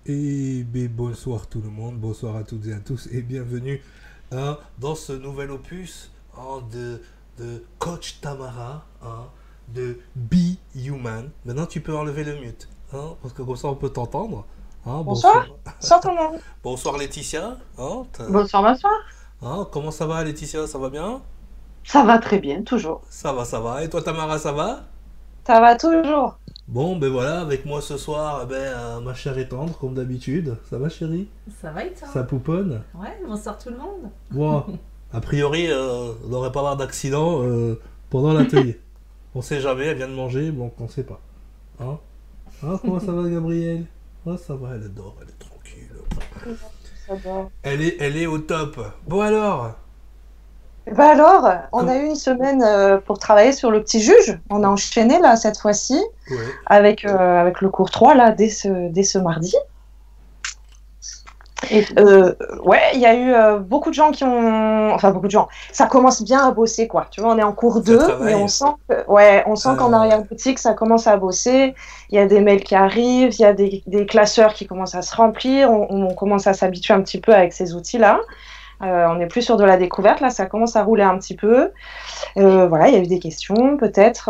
Et bonsoir tout le monde, bonsoir à toutes et à tous et bienvenue dans ce nouvel opus de Coach Tamara, de Be Human. Maintenant tu peux enlever le mute, parce que comme ça on peut t'entendre. Bonsoir. Bonsoir. Bonsoir tout le monde. Bonsoir Laetitia. Bonsoir, bonsoir. Comment ça va Laetitia, ça va bien? Ça va très bien, toujours. Ça va, ça va. Et toi Tamara, ça va? Ça va toujours. Bon, ben voilà, avec moi ce soir, ma chère et tendre, comme d'habitude. Ça va chérie? Ça va et toi? Ça pouponne? Ouais, bonsoir tout le monde. Bon, a priori, on n'aurait pas avoir d'accident pendant l'atelier. On sait jamais, elle vient de manger, donc on sait pas. Hein? Comment ça va Gabrielle? Ça va, elle adore, elle est tranquille. Ça va. Elle est au top. Bon alors? Bah alors, on Com- a eu une semaine pour travailler sur le petit juge. On a enchaîné là cette fois-ci Ouais. avec le cours 3 là dès ce mardi. Et Ouais, il y a eu beaucoup de gens qui ont... Enfin, beaucoup de gens. Ça commence bien à bosser, quoi. Tu vois, on est en cours Ça 2, mais travaille. on sent qu'en Euh, arrière-boutique, ça commence à bosser. Il y a des mails qui arrivent, il y a des classeurs qui commencent à se remplir. On commence à s'habituer un petit peu avec ces outils-là. On n'est plus sur de la découverte, là, ça commence à rouler un petit peu. Voilà, il y a eu des questions, peut-être.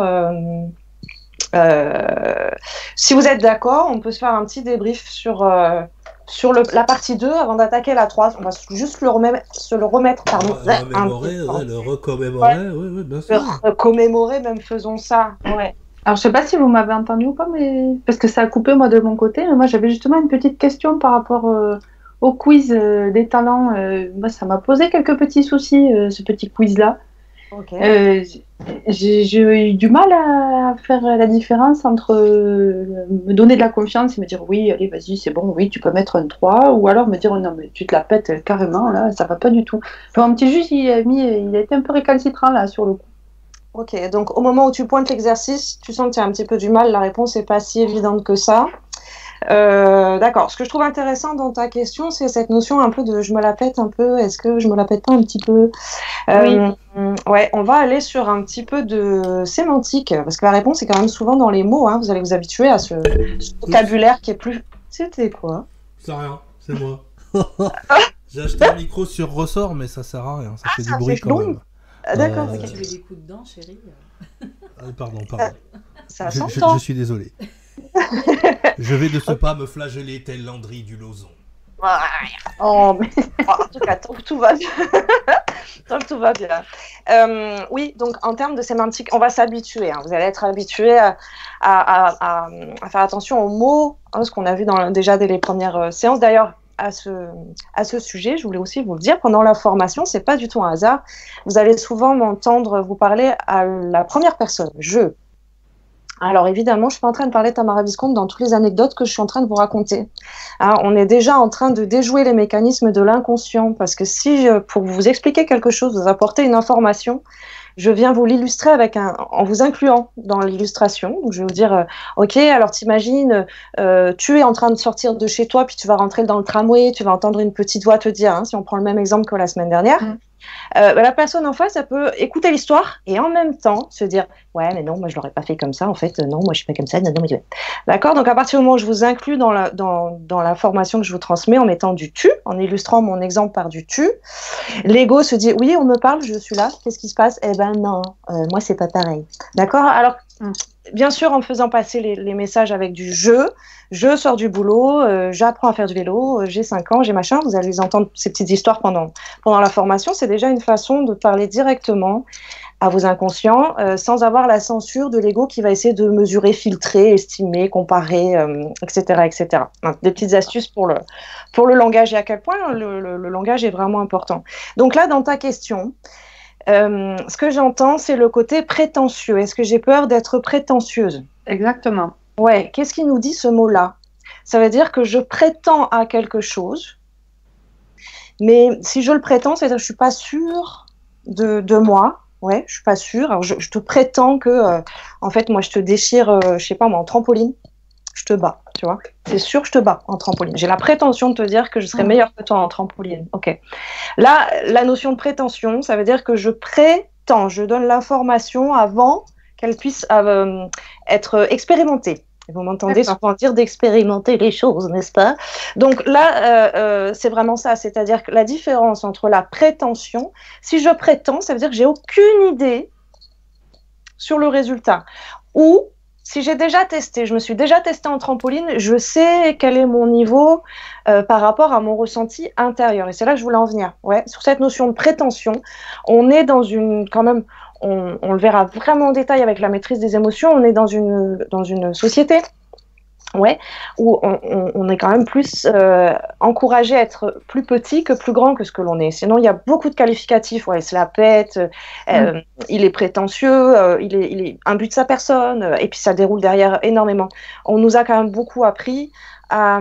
Euh, Si vous êtes d'accord, on peut se faire un petit débrief sur la partie 2 avant d'attaquer la 3. On va juste se le remettre pardon, un peu. remémorer, ouais, le Ouais, recommémorer, ouais, ouais, bien le sûr. commémorer, même faisons ça. Ouais. Alors, je sais pas si vous m'avez entendu ou pas, mais parce que ça a coupé moi de mon côté. Mais moi, j'avais justement une petite question par rapport au quiz des talents. Moi, ça m'a posé quelques petits soucis, ce petit quiz-là. Ok. Euh, j'ai eu du mal à faire la différence entre me donner de la confiance et me dire oui, allez, vas-y, c'est bon, oui, tu peux mettre un 3 ou alors me dire oh non, mais tu te la pètes carrément, là, ça va pas du tout. Enfin, mon petit juge, il a été un peu récalcitrant là sur le coup. Ok, donc au moment où tu pointes l'exercice, tu sens que tu as un petit peu du mal, la réponse n'est pas si évidente que ça. D'accord. Ce que je trouve intéressant dans ta question, c'est cette notion un peu de je me la pète un peu, est-ce que je me la pète pas un petit peu? Oui. Euh, ouais, on va aller sur un petit peu de sémantique, parce que la réponse est quand même souvent dans les mots, hein. Vous allez vous habituer à ce Oups, vocabulaire qui est plus... C'était quoi? c'est rien, c'est moi. J'ai acheté un micro sur ressort, mais ça sert à rien, ça fait du Ça fait bruit quand chlong. même. D'accord, si ok. tu mets des coups dedans, chérie. Pardon, Ça, pardon. ça Je s'entend. suis désolé. Je vais de ce pas me flageller tel Landry du Lauson. Oh, mais... En tout cas, tant que tout va bien. Tant que tout va bien. Oui, donc en termes de sémantique, on va s'habituer, hein. Vous allez être habitué à faire attention aux mots, hein, ce qu'on a vu déjà dès les premières séances. D'ailleurs, à ce sujet, je voulais aussi vous le dire, pendant la formation, c'est pas du tout un hasard. Vous allez souvent m'entendre vous parler à la première personne, je. Alors évidemment, je suis pas en train de parler de Tamara Visconti dans toutes les anecdotes que je suis en train de vous raconter. Hein, on est déjà en train de déjouer les mécanismes de l'inconscient parce que si, pour vous expliquer quelque chose, vous apporter une information, je viens vous l'illustrer en vous incluant dans l'illustration. Donc je vais vous dire, ok, alors t'imagines, tu es en train de sortir de chez toi, puis tu vas rentrer dans le tramway, tu vas entendre une petite voix te dire, hein, si on prend le même exemple que la semaine dernière, Mm. la personne en face, elle peut écouter l'histoire et en même temps se dire ouais, mais non, moi je l'aurais pas fait comme ça, en fait, non, moi je suis pas comme ça, non, non, mais... D'accord. Donc à partir du moment où je vous inclus dans la formation que je vous transmets en mettant du tu, en illustrant mon exemple par du tu, l'ego se dit oui, on me parle, je suis là, qu'est-ce qui se passe? Eh ben non, moi c'est pas pareil. D'accord. Alors Mm. bien sûr, en faisant passer les messages avec du je sors du boulot, j'apprends à faire du vélo, j'ai 5 ans, j'ai machin. Vous allez les entendre ces petites histoires pendant la formation. C'est déjà une façon de parler directement à vos inconscients sans avoir la censure de l'ego qui va essayer de mesurer, filtrer, estimer, comparer, etc., etc. Donc, des petites astuces pour le langage et à quel point le langage est vraiment important. Donc là, dans ta question, ce que j'entends, c'est le côté prétentieux. Est-ce que j'ai peur d'être prétentieuse? Exactement. Ouais, qu'est-ce qui nous dit ce mot-là? Ça veut dire que je prétends à quelque chose, mais si je le prétends, c'est-à-dire que je suis pas sûre de moi. Ouais, je suis pas sûre. Alors je te prétends que, en fait, moi, je te déchire, je sais pas moi, en trampoline, je te bats, tu vois. C'est sûr que je te bats en trampoline. J'ai la prétention de te dire que je serai Mm. meilleure que toi en trampoline. Ok. Là, la notion de prétention, ça veut dire que je prétends, je donne l'information avant qu'elle puisse être expérimentée. Et vous m'entendez souvent dire d'expérimenter les choses, n'est-ce pas? Donc là, c'est vraiment ça. C'est-à-dire que la différence entre la prétention, si je prétends, ça veut dire que j'ai aucune idée sur le résultat. Ou si j'ai déjà testé, je me suis déjà testée en trampoline, je sais quel est mon niveau par rapport à mon ressenti intérieur. Et c'est là que je voulais en venir. Ouais, sur cette notion de prétention, on est dans une, quand même, on le verra vraiment en détail avec la maîtrise des émotions, on est dans une société. Ouais, où on est quand même plus encouragé à être plus petit que plus grand que ce que l'on est. Sinon, il y a beaucoup de qualificatifs. Ouais, il se la pète, il est prétentieux, il est imbu de sa personne, et puis ça déroule derrière énormément. On nous a quand même beaucoup appris à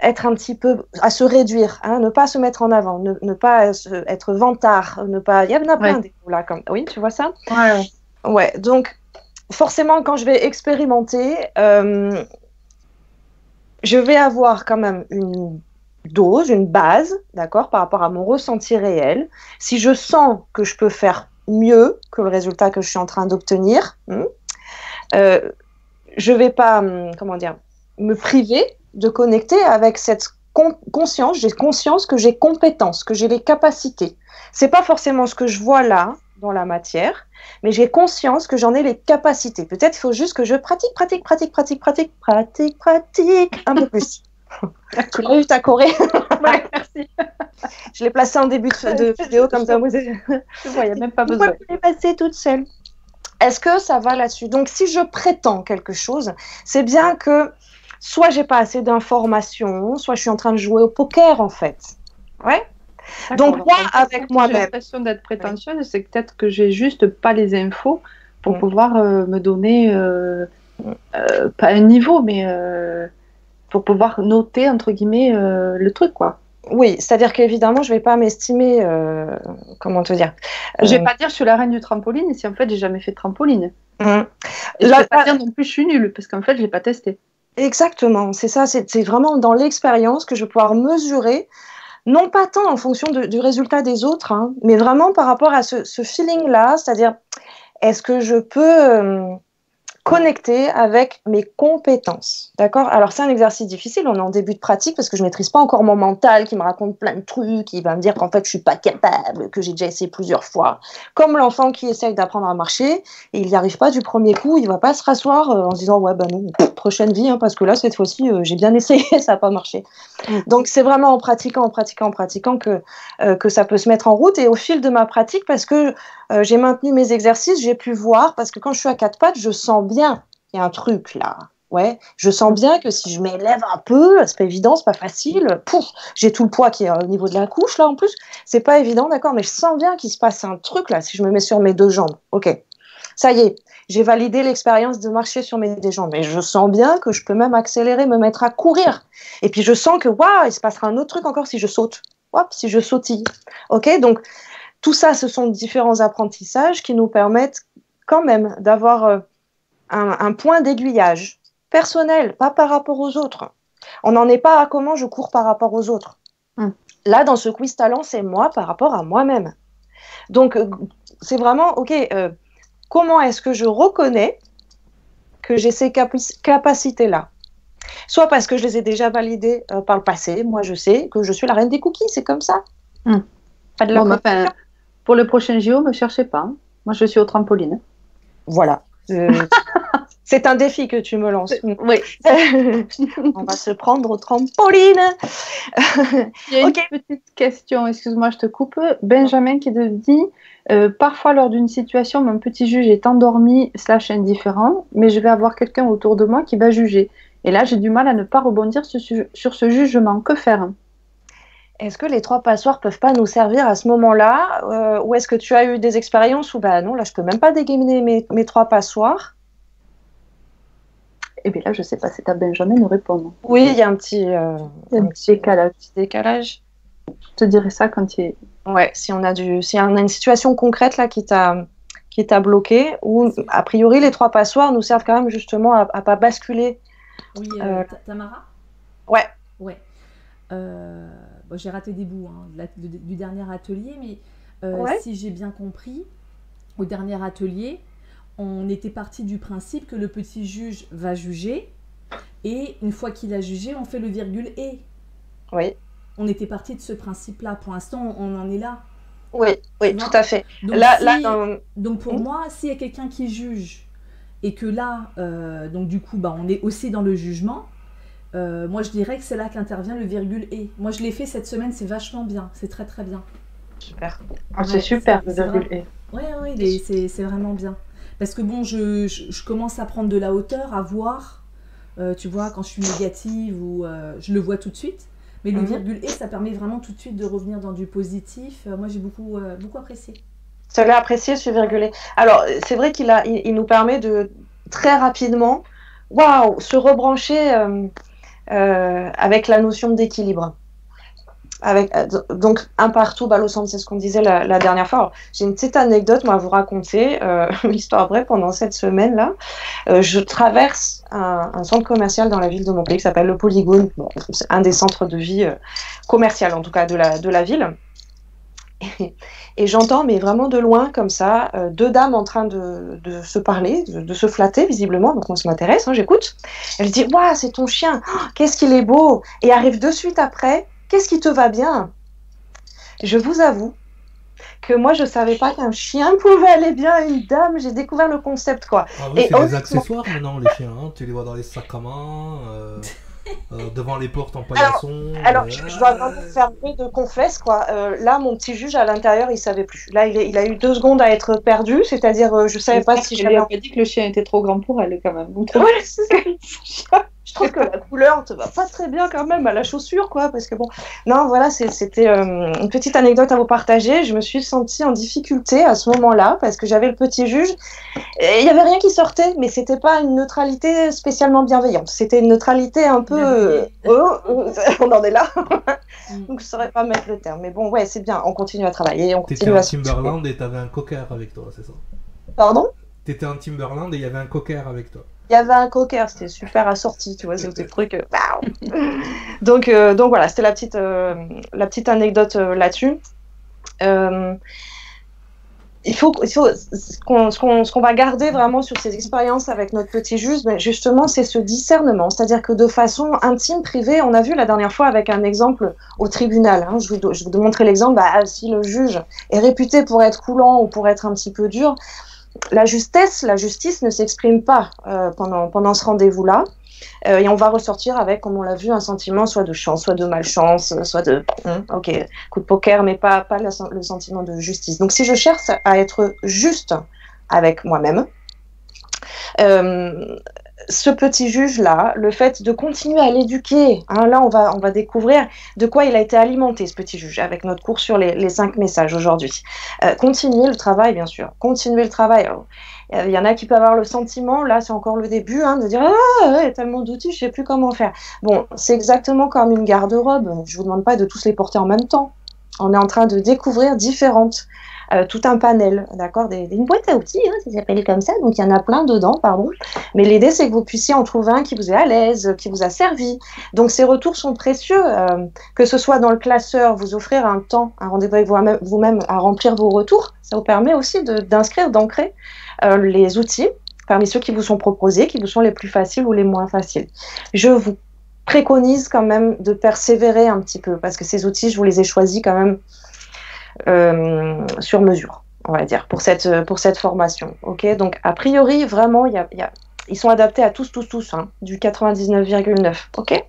être un petit peu, à se réduire, hein, ne pas se mettre en avant, ne pas être vantard, ne pas. Il y en a plein des mots là, comme. Oui, tu vois ça? Ouais. Ouais, donc. Forcément, quand je vais expérimenter, je vais avoir quand même une dose, une base, d'accord, par rapport à mon ressenti réel. Si je sens que je peux faire mieux que le résultat que je suis en train d'obtenir, je ne vais pas, comment dire, me priver de connecter avec cette conscience. J'ai conscience que j'ai compétence, que j'ai les capacités. C'est pas forcément ce que je vois là, dans la matière, mais j'ai conscience que j'en ai les capacités. Peut-être il faut juste que je pratique un peu plus. Tu l'as vu ta choré? Ouais, merci. Je l'ai placé en début de vidéo comme ça. Je vois, il n'y a même pas besoin. Je l'ai passé toute seule. Est-ce que ça va là-dessus? Donc, si je prétends quelque chose, c'est bien que soit j'ai pas assez d'informations, soit je suis en train de jouer au poker, en fait. Ouais. Donc, moi, avec moi-même. J'ai l'impression d'être prétentieuse, c'est peut-être que j'ai juste pas les infos pour pouvoir me donner, pas un niveau, mais pour pouvoir noter, entre guillemets, le truc, quoi. Oui, c'est-à-dire qu'évidemment, je vais pas m'estimer, comment te dire. Je vais pas dire je suis la reine du trampoline si en fait j'ai jamais fait de trampoline. Là, je vais pas dire non plus je suis nulle parce qu'en fait je l'ai pas testé. Exactement, c'est ça, c'est vraiment dans l'expérience que je vais pouvoir mesurer. Non pas tant en fonction du résultat des autres, hein, mais vraiment par rapport à ce feeling-là, c'est-à-dire, est-ce que je peux connecter avec mes compétences, d'accord? Alors, c'est un exercice difficile, on est en début de pratique parce que je ne maîtrise pas encore mon mental qui me raconte plein de trucs, qui va me dire qu'en fait, je ne suis pas capable, que j'ai déjà essayé plusieurs fois. Comme l'enfant qui essaye d'apprendre à marcher et il n'y arrive pas du premier coup, il ne va pas se rasseoir en se disant « ouais, ben non, prochaine vie, hein, parce que là, cette fois-ci, j'ai bien essayé, ça n'a pas marché. » Donc, c'est vraiment en pratiquant que ça peut se mettre en route. Et au fil de ma pratique, parce que j'ai maintenu mes exercices, j'ai pu voir, parce que quand je suis à quatre pattes, je sens bien qu'il y a un truc là. Ouais, je sens bien que si je m'élève un peu, c'est pas évident, c'est pas facile. Pouf, j'ai tout le poids qui est au niveau de la couche là en plus. C'est pas évident, d'accord, mais je sens bien qu'il se passe un truc là si je me mets sur mes deux jambes. Ok, ça y est, j'ai validé l'expérience de marcher sur mes deux jambes. Et je sens bien que je peux même accélérer, me mettre à courir. Et puis je sens que waouh, il se passera un autre truc encore si je saute. Hop, si je sautille. Ok, donc tout ça, ce sont différents apprentissages qui nous permettent quand même d'avoir un point d'aiguillage personnel, pas par rapport aux autres. On n'en est pas à comment je cours par rapport aux autres. Là, dans ce quiz talent, c'est moi par rapport à moi-même. Donc, c'est vraiment, ok, comment est-ce que je reconnais que j'ai ces capacités-là? Soit parce que je les ai déjà validées par le passé, moi je sais que je suis la reine des cookies, c'est comme ça. Pas de la pour le prochain JO, ne me cherchez pas. Hein. Moi, je suis au trampoline. Voilà. C'est un défi que tu me lances. Oui. On va se prendre au trampoline. Il y a une petite question, excuse-moi, je te coupe. Benjamin qui te dit parfois, lors d'une situation, mon petit juge est endormi / indifférent, mais je vais avoir quelqu'un autour de moi qui va juger. Et là, j'ai du mal à ne pas rebondir sur ce jugement. Que faire? Est-ce que les trois passoires peuvent pas nous servir à ce moment-là ou est-ce que tu as eu des expériences où, bah non, là, je peux même pas dégainer mes trois passoires? Eh bien là, je sais pas, c'est à Benjamin de répondre. Oui, il y a un petit décalage. Je te dirai ça quand il est... Ouais, si on a une situation concrète là qui t'a bloqué, ou a priori les trois passoires nous servent quand même justement à pas basculer. Oui, Tamara? Ouais. Ouais. Bon, j'ai raté des bouts du dernier atelier, mais si j'ai bien compris, au dernier atelier, on était parti du principe que le petit juge va juger, et une fois qu'il a jugé, on fait le virgule « et ». Oui, On était parti de ce principe-là. Pour l'instant, on en est là. oui, Tu oui, vois. tout à fait. Donc, Là, si- là, dans- donc pour Hmm. moi, s'il y a quelqu'un qui juge, et que là, donc du coup, on est aussi dans le jugement, moi je dirais que c'est là qu'intervient le virgule « et ». Moi je l'ai fait cette semaine, c'est vachement bien, c'est très très bien. Super. Ah, c'est Ouais, super, c'est le virgule et. Oui, c'est vraiment bien. Parce que bon, je commence à prendre de la hauteur, à voir, tu vois, quand je suis négative, ou je le vois tout de suite. Mais le Mhm. virgule « et », ça permet vraiment tout de suite de revenir dans du positif. Moi j'ai beaucoup apprécié. Ça l'a apprécié, ce virgulé. Alors, c'est vrai il nous permet de très rapidement, waouh, se rebrancher avec la notion d'équilibre. Donc, un partout, balle au centre, c'est ce qu'on disait la dernière fois. Alors, j'ai une petite anecdote, moi, à vous raconter, l'histoire vraie, pendant cette semaine-là. Je traverse un centre commercial dans la ville de Montpellier qui s'appelle le Polygone. Bon, c'est un des centres de vie commercial, en tout cas, de la ville. Et j'entends, mais vraiment de loin, comme ça, deux dames en train de se parler, de se flatter, visiblement. Donc, moi, ça m'intéresse, hein, j'écoute. Elle dit, waouh, c'est ton chien, oh, qu'est-ce qu'il est beau. Et arrive de suite après, qu'est-ce qui te va bien. Je vous avoue que moi, je savais pas qu'un chien pouvait aller bien à une dame. J'ai découvert le concept, quoi. Ah oui, Et c'est des honnêtement- accessoires maintenant, les chiens. Hein. Tu les vois dans les sacs à main, devant les portes en paillasson. Alors, je dois vraiment faire peu de confesse, quoi. Là, mon petit juge, à l'intérieur, il savait plus. Là, il a eu 2 secondes à être perdu, c'est-à-dire, je savais pas si Elle j'avais... lui a dit que le chien était trop grand pour elle, quand même. Ouais, c'est ça. Je trouve que la couleur te va pas très bien quand même à la chaussure, quoi, parce que bon... Non, voilà, c'était une petite anecdote à vous partager. Je me suis sentie en difficulté à ce moment-là, parce que j'avais le petit juge, et il y avait rien qui sortait, mais c'était pas une neutralité spécialement bienveillante. C'était une neutralité un peu... on en est là. Donc je saurais pas mettre le terme. Mais bon, ouais, c'est bien, on continue à travailler, on T'étais continue en à... Timberland et t'avais un cocker avec toi, c'est ça? Pardon? T'étais en Timberland et il y avait un cocker avec toi. Il y avait un cocker, c'était super assorti, tu vois, c'était des trucs... Donc voilà, c'était la petite anecdote là-dessus. Il faut ce qu'on va garder vraiment sur ces expériences avec notre petit juge, mais justement, c'est ce discernement. C'est-à-dire que de façon intime, privée, on a vu la dernière fois avec un exemple au tribunal. Hein, je vous montrer l'exemple. Si le juge est réputé pour être coulant ou pour être un petit peu dur, la justice ne s'exprime pas pendant ce rendez-vous-là. Et on va ressortir avec, comme on l'a vu, un sentiment soit de chance, soit de malchance, soit de coup de poker, mais pas le sentiment de justice. Donc si je cherche à être juste avec moi-même, ce petit juge-là, le fait de continuer à l'éduquer, hein, là on va découvrir de quoi il a été alimenté, ce petit juge, avec notre cours sur les 5 messages aujourd'hui. Continuer le travail, bien sûr, continuer le travail. Alors, il y en a qui peuvent avoir le sentiment, là c'est encore le début, hein, de dire « Ah, il y a tellement d'outils, je ne sais plus comment faire ». Bon, c'est exactement comme une garde-robe, je ne vous demande pas de tous les porter en même temps. On est en train de découvrir différentes, tout un panel, d'accord, une boîte à outils, hein, ça s'appelle comme ça, donc il y en a plein dedans, pardon. Mais l'idée, c'est que vous puissiez en trouver un qui vous est à l'aise, qui vous a servi. Donc ces retours sont précieux, que ce soit dans le classeur, vous offrir un temps, un rendez-vous avec vous-même à remplir vos retours, ça vous permet aussi d'ancrer les outils parmi ceux qui vous sont proposés, qui vous sont les plus faciles ou les moins faciles. Je vous préconise quand même de persévérer un petit peu, parce que ces outils, je vous les ai choisis quand même sur mesure, on va dire, pour cette formation. Okay, donc, a priori, vraiment, ils sont adaptés à tous, hein, du 99,9. Ok,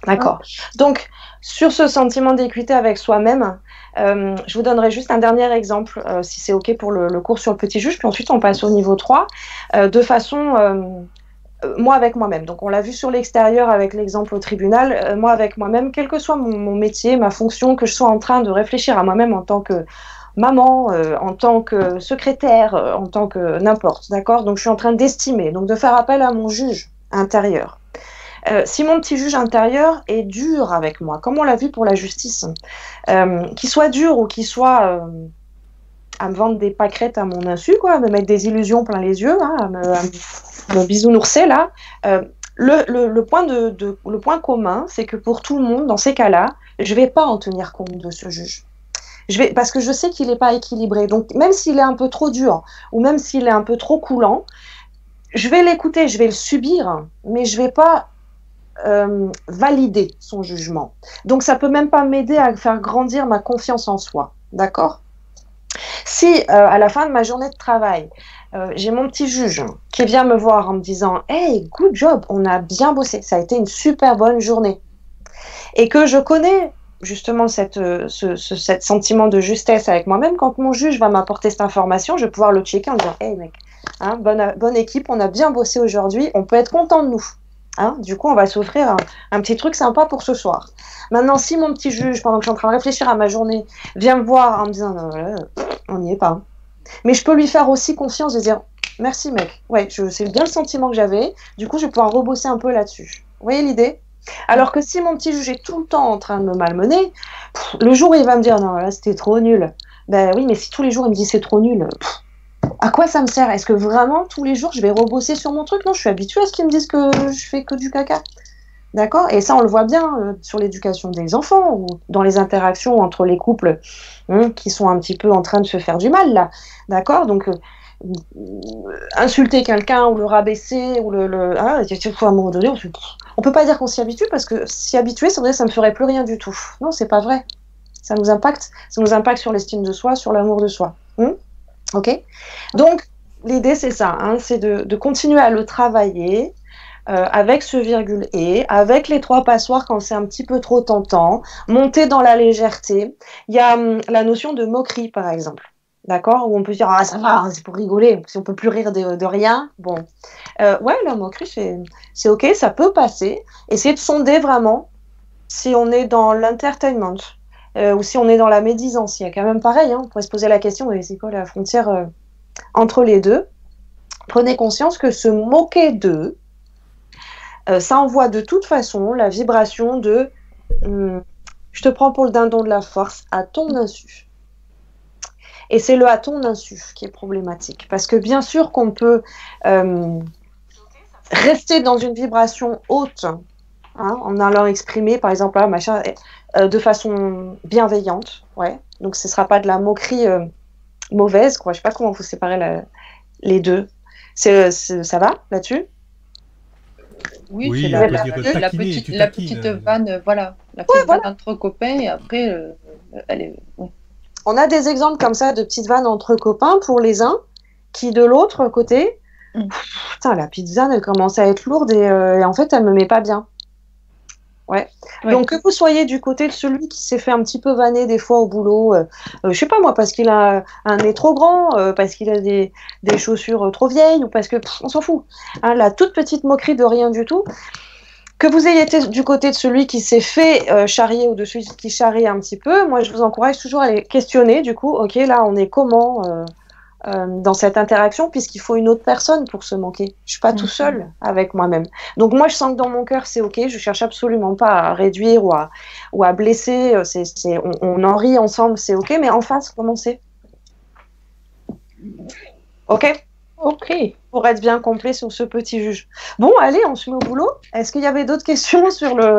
d'accord. Donc, sur ce sentiment d'équité avec soi-même, je vous donnerai juste un dernier exemple, si c'est ok pour le cours sur le petit juge, puis ensuite on passe au niveau 3, de façon... moi avec moi-même. Donc on l'a vu sur l'extérieur avec l'exemple au tribunal, moi avec moi-même, quel que soit mon métier, ma fonction, que je sois en train de réfléchir à moi-même en tant que maman, en tant que secrétaire, en tant que n'importe, d'accord? Donc je suis en train d'estimer, donc de faire appel à mon juge intérieur. Si mon petit juge intérieur est dur avec moi, comme on l'a vu pour la justice, qu'il soit dur ou qu'il soit... à me vendre des pâquerettes à mon insu, quoi, à me mettre des illusions plein les yeux, hein, à me bisounourser, là. Le point commun, c'est que pour tout le monde, dans ces cas-là, je ne vais pas en tenir compte de ce juge. parce que je sais qu'il n'est pas équilibré. Donc, même s'il est un peu trop dur ou même s'il est un peu trop coulant, je vais l'écouter, je vais le subir, mais je ne vais pas valider son jugement. Donc, ça ne peut même pas m'aider à faire grandir ma confiance en soi. D'accord ? Si, à la fin de ma journée de travail, j'ai mon petit juge qui vient me voir en me disant « Hey, good job, on a bien bossé, ça a été une super bonne journée. » Et que je connais justement cet sentiment de justesse avec moi-même, quand mon juge va m'apporter cette information, je vais pouvoir le checker en disant « Hey mec, hein, bonne équipe, on a bien bossé aujourd'hui, on peut être content de nous. » Hein, du coup, on va s'offrir un petit truc sympa pour ce soir. Maintenant, si mon petit juge, pendant que je suis en train de réfléchir à ma journée, vient me voir en me disant on n'y est pas. Mais je peux lui faire aussi confiance et dire merci mec, ouais, c'est bien le sentiment que j'avais, du coup je vais pouvoir rebosser un peu là-dessus. Vous voyez l'idée ? Alors que si mon petit juge est tout le temps en train de me malmener, le jour où il va me dire non, là c'était trop nul, ben oui, mais si tous les jours il me dit c'est trop nul, à quoi ça me sert ? Est-ce que vraiment tous les jours je vais rebosser sur mon truc ? Non, je suis habituée à ce qu'ils me disent que je fais que du caca. D'accord ? Et ça, on le voit bien sur l'éducation des enfants ou dans les interactions entre les couples qui sont un petit peu en train de se faire du mal, là. D'accord ? Donc, insulter quelqu'un ou le rabaisser, ou à un moment donné, on peut pas dire qu'on s'y habitue parce que s'y habituer, ça me ferait plus rien du tout. Non, c'est pas vrai. Ça nous impacte sur l'estime de soi, sur l'amour de soi. Ok ? Donc, l'idée, c'est ça, c'est de continuer à le travailler avec ce virgule « et », avec les 3 passoires quand c'est un petit peu trop tentant, monter dans la légèreté. Il y a la notion de moquerie, par exemple, d'accord ? Où on peut dire « Ah, ça va, c'est pour rigoler, si on peut plus rire de rien. » Bon, ouais, la moquerie, c'est ok, ça peut passer. Essayer de sonder vraiment si on est dans l'entertainment ou si on est dans la médisance. Il y a quand même pareil, on pourrait se poser la question, c'est quoi la frontière entre les deux ? Prenez conscience que se moquer d'eux, ça envoie de toute façon la vibration de je te prends pour le dindon de la force à ton insu. Et c'est le à ton insu qui est problématique. Parce que bien sûr qu'on peut rester dans une vibration haute en allant exprimer, par exemple, machin, de façon bienveillante. Ouais. Donc ce ne sera pas de la moquerie mauvaise, quoi. Je ne sais pas comment vous séparez les deux. Ça va là-dessus ? Oui, c'est la petite vanne, voilà. La petite vanne entre copains et après, elle est... Ouais. On a des exemples comme ça de petites vannes entre copains pour les uns qui, de l'autre côté, putain, la petite vanne, elle commence à être lourde et en fait, elle me met pas bien. Ouais. Donc, que vous soyez du côté de celui qui s'est fait un petit peu vanner des fois au boulot, je sais pas moi, parce qu'il a un nez trop grand, parce qu'il a des chaussures trop vieilles, ou parce que, on s'en fout. La toute petite moquerie de rien du tout. Que vous ayez été du côté de celui qui s'est fait charrier ou de celui qui charrie un petit peu, moi je vous encourage toujours à les questionner, du coup, ok, là on est comment dans cette interaction, puisqu'il faut une autre personne pour se manquer. Je suis pas tout seul avec moi-même. Donc moi je sens que dans mon cœur c'est ok, je cherche absolument pas à réduire ou à blesser, on en rit ensemble, c'est ok, mais en face, comment c'est ? Ok ? Ok, pour être bien complet sur ce petit juge. Bon, allez, on se met au boulot. Est-ce qu'il y avait d'autres questions sur le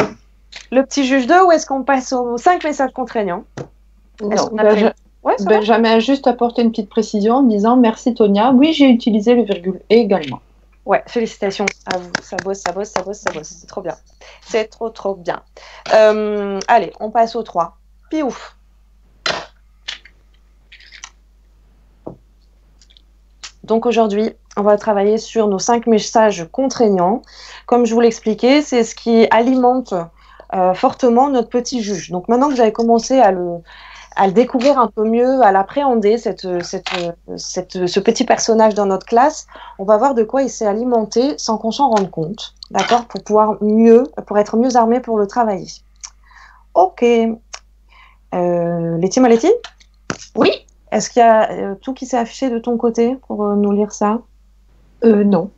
petit juge 2 ou est-ce qu'on passe aux 5 messages contraignants ? Benjamin a juste apporté une petite précision en disant merci Tonia. Oui, j'ai utilisé le virgule et également. Ouais, félicitations à vous. Ça bosse. C'est trop bien. C'est trop bien. Allez, on passe au 3. Piouf. Donc aujourd'hui, on va travailler sur nos 5 messages contraignants. Comme je vous l'expliquais, c'est ce qui alimente fortement notre petit juge. Donc maintenant que j'avais commencé à le découvrir un peu mieux, à l'appréhender, ce petit personnage dans notre classe, on va voir de quoi il s'est alimenté sans qu'on s'en rende compte, d'accord, pour être mieux armé pour le travailler. Ok. Letty Maletti ? Oui. Est-ce qu'il y a tout qui s'est affiché de ton côté pour nous lire ça ? Non.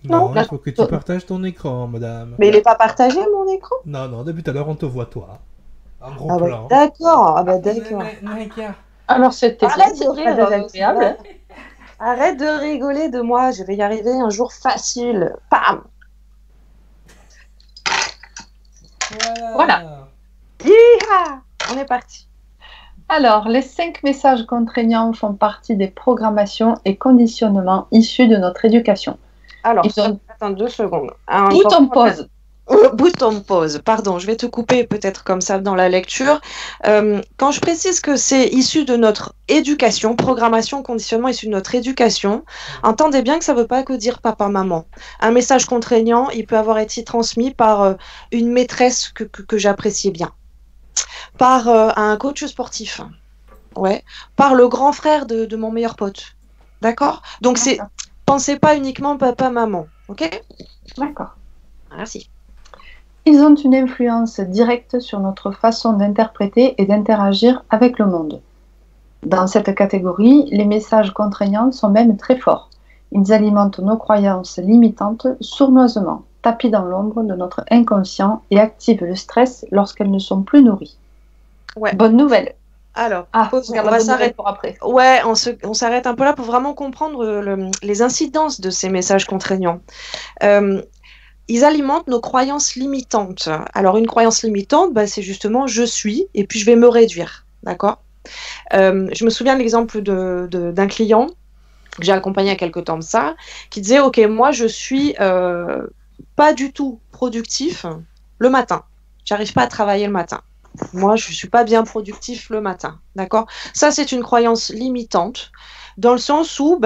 Non, il faut que tu partages ton écran, madame. Mais il n'est pas partagé, mon écran ? Non, depuis tout à l'heure, on te voit, toi. Un gros plan. D'accord. Alors, c'était pas désagréable. Arrête de rigoler de moi, je vais y arriver un jour facile. Pam. Voilà. Yeeha. On est parti. Alors, les 5 messages contraignants font partie des programmations et conditionnements issus de notre éducation. Alors, attends 2 secondes. Bouton pause. Bouton pause, pardon, je vais te couper peut-être comme ça dans la lecture. Quand je précise que c'est issu de notre éducation, programmation, conditionnement issu de notre éducation, entendez bien que ça ne veut pas que dire papa-maman. Un message contraignant, il peut avoir été transmis par une maîtresse que j'appréciais bien, par un coach sportif, ouais, par le grand frère de mon meilleur pote. D'accord ? Donc, pensez pas uniquement papa-maman, ok ? D'accord. Merci. Ils ont une influence directe sur notre façon d'interpréter et d'interagir avec le monde. Dans cette catégorie, les messages contraignants sont même très forts. Ils alimentent nos croyances limitantes sournoisement, tapis dans l'ombre de notre inconscient et activent le stress lorsqu'elles ne sont plus nourries. Ouais. Bonne nouvelle. Alors, on va s'arrêter pour après. Ouais, on s'arrête un peu là pour vraiment comprendre les incidences de ces messages contraignants. Ils alimentent nos croyances limitantes. Alors, une croyance limitante, c'est justement « je suis » et puis je vais me réduire. D'accord ? Je me souviens de l'exemple d'un client que j'ai accompagné il y a quelque temps de ça, qui disait « Ok, moi, je suis pas du tout productif le matin. J'arrive pas à travailler le matin. Moi, je suis pas bien productif le matin. » D'accord ? Ça, c'est une croyance limitante. Dans le sens où,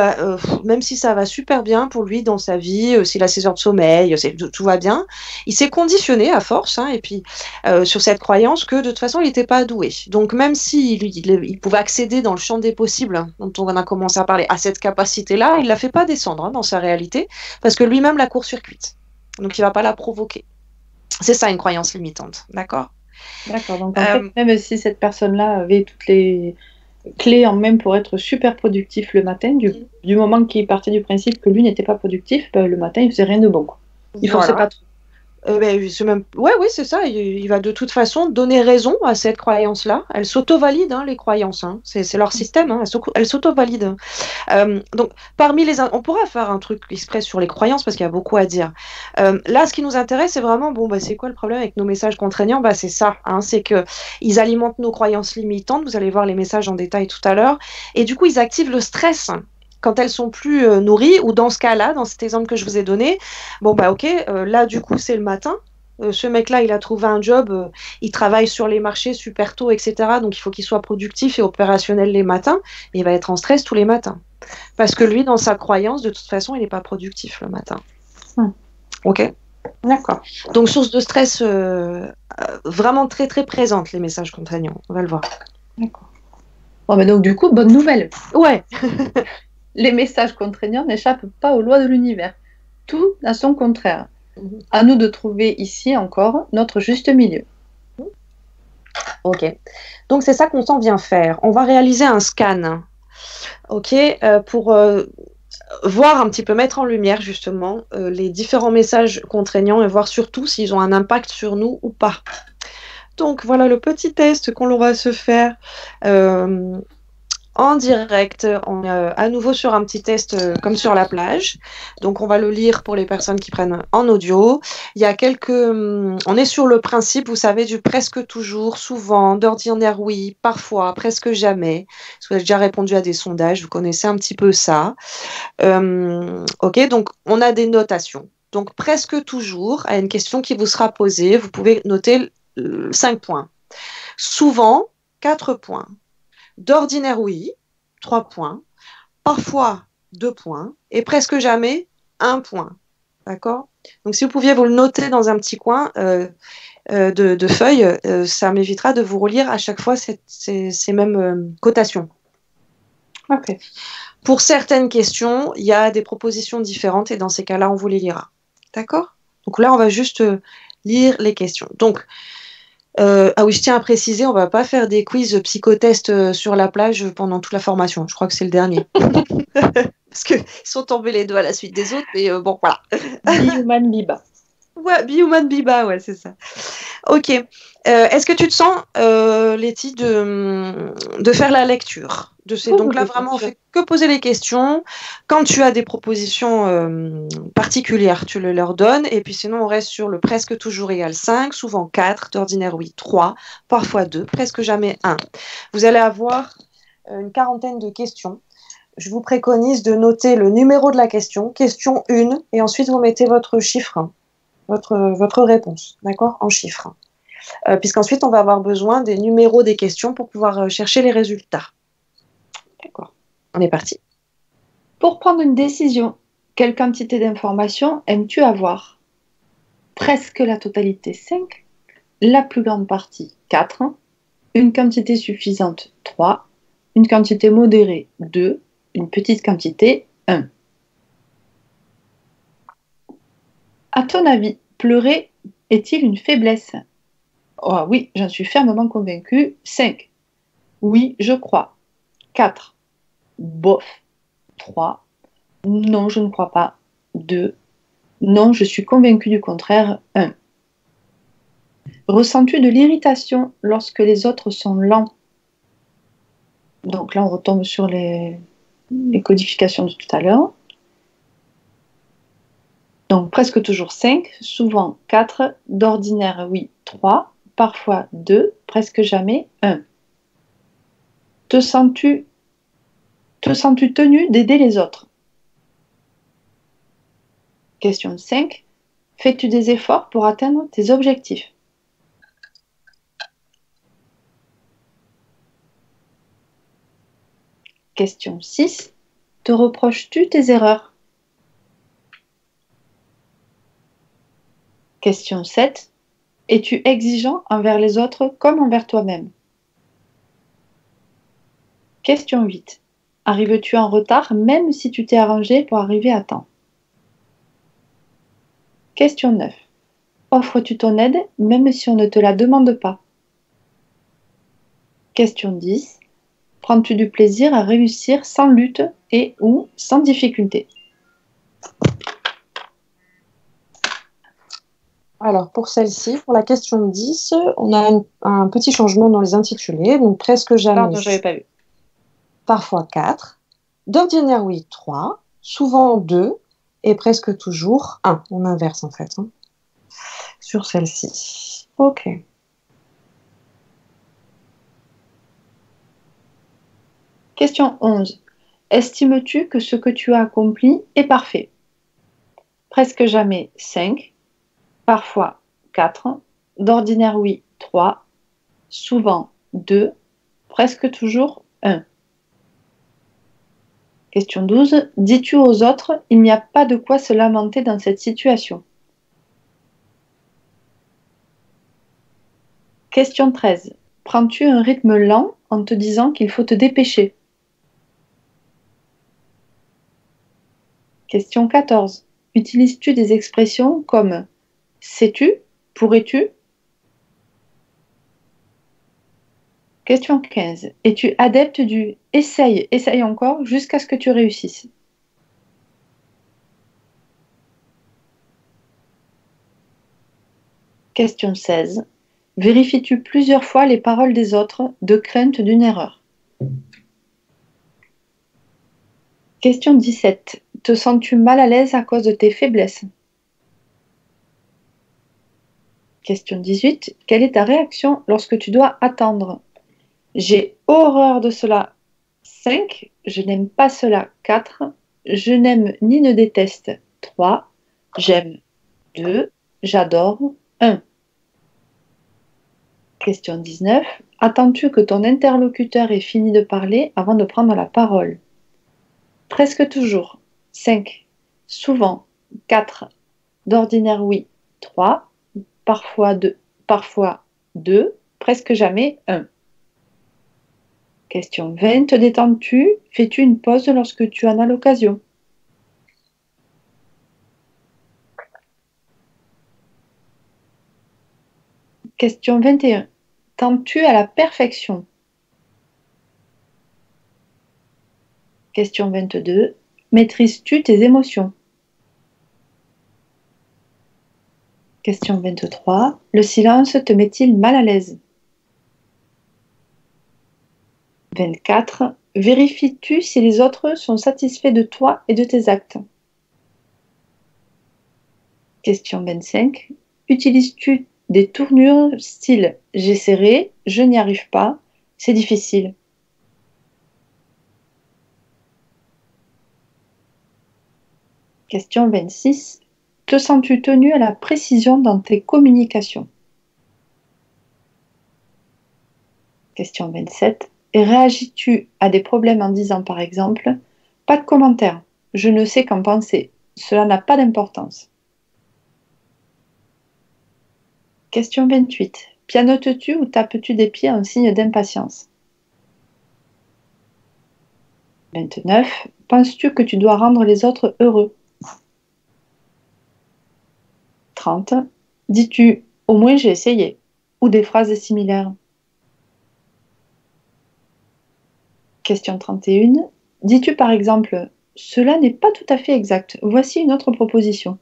même si ça va super bien pour lui dans sa vie, s'il a ses heures de sommeil, tout va bien, il s'est conditionné à force, et puis sur cette croyance que de toute façon, il n'était pas doué. Donc même il pouvait accéder dans le champ des possibles, dont on a commencé à parler, à cette capacité-là, il ne la fait pas descendre dans sa réalité, parce que lui-même la court-circuite. Donc il ne va pas la provoquer. C'est ça une croyance limitante, d'accord ? D'accord, donc en fait, même si cette personne-là avait toutes les clés en main pour être super productif le matin, du moment qu'il partait du principe que lui n'était pas productif, le matin il faisait rien de bon. Il forçait pas trop. Oui, c'est ça. Il va de toute façon donner raison à cette croyance-là. Elle s'auto-valide, les croyances. C'est leur système. Elles s'auto-valident. Donc, on pourra faire un truc exprès sur les croyances parce qu'il y a beaucoup à dire. Là, ce qui nous intéresse, c'est vraiment, c'est quoi le problème avec nos messages contraignants ? C'est ça. C'est qu'ils alimentent nos croyances limitantes. Vous allez voir les messages en détail tout à l'heure. Et du coup, ils activent le stress. Quand elles sont plus nourries, ou dans ce cas-là, dans cet exemple que je vous ai donné, là du coup c'est le matin, ce mec-là il a trouvé un job, il travaille sur les marchés super tôt, etc. Donc il faut qu'il soit productif et opérationnel les matins, et il va être en stress tous les matins. Parce que lui, dans sa croyance, de toute façon, il n'est pas productif le matin. Ok ? D'accord. Donc source de stress vraiment très très présente, les messages contraignants, on va le voir. D'accord. Donc du coup, bonne nouvelle. Ouais. Les messages contraignants n'échappent pas aux lois de l'univers. Tout à son contraire. À nous de trouver ici encore notre juste milieu. Ok. Donc c'est ça qu'on s'en vient faire. On va réaliser un scan. Ok. Pour voir un petit peu, mettre en lumière justement les différents messages contraignants et voir surtout s'ils ont un impact sur nous ou pas. Donc voilà le petit test qu'on va se faire. En direct, on est à nouveau sur un petit test comme sur la plage. Donc, on va le lire pour les personnes qui prennent en audio. Il y a on est sur le principe, vous savez, du presque toujours, souvent, d'ordinaire oui, parfois, presque jamais. Si vous avez déjà répondu à des sondages, vous connaissez un petit peu ça. Ok, donc on a des notations. Donc, presque toujours, à une question qui vous sera posée, vous pouvez noter 5 points. Souvent, 4 points. D'ordinaire, oui, 3 points. Parfois, 2 points. Et presque jamais, 1 point. D'accord ? Donc, si vous pouviez vous le noter dans un petit coin de feuille, ça m'évitera de vous relire à chaque fois ces mêmes cotations. Ok. Pour certaines questions, il y a des propositions différentes et dans ces cas-là, on vous les lira. D'accord ? Donc là, on va juste lire les questions. Donc, je tiens à préciser, on va pas faire des quiz psychotests sur la plage pendant toute la formation. Je crois que c'est le dernier. Parce qu'ils sont tombés les deux à la suite des autres, mais voilà. Be-Human Biba. Ouais, Be-Human Biba, ouais, c'est ça. Ok. Est-ce que tu te sens, Letty, de faire la lecture de ces. Donc là, vraiment, on fait que poser les questions. Quand tu as des propositions particulières, tu le leur donnes. Et puis sinon, on reste sur le presque toujours égal 5, souvent 4, d'ordinaire, oui, 3, parfois 2, presque jamais 1. Vous allez avoir une quarantaine de questions. Je vous préconise de noter le numéro de la question 1, et ensuite vous mettez votre chiffre, votre réponse, d'accord, en chiffres. Puisqu'ensuite, on va avoir besoin des numéros des questions pour pouvoir chercher les résultats. D'accord. On est parti. Pour prendre une décision, quelle quantité d'informations aimes-tu avoir? Presque la totalité 5, la plus grande partie 4, une quantité suffisante 3, une quantité modérée 2, une petite quantité 1. À ton avis, pleurer est-il une faiblesse? Oh oui, j'en suis fermement convaincue. 5. Oui, je crois. 4. Bof. 3. Non, je ne crois pas. 2. Non, je suis convaincue du contraire. 1. Ressens-tu de l'irritation lorsque les autres sont lents? Donc là, on retombe sur les codifications de tout à l'heure. Donc presque toujours 5, souvent 4, d'ordinaire, oui, 3, parfois 2, presque jamais 1. Te sens-tu tenu d'aider les autres? Question 5. Fais-tu des efforts pour atteindre tes objectifs? Question 6. Te reproches-tu tes erreurs? Question 7. Es-tu exigeant envers les autres comme envers toi-même? Question 8. Arrives-tu en retard même si tu t'es arrangé pour arriver à temps? Question 9. Offres-tu ton aide même si on ne te la demande pas? Question 10. Prends-tu du plaisir à réussir sans lutte et ou sans difficulté? Alors, pour celle-ci, pour la question 10, on a un petit changement dans les intitulés. Donc, presque jamais. Pardon, j'avais pas vu. Parfois 4. D'ordinaire, oui, 3. Souvent 2. Et presque toujours 1. On inverse, en fait, sur celle-ci. OK. Question 11. Estimes-tu que ce que tu as accompli est parfait? Presque jamais 5. Parfois 4, d'ordinaire oui 3, souvent 2, presque toujours 1. Question 12. Dis-tu aux autres, il n'y a pas de quoi se lamenter dans cette situation? Question 13. Prends-tu un rythme lent en te disant qu'il faut te dépêcher? Question 14. Utilises-tu des expressions comme sais-tu? Pourrais-tu? Question 15. Es-tu adepte du essaye, essaye encore jusqu'à ce que tu réussisses? Question 16. Vérifies-tu plusieurs fois les paroles des autres de crainte d'une erreur? Question 17. Te sens-tu mal à l'aise à cause de tes faiblesses? Question 18. Quelle est ta réaction lorsque tu dois attendre? J'ai horreur de cela. 5. Je n'aime pas cela. 4. Je n'aime ni ne déteste. 3. J'aime. 2. J'adore. 1. Question 19. Attends-tu que ton interlocuteur ait fini de parler avant de prendre la parole? Presque toujours. 5. Souvent. 4. D'ordinaire oui. 3. Parfois 2, presque jamais 1. Question 20. Te détends-tu? Fais-tu une pause lorsque tu en as l'occasion? Question 21. Tends-tu à la perfection? Question 22. Maîtrises-tu tes émotions? Question 23. Le silence te met-il mal à l'aise? 24. Vérifies-tu si les autres sont satisfaits de toi et de tes actes? Question 25. Utilises-tu des tournures style j'essaierai, je n'y arrive pas, c'est difficile? Question 26. Te sens-tu tenu à la précision dans tes communications? Question 27. Et réagis-tu à des problèmes en disant par exemple pas de commentaire, je ne sais qu'en penser, cela n'a pas d'importance? Question 28. Pianotes-tu ou tapes-tu des pieds en signe d'impatience? 29. Penses-tu que tu dois rendre les autres heureux? 30. Dis-tu au moins j'ai essayé ou des phrases similaires? Question 31. Dis-tu par exemple cela n'est pas tout à fait exact, voici une autre proposition?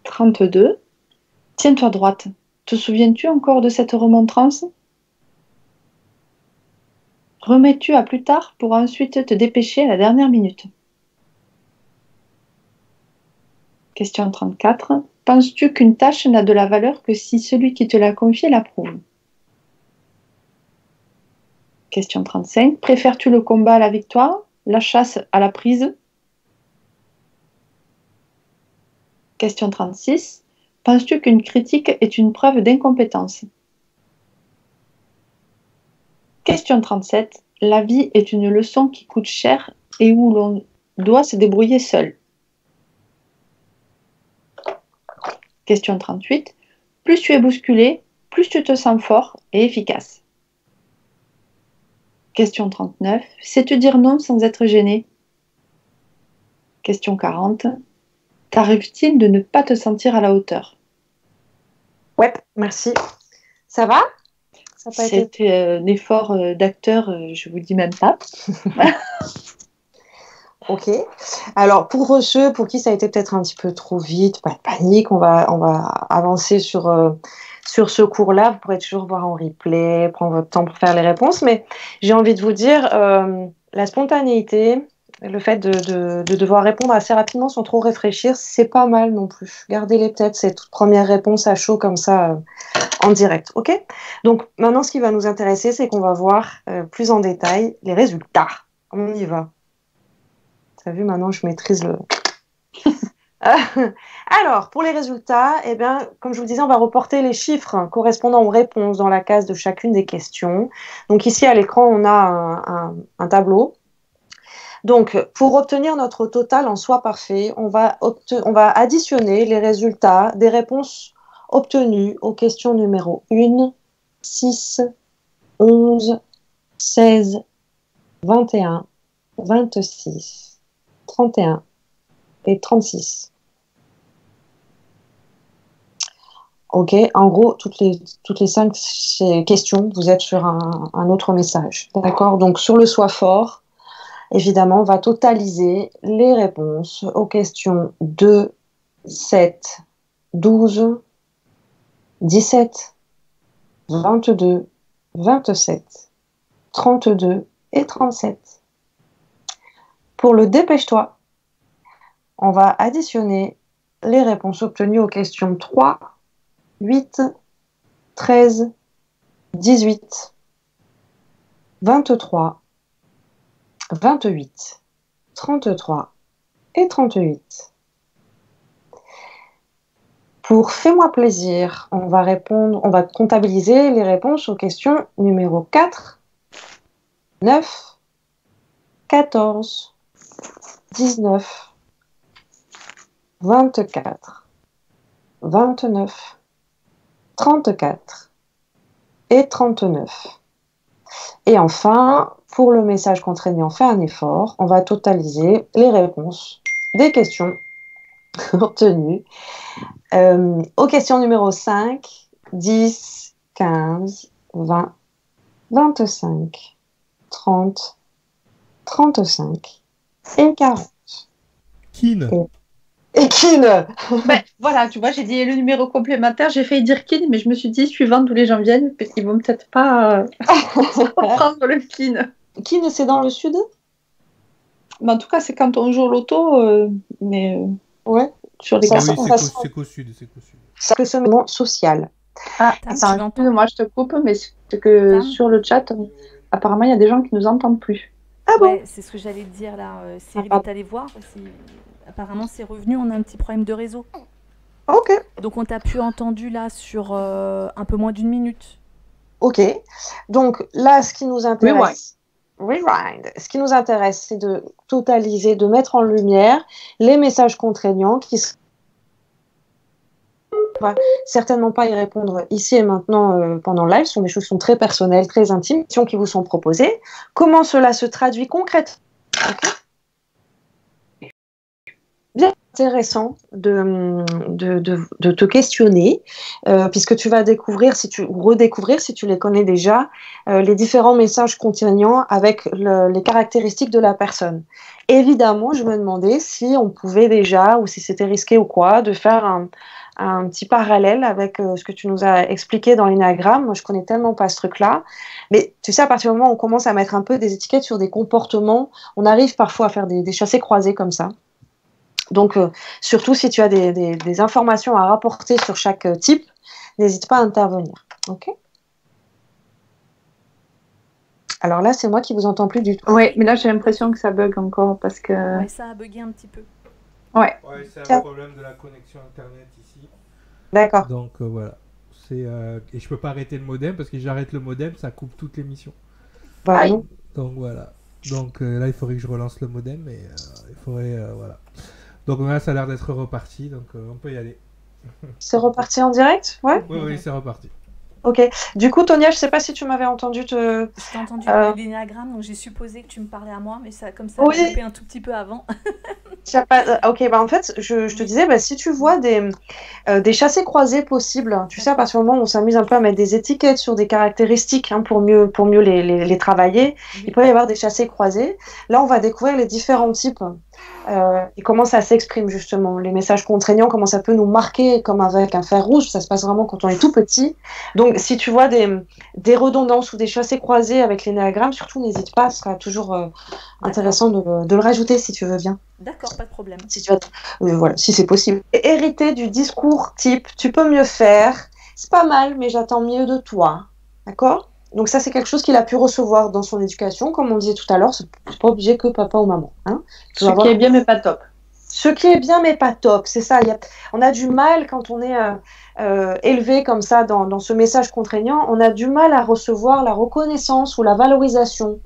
32. Tiens-toi droite, te souviens-tu encore de cette remontrance? Remets-tu à plus tard pour ensuite te dépêcher à la dernière minute? Question 34. Penses-tu qu'une tâche n'a de la valeur que si celui qui te l'a confiée l'approuve? Question 35. Préfères-tu le combat à la victoire, la chasse à la prise? Question 36. Penses-tu qu'une critique est une preuve d'incompétence? Question 37. La vie est une leçon qui coûte cher et où l'on doit se débrouiller seul. Question 38. Plus tu es bousculé, plus tu te sens fort et efficace. Question 39. Sais-tu dire non sans être gêné? Question 40. T'arrive-t-il de ne pas te sentir à la hauteur? Ouais, merci. Ça va? Ça n'a pas été... C'était un effort d'acteur, je vous dis même pas. Ok. Alors, pour ceux pour qui ça a été peut-être un petit peu trop vite, pas de panique, on va avancer sur ce cours-là. Vous pourrez toujours voir en replay, prendre votre temps pour faire les réponses. Mais j'ai envie de vous dire, la spontanéité, le fait de devoir répondre assez rapidement sans trop réfléchir, c'est pas mal non plus. Gardez-les peut-être ces toutes premières réponses à chaud comme ça en direct. Ok? Donc, maintenant, ce qui va nous intéresser, c'est qu'on va voir plus en détail les résultats. On y va. T'as vu, maintenant, je maîtrise le... Alors, pour les résultats, eh bien, comme je vous le disais, on va reporter les chiffres correspondant aux réponses dans la case de chacune des questions. Donc ici, à l'écran, on a un tableau. Donc, pour obtenir notre total en soi parfait, on va additionner les résultats des réponses obtenues aux questions numéro 1, 6, 11, 16, 21, 26, 31 et 36. Ok, en gros, toutes les 5 questions, vous êtes sur un autre message. D'accord? Donc, sur le Sois fort, évidemment, on va totaliser les réponses aux questions 2, 7, 12, 17, 22, 27, 32 et 37. Pour le dépêche-toi, on va additionner les réponses obtenues aux questions 3, 8, 13, 18, 23, 28, 33 et 38. Pour Fais-moi plaisir, on va comptabiliser les réponses aux questions numéro 4, 9, 14, 19, 24, 29, 34 et 39. Et enfin, pour le message contraignant, fais un effort, on va totaliser les réponses des questions obtenues aux questions numéro 5, 10, 15, 20, 25, 30, 35 et 40. Keen, Et Kin. Ben, voilà, tu vois, j'ai dit le numéro complémentaire, j'ai failli dire kin, mais je me suis dit, suivant d'où les gens viennent, ils vont peut-être pas comprendre le kin. Kin, c'est dans le sud? Mais en tout cas, c'est quand on joue au loto, mais Ouais. sur les Ah Ça oui, sent- c'est qu'au sud, c'est qu'au sud. C'est que ce moment social. Ah, Tam, tu attends, m'entends? excuse-moi, je te coupe, mais c'est que Tam sur le chat, apparemment, il y a des gens qui nous entendent plus. Ah bon? Ouais, c'est ce que j'allais te dire là. Cyril est allé voir. Apparemment, c'est revenu. On a un petit problème de réseau. Ok. Donc, on t'a pu entendu là sur un peu moins d'une minute. Ok. Donc là, ce qui nous intéresse, Rewind. Ce qui nous intéresse, c'est de totaliser, de mettre en lumière les messages contraignants qui sont on va certainement pas y répondre ici et maintenant pendant le live. Ce sont des choses qui sont très personnelles, très intimes, qui vous sont proposées. Comment cela se traduit concrètement? Bien intéressant de te questionner, puisque tu vas découvrir, ou redécouvrir, si tu les connais déjà, les différents messages contraignants avec les caractéristiques de la personne. Évidemment, je me demandais si on pouvait déjà, ou si c'était risqué ou quoi, de faire un petit parallèle avec ce que tu nous as expliqué dans l'énagramme. Moi, je connais tellement pas ce truc-là. Mais tu sais, à partir du moment où on commence à mettre un peu des étiquettes sur des comportements, on arrive parfois à faire des chassés-croisés comme ça. Donc, surtout si tu as des informations à rapporter sur chaque type, n'hésite pas à intervenir. Ok? Alors là, c'est moi qui vous entends plus du tout. Oui, mais là, j'ai l'impression que ça bug encore parce que. Ouais, ça a bugué un petit peu. Ouais. Ouais, c'est un problème de la connexion internet ici. D'accord. Donc voilà. Et je peux pas arrêter le modem parce que si j'arrête le modem, ça coupe toute l'émission. Voilà. Donc voilà. Donc là, il faudrait que je relance le modem, mais il faudrait voilà. Donc là, ça a l'air d'être reparti, donc on peut y aller. C'est reparti en direct? Ouais? Oui, c'est reparti. Ok. Du coup, Tonia, je sais pas si tu m'avais entendu te... Je t'ai entendu l'énagramme, donc j'ai supposé que tu me parlais à moi, mais ça, comme ça, Oui. j'ai coupé un tout petit peu avant. Ok, bah en fait, je te disais, bah, si tu vois des chassés-croisés possibles, tu sais, à partir du moment où on s'amuse un peu à mettre des étiquettes sur des caractéristiques pour mieux les travailler, il peut y avoir des chassés-croisés. Là, on va découvrir les différents types et comment ça s'exprime justement. Les messages contraignants, comment ça peut nous marquer comme avec un fer rouge, ça se passe vraiment quand on est tout petit. Donc, si tu vois des redondances ou des chassés-croisés avec l'énéagramme, surtout n'hésite pas, ce sera toujours intéressant de le rajouter si tu veux bien. D'accord, pas de problème. Si tu voilà, si c'est possible. Et hériter du discours type, tu peux mieux faire, c'est pas mal, mais j'attends mieux de toi. D'accord? Donc ça, c'est quelque chose qu'il a pu recevoir dans son éducation. Comme on disait tout à l'heure, c'est pas obligé que papa ou maman. Hein. Ce qui est bien, mais pas top. Ce qui est bien, mais pas top, c'est ça. On a du mal quand on est élevé comme ça dans ce message contraignant, on a du mal à recevoir la reconnaissance ou la valorisation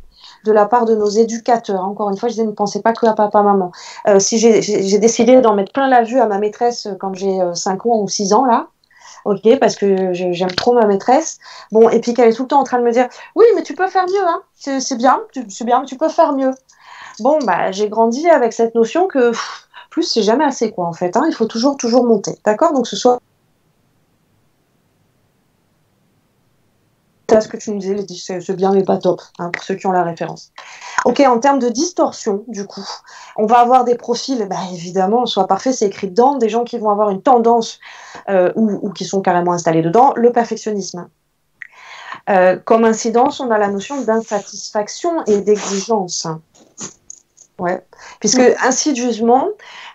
de la part de nos éducateurs. Encore une fois, je disais, ne pensez pas que à papa, maman. Si j'ai décidé d'en mettre plein la vue à ma maîtresse quand j'ai 5 ans ou 6 ans, là, ok, parce que j'aime trop ma maîtresse, bon, et puis qu'elle est tout le temps en train de me dire, oui, mais tu peux faire mieux, hein, c'est bien, mais tu peux faire mieux. Bon, bah, j'ai grandi avec cette notion que plus, c'est jamais assez, quoi, en fait, hein, il faut toujours monter, d'accord? Donc, ce soit ce que tu nous disais, c'est bien mais pas top, hein, pour ceux qui ont la référence. Ok, en termes de distorsion, du coup, on va avoir des profils, bah, évidemment, soit parfait, c'est écrit dedans, des gens qui vont avoir une tendance ou qui sont carrément installés dedans, le perfectionnisme. Comme incidence, on a la notion d'insatisfaction et d'exigence. Ouais. Puisque insidieusement,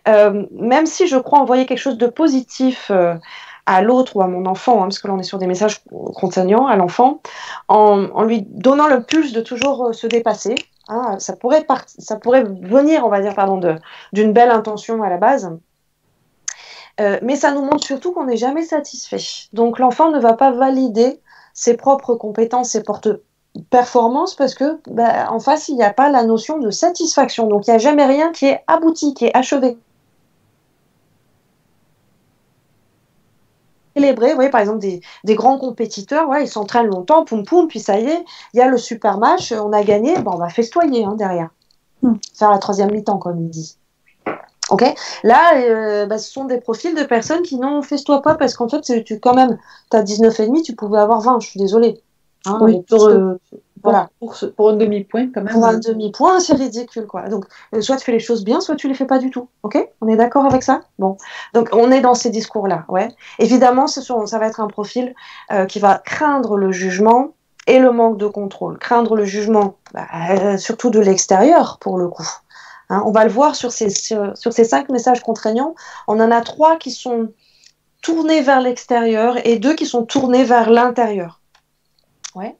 même si je crois envoyer quelque chose de positif à l'autre ou à mon enfant, hein, parce que là on est sur des messages contraignants à l'enfant, en lui donnant le pulse de toujours se dépasser, hein, ça pourrait venir, on va dire, d'une belle intention à la base, mais ça nous montre surtout qu'on n'est jamais satisfait. Donc l'enfant ne va pas valider ses propres compétences, ses performances, parce que en face il n'y a pas la notion de satisfaction, donc il n'y a jamais rien qui est abouti, qui est achevé. Célébrer, vous voyez, par exemple des grands compétiteurs, ouais, ils s'entraînent longtemps, poum poum, puis ça y est, il y a le super match, on a gagné, on va festoyer derrière, faire la troisième mi-temps comme ils disent. Ok, là, ce sont des profils de personnes qui n'en festoient pas parce qu'en fait, quand même, tu as 19,5, tu pouvais avoir 20, je suis désolée. Hein, oui, Voilà. Pour un demi-point, quand même. Pour un demi-point, c'est ridicule, quoi. Donc, soit tu fais les choses bien, soit tu les fais pas du tout. Ok? On est d'accord avec ça? Bon. Donc, on est dans ces discours-là, ouais. Évidemment, ça va être un profil qui va craindre le jugement et le manque de contrôle. Craindre le jugement, surtout de l'extérieur, pour le coup. Hein, on va le voir sur ces 5 messages contraignants. On en a 3 qui sont tournés vers l'extérieur et 2 qui sont tournés vers l'intérieur. Ouais.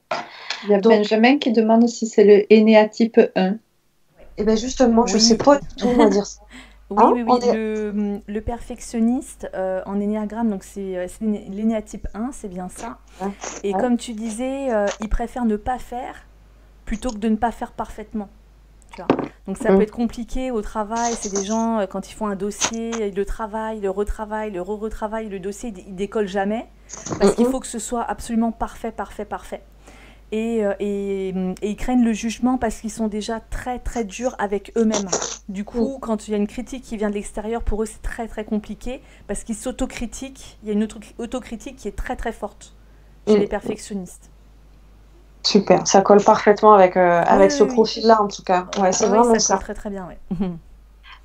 Il y a Benjamin qui demande si c'est le Enéatype 1. Et bien justement, je ne sais pas du tout moi dire ça. Oui. Le perfectionniste en énéagramme, donc c'est l'énéatype 1, c'est bien ça. Ouais. Et comme tu disais, il préfère ne pas faire plutôt que de ne pas faire parfaitement. Tu vois. Donc ça peut être compliqué au travail, c'est des gens, quand ils font un dossier, ils le travaillent, le retravaillent, le re-retravaillent, le dossier, il décolle jamais, parce qu'il faut que ce soit absolument parfait. Et ils craignent le jugement parce qu'ils sont déjà très très durs avec eux-mêmes. Du coup, quand il y a une critique qui vient de l'extérieur, pour eux c'est très très compliqué parce qu'ils s'autocritiquent. Il y a une autocritique qui est très très forte chez les perfectionnistes. Super, ça colle parfaitement avec ce profil-là en tout cas. Ouais, c'est vraiment ça. Colle très très bien, ouais.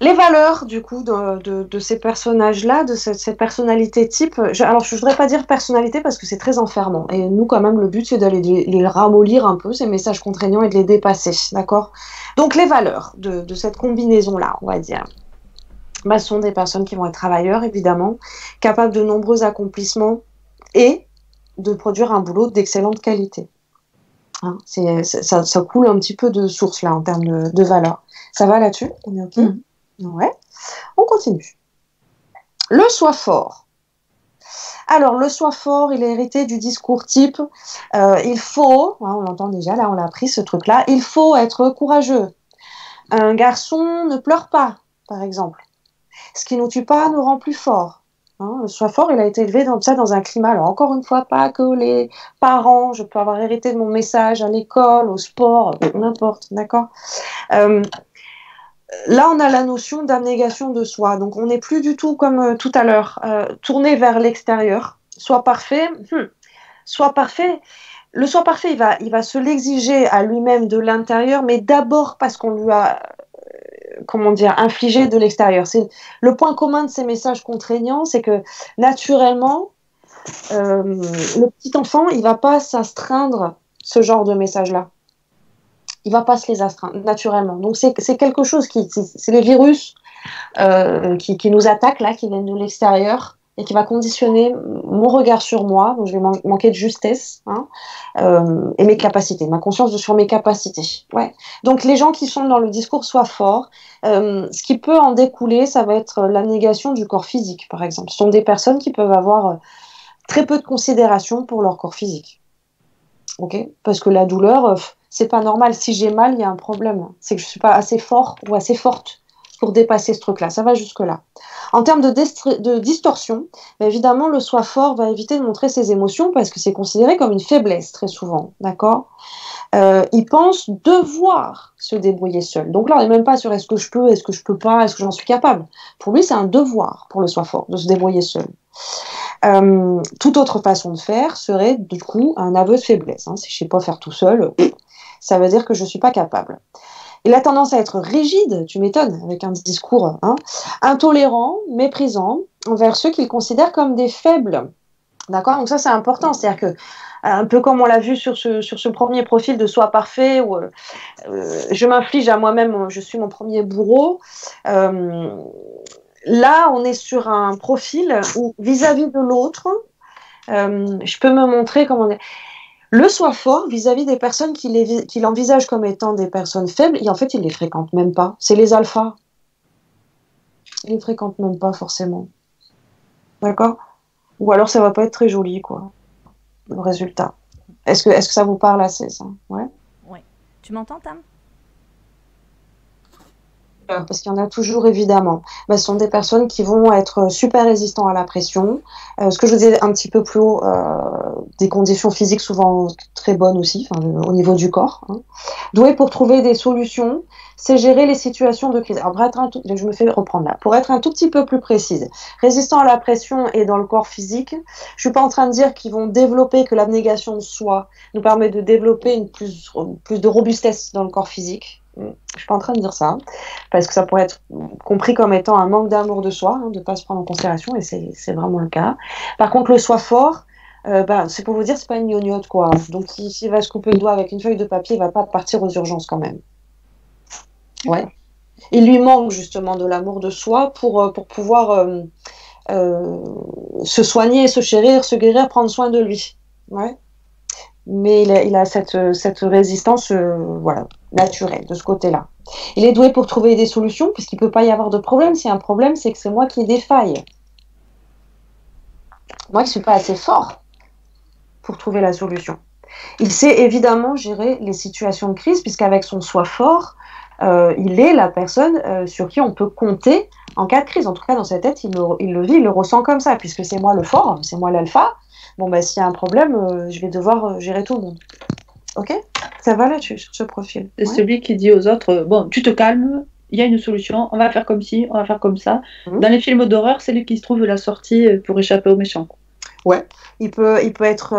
Les valeurs, du coup, de ces personnages-là, de cette personnalité type. Alors, je voudrais pas dire personnalité parce que c'est très enfermant. Et nous, quand même, le but, c'est d'aller les ramollir un peu, ces messages contraignants, et de les dépasser. D'accord? Donc, les valeurs de cette combinaison-là, on va dire, sont des personnes qui vont être travailleurs, évidemment, capables de nombreux accomplissements et de produire un boulot d'excellente qualité. Hein, ça coule un petit peu de source, là, en termes de valeurs. Ça va là-dessus? On est OK? Ouais, on continue. Le soi fort. Alors, le soi fort, il est hérité du discours type il faut, on l'entend déjà, là on l'a appris ce truc-là, il faut être courageux. Un garçon ne pleure pas, par exemple. Ce qui ne nous tue pas nous rend plus forts. Hein, le soi fort, il a été élevé dans un climat, alors encore une fois, pas que les parents, je peux avoir hérité de mon message à l'école, au sport, n'importe, d'accord? Là, on a la notion d'abnégation de soi. Donc, on n'est plus du tout comme tout à l'heure, tourné vers l'extérieur. Soit parfait. Le soi parfait, il va se l'exiger à lui-même de l'intérieur, mais d'abord parce qu'on lui a, infligé de l'extérieur. C'est le point commun de ces messages contraignants, c'est que naturellement, le petit enfant, il va pas s'astreindre ce genre de message-là. Il va pas se les astreindre naturellement. Donc c'est quelque chose c'est les virus qui nous attaquent là, qui viennent de l'extérieur et qui va conditionner mon regard sur moi. Donc je vais manquer de justesse, hein, et mes capacités, ma conscience sur mes capacités. Ouais. Donc les gens qui sont dans le discours soient forts. Ce qui peut en découler, ça va être l'abnégation du corps physique, par exemple. Ce sont des personnes qui peuvent avoir très peu de considération pour leur corps physique. Ok, parce que la douleur, c'est pas normal. Si j'ai mal, il y a un problème. C'est que je suis pas assez fort ou assez forte pour dépasser ce truc-là. Ça va jusque-là. En termes de distorsion, évidemment, le soi fort va éviter de montrer ses émotions parce que c'est considéré comme une faiblesse très souvent. D'accord? Il pense devoir se débrouiller seul. Donc là, on n'est même pas sur est-ce que je peux pas, est-ce que j'en suis capable. Pour lui, c'est un devoir pour le soi fort de se débrouiller seul. Toute autre façon de faire serait du coup un aveu de faiblesse. Hein. Si je ne sais pas faire tout seul, ça veut dire que je ne suis pas capable. Il a tendance à être rigide, tu m'étonnes, avec un discours intolérant, méprisant envers ceux qu'il considère comme des faibles. D'accord? Donc ça, c'est important. C'est-à-dire que, un peu comme on l'a vu sur ce premier profil de soi parfait, où je m'inflige à moi-même, je suis mon premier bourreau. Là, on est sur un profil où, vis-à-vis de l'autre, je peux me montrer comment on est. Le soi fort vis-à-vis des personnes qu'il envisage comme étant des personnes faibles, et en fait, il les fréquente même pas. C'est les alphas. Il les fréquente même pas forcément. D'accord? Ou alors, ça va pas être très joli, quoi. Le résultat. Est-ce que ça vous parle assez, ça? Ouais. Oui. Tu m'entends, Tam? Parce qu'il y en a toujours, évidemment. Ce sont des personnes qui vont être super résistants à la pression. Ce que je vous disais un petit peu plus haut, des conditions physiques souvent très bonnes aussi, au niveau du corps. Hein. Doués pour trouver des solutions, c'est gérer les situations de crise. Alors, je me fais reprendre là. Pour être un tout petit peu plus précise, résistant à la pression et dans le corps physique, je suis pas en train de dire qu'ils vont développer, que l'abnégation de soi nous permet de développer une plus de robustesse dans le corps physique. Je suis pas en train de dire ça, hein, parce que ça pourrait être compris comme étant un manque d'amour de soi, hein, de pas se prendre en considération, et c'est vraiment le cas. Par contre, le soi fort, c'est pour vous dire, c'est pas une gnognotte, quoi. Donc, s'il va se couper le doigt avec une feuille de papier, il va pas partir aux urgences quand même. Ouais. Il lui manque justement de l'amour de soi pour pouvoir se soigner, se chérir, se guérir, prendre soin de lui. Ouais. Mais il a cette résistance voilà, naturelle de ce côté-là. Il est doué pour trouver des solutions, puisqu'il ne peut pas y avoir de problème. S'il y a un problème, c'est que c'est moi qui ai des failles. Moi qui ne suis pas assez fort pour trouver la solution. Il sait évidemment gérer les situations de crise, puisqu'avec son soi fort, il est la personne sur qui on peut compter en cas de crise. En tout cas, dans sa tête, il le vit, il le ressent comme ça, puisque c'est moi le fort, c'est moi l'alpha. Bon, bah, s'il y a un problème, je vais devoir gérer tout le monde. Ok? Ça va là-dessus, sur ce profil. C'est celui qui dit aux autres, bon, tu te calmes, il y a une solution, on va faire comme ci, on va faire comme ça. Dans les films d'horreur, c'est lui qui se trouve la sortie pour échapper aux méchants. Ouais, il peut être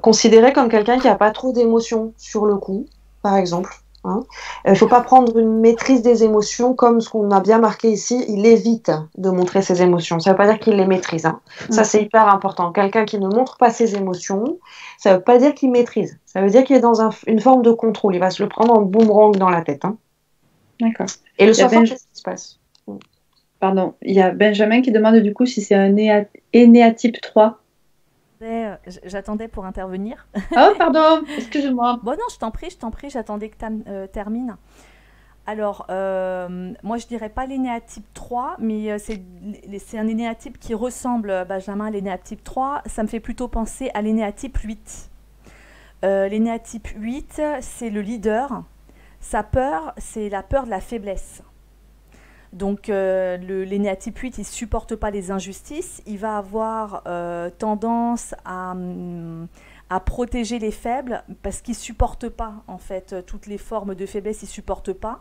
considéré comme quelqu'un qui n'a pas trop d'émotions sur le coup, par exemple. Hein. Il ne faut pas prendre une maîtrise des émotions comme ce qu'on a bien marqué ici, il évite de montrer ses émotions. Ça ne veut pas dire qu'il les maîtrise. Hein. Ça, c'est hyper important. Quelqu'un qui ne montre pas ses émotions, ça ne veut pas dire qu'il maîtrise. Ça veut dire qu'il est dans une forme de contrôle. Il va se le prendre en boomerang dans la tête. Hein. D'accord. Et le soir, qu'est-ce qui se passe? Pardon, il y a Benjamin qui demande du coup si c'est un énéatype 3. J'attendais pour intervenir. Oh, pardon, excuse-moi. Bon, non, je t'en prie, j'attendais que tu termines. Alors, moi, je dirais pas l'énéatype 3, mais c'est un énéatype qui ressemble, Benjamin, à l'énéatype 3. Ça me fait plutôt penser à l'énéatype 8. L'énéatype 8, c'est le leader. Sa peur, c'est la peur de la faiblesse. Donc l'énéatype 8, il ne supporte pas les injustices, il va avoir tendance à protéger les faibles parce qu'il ne supporte pas en fait toutes les formes de faiblesse, il ne supporte pas.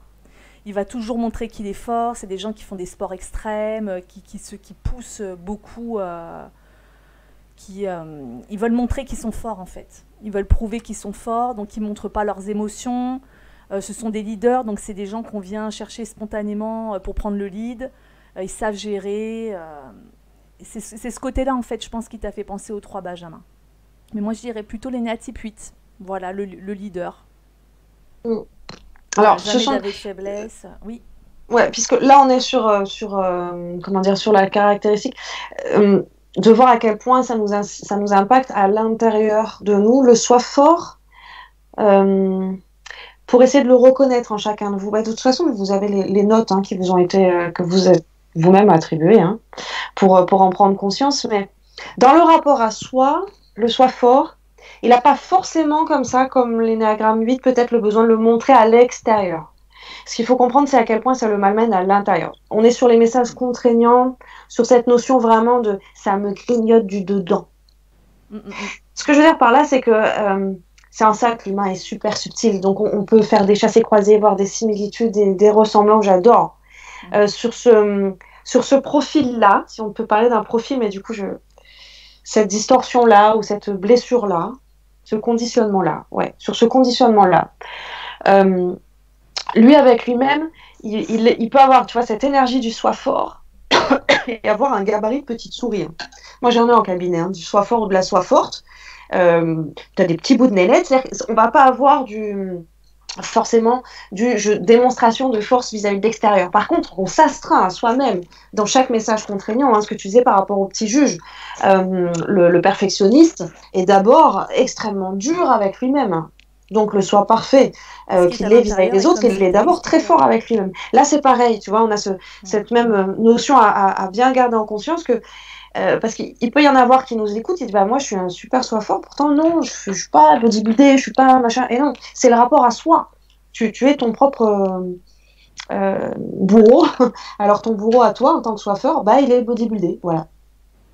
Il va toujours montrer qu'il est fort, c'est des gens qui font des sports extrêmes, qui poussent beaucoup, ils veulent montrer qu'ils sont forts en fait. Ils veulent prouver qu'ils sont forts, donc ils ne montrent pas leurs émotions. Ce sont des leaders, donc c'est des gens qu'on vient chercher spontanément pour prendre le lead. Ils savent gérer. C'est ce côté-là, en fait, je pense, qui t'a fait penser aux 3 Benjamin. Mais moi, je dirais plutôt l'énéatype 8. Voilà, le leader. Alors, jamais de faiblesse. Oui. Ouais, puisque là, on est sur la caractéristique. De voir à quel point ça nous impacte à l'intérieur de nous. Le soi fort... pour essayer de le reconnaître en chacun de vous. De toute façon, vous avez les notes qui vous ont été, que vous êtes vous-même attribuées, pour en prendre conscience. Mais dans le rapport à soi, le soi fort, il n'a pas forcément comme ça, comme l'énéagramme 8, peut-être le besoin de le montrer à l'extérieur. Ce qu'il faut comprendre, c'est à quel point ça le malmène à l'intérieur. On est sur les messages contraignants, sur cette notion vraiment de « ça me grignote du dedans ». Ce que je veux dire par là, c'est que... c'est en ça que l'humain est super subtil, donc on peut faire des chassés-croisés, voir des similitudes, des ressemblances, j'adore. Sur ce profil-là, si on peut parler d'un profil, mais du coup, cette distorsion-là, ou cette blessure-là, ce conditionnement-là, sur ce conditionnement-là, lui avec lui-même, il peut avoir, tu vois, cette énergie du soi fort, et avoir un gabarit de petite souris. Moi, j'en ai en cabinet, du soi fort ou de la soi forte. Tu as des petits bouts de nélettes, on va pas avoir forcément démonstration de force vis-à-vis de l'extérieur. Par contre, on s'astreint à soi-même dans chaque message contraignant, ce que tu disais par rapport au petit juge. Le perfectionniste est d'abord extrêmement dur avec lui-même. Donc le soi parfait qu'il est vis-à-vis des autres, il est d'abord très fort avec lui-même. Là, c'est pareil, tu vois, on a cette même notion à bien garder en conscience que parce qu'il peut y en avoir qui nous écoutent, ils disent moi je suis un super soi fort, pourtant non, je suis pas bodybuildé, je suis pas machin, et non, c'est le rapport à soi. Tu es ton propre bourreau, alors ton bourreau à toi en tant que soi fort, il est bodybuildé, voilà.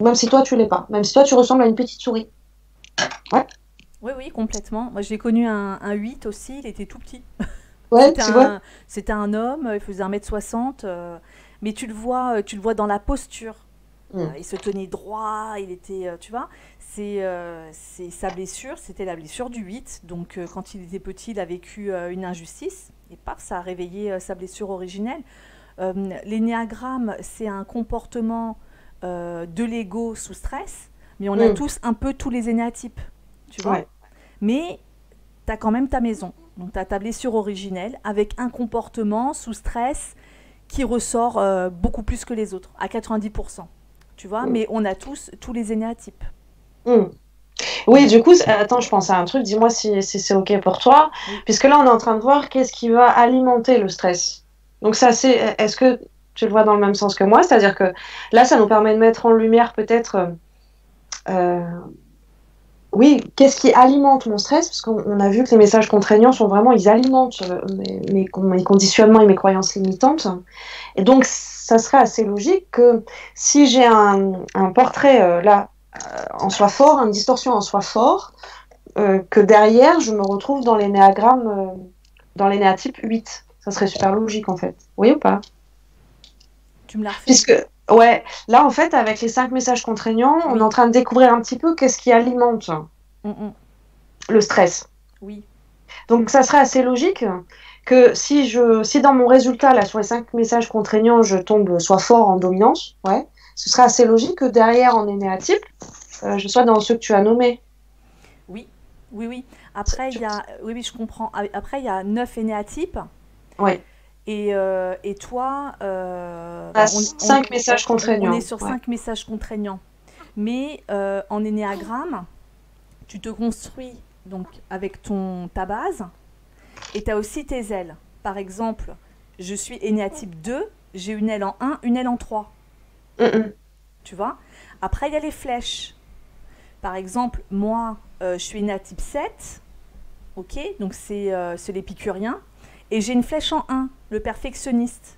Même si toi tu l'es pas, même si toi tu ressembles à une petite souris. Ouais. Oui, complètement. Moi j'ai connu un 8 aussi, il était tout petit. Ouais, tu vois. C'était un homme, il faisait 1m60, mais tu le vois dans la posture. Il se tenait droit, il était, tu vois, sa blessure, c'était la blessure du 8. Donc, quand il était petit, il a vécu une injustice, et paf, ça a réveillé sa blessure originelle. L'énéagramme, c'est un comportement de l'ego sous stress, mais on a tous un peu tous les énéatypes, tu vois. Ouais. Mais tu as quand même ta maison. Donc, tu as ta blessure originelle avec un comportement sous stress qui ressort beaucoup plus que les autres, à 90%. Tu vois, mais on a tous les énéatypes. Oui, du coup, attends, je pense à un truc, dis-moi si c'est OK pour toi, puisque là, on est en train de voir qu'est-ce qui va alimenter le stress. Donc ça, est-ce que tu le vois dans le même sens que moi? C'est-à-dire que là, ça nous permet de mettre en lumière peut-être, oui, qu'est-ce qui alimente mon stress? Parce qu'on a vu que les messages contraignants sont vraiment, ils alimentent mes conditionnements et mes croyances limitantes. Et donc, ça serait assez logique que si j'ai un portrait là, en soi fort, une distorsion en soi fort, que derrière, je me retrouve dans l'énéagramme, dans l'énéatype 8. Ça serait super logique, en fait. Oui ou pas? Tu me l'as refait. Puisque, ouais, là, en fait, avec les 5 messages contraignants, on est en train de découvrir un petit peu qu'est-ce qui alimente le stress. Oui. Donc, ça serait assez logique que si dans mon résultat, là, sur les 5 messages contraignants, je tombe soit fort en dominance, ouais, ce serait assez logique que derrière, en énéatype, je sois dans ceux que tu as nommés. Oui. Après, il y a... Oui, je comprends. Après, il y a 9 énéatypes. Oui. Et toi... 5 messages contraignants. On est sur 5 messages contraignants. Mais en énéagramme, tu te construis donc, avec ta base et tu as aussi tes ailes. Par exemple, je suis énéatype 2, j'ai une aile en 1, une aile en 3. Tu vois? Après, il y a les flèches. Par exemple, moi, je suis énéatype 7, ok? Donc c'est l'épicurien. Et j'ai une flèche en 1, le perfectionniste.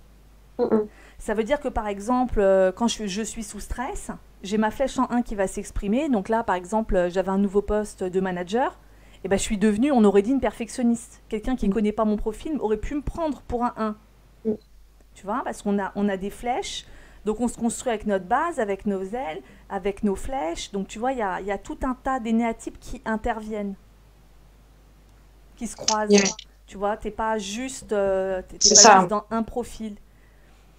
Ça veut dire que, par exemple, quand je suis sous stress, j'ai ma flèche en 1 qui va s'exprimer. Donc là, par exemple, j'avais un nouveau poste de manager. Et ben, je suis devenue, on aurait dit, une perfectionniste. Quelqu'un qui ne connaît pas mon profil aurait pu me prendre pour un 1. Tu vois, parce qu'on a des flèches. Donc, on se construit avec notre base, avec nos ailes, avec nos flèches. Donc, tu vois, il y a tout un tas d'énéatypes qui interviennent, qui se croisent. Yeah. Tu vois, tu n'es pas juste dans un profil.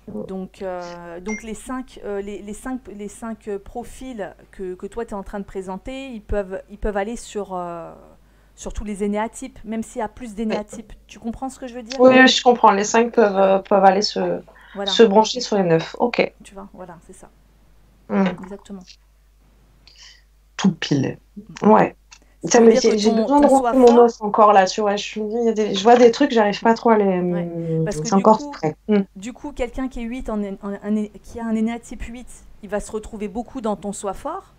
Donc les 5 profils que toi, tu es en train de présenter, ils peuvent aller sur tous les énéatypes, même s'il y a plus d'énéatypes. Tu comprends ce que je veux dire? Oui, je comprends. Les 5 peuvent aller se brancher sur les 9. Ok. Tu vois, voilà, c'est ça. Exactement. Tout pile. Ouais. J'ai besoin de rentrer mon os encore là-dessus. Ouais, je vois des trucs, j'arrive pas trop à les... Parce que c'est encore frais. Du coup, quelqu'un qui est 8 qui a un énéatype 8, il va se retrouver beaucoup dans ton soi fort.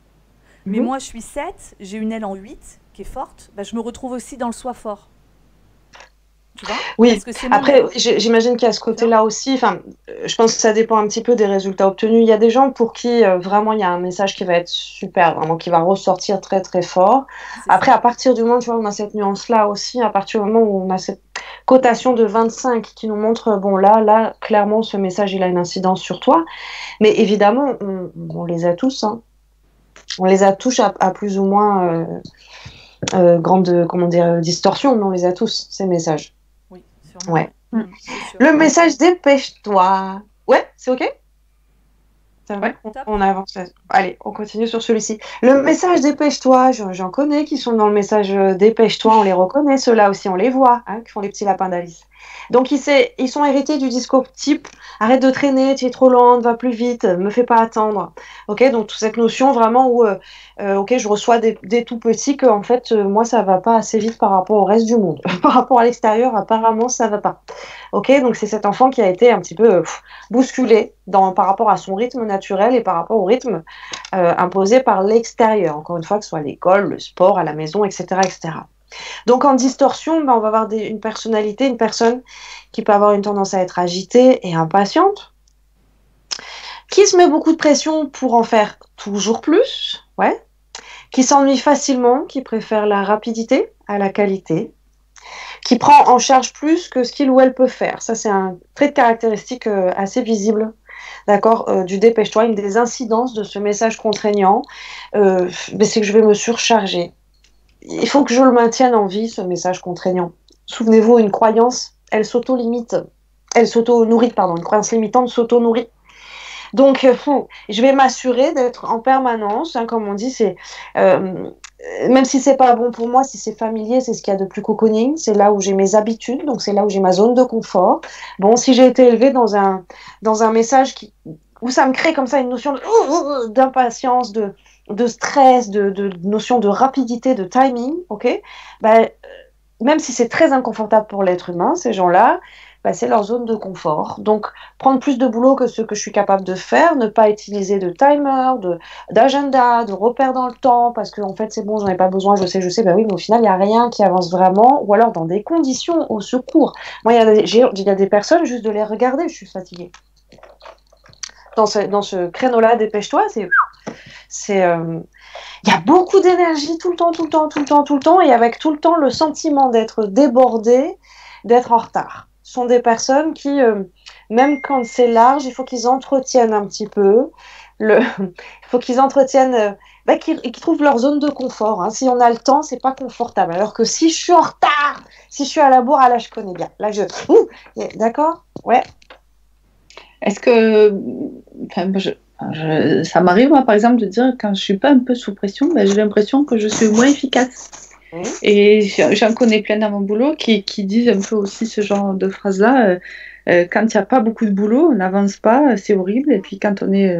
Mais moi, je suis 7, j'ai une aile en 8 qui est forte. Bah, je me retrouve aussi dans le soi fort. Tu vois? Oui, après, j'imagine qu'il y a ce côté-là aussi. Enfin, je pense que ça dépend un petit peu des résultats obtenus. Il y a des gens pour qui, vraiment, il y a un message qui va être super, vraiment, qui va ressortir très, très fort. Après, à partir du moment, tu vois, on a cette nuance-là aussi, à partir du moment où on a cette cotation de 25 qui nous montre, bon, là, clairement, ce message, il a une incidence sur toi. Mais évidemment, on les a tous, hein. On les a tous à plus ou moins grande, distorsion, mais on les a tous, ces messages. Ouais. Le message dépêche-toi. Ouais, c'est ok? Ça va? On avance. Allez, on continue sur celui-ci. Le message dépêche-toi, j'en connais qui sont dans le message dépêche-toi, on les reconnaît, ceux-là aussi, on les voit, hein, qui font les petits lapins d'Alice. Donc, ils sont hérités du discours type arrête de traîner, tu es trop lente, va plus vite, me fais pas attendre. Ok, donc toute cette notion vraiment où ok, je reçois des tout petits que en fait moi ça va pas assez vite par rapport au reste du monde. Par rapport à l'extérieur, apparemment ça va pas. Ok, donc c'est cet enfant qui a été un petit peu bousculé par rapport à son rythme naturel et par rapport au rythme imposé par l'extérieur. Encore une fois, que ce soit à l'école, le sport, à la maison, etc., etc. Donc en distorsion, on va avoir une personnalité, une personne qui peut avoir une tendance à être agitée et impatiente, qui se met beaucoup de pression pour en faire toujours plus, qui s'ennuie facilement, qui préfère la rapidité à la qualité, qui prend en charge plus que ce qu'il ou elle peut faire. Ça, c'est un trait de caractéristique assez visible, d'accord, du dépêche-toi. Une des incidences de ce message contraignant, c'est que je vais me surcharger. Il faut que je le maintienne en vie, ce message contraignant. Souvenez-vous, une croyance, elle s'auto-limite. Elle s'auto-nourrit, pardon. Une croyance limitante s'auto-nourrit. Donc, je vais m'assurer d'être en permanence, hein, comme on dit, c'est même si c'est pas bon pour moi, si c'est familier, c'est ce qu'il y a de plus cocooning, c'est là où j'ai mes habitudes, donc c'est là où j'ai ma zone de confort. Bon, si j'ai été élevée dans un message où ça me crée comme ça une notion d'impatience, de stress, de notion de rapidité, de timing, ok, ben, même si c'est très inconfortable pour l'être humain, ces gens-là, bah, c'est leur zone de confort. Donc, prendre plus de boulot que ce que je suis capable de faire, ne pas utiliser de timer, d'agenda, de repères dans le temps, parce que en fait, c'est bon, j'en ai pas besoin, je sais, bah oui, mais au final, il n'y a rien qui avance vraiment, ou alors dans des conditions au secours. Moi, il y a des personnes, juste de les regarder, je suis fatiguée. Dans ce créneau-là, dépêche-toi, il y a beaucoup d'énergie tout le temps, et avec tout le temps le sentiment d'être débordé, d'être en retard. Ce sont des personnes qui, même quand c'est large, il faut qu'ils entretiennent un petit peu. Il faut qu'ils entretiennent, qu'ils trouvent leur zone de confort. Hein. Si on a le temps, c'est pas confortable. Alors que si je suis en retard, si je suis à la bourre, là je connais bien. Là d'accord, ouais. Est-ce que, ça m'arrive moi par exemple de dire quand je suis pas un peu sous pression, j'ai l'impression que je suis moins efficace. Et j'en connais plein dans mon boulot qui disent un peu aussi ce genre de phrases-là. Quand il n'y a pas beaucoup de boulot, on n'avance pas, c'est horrible. Et puis quand on est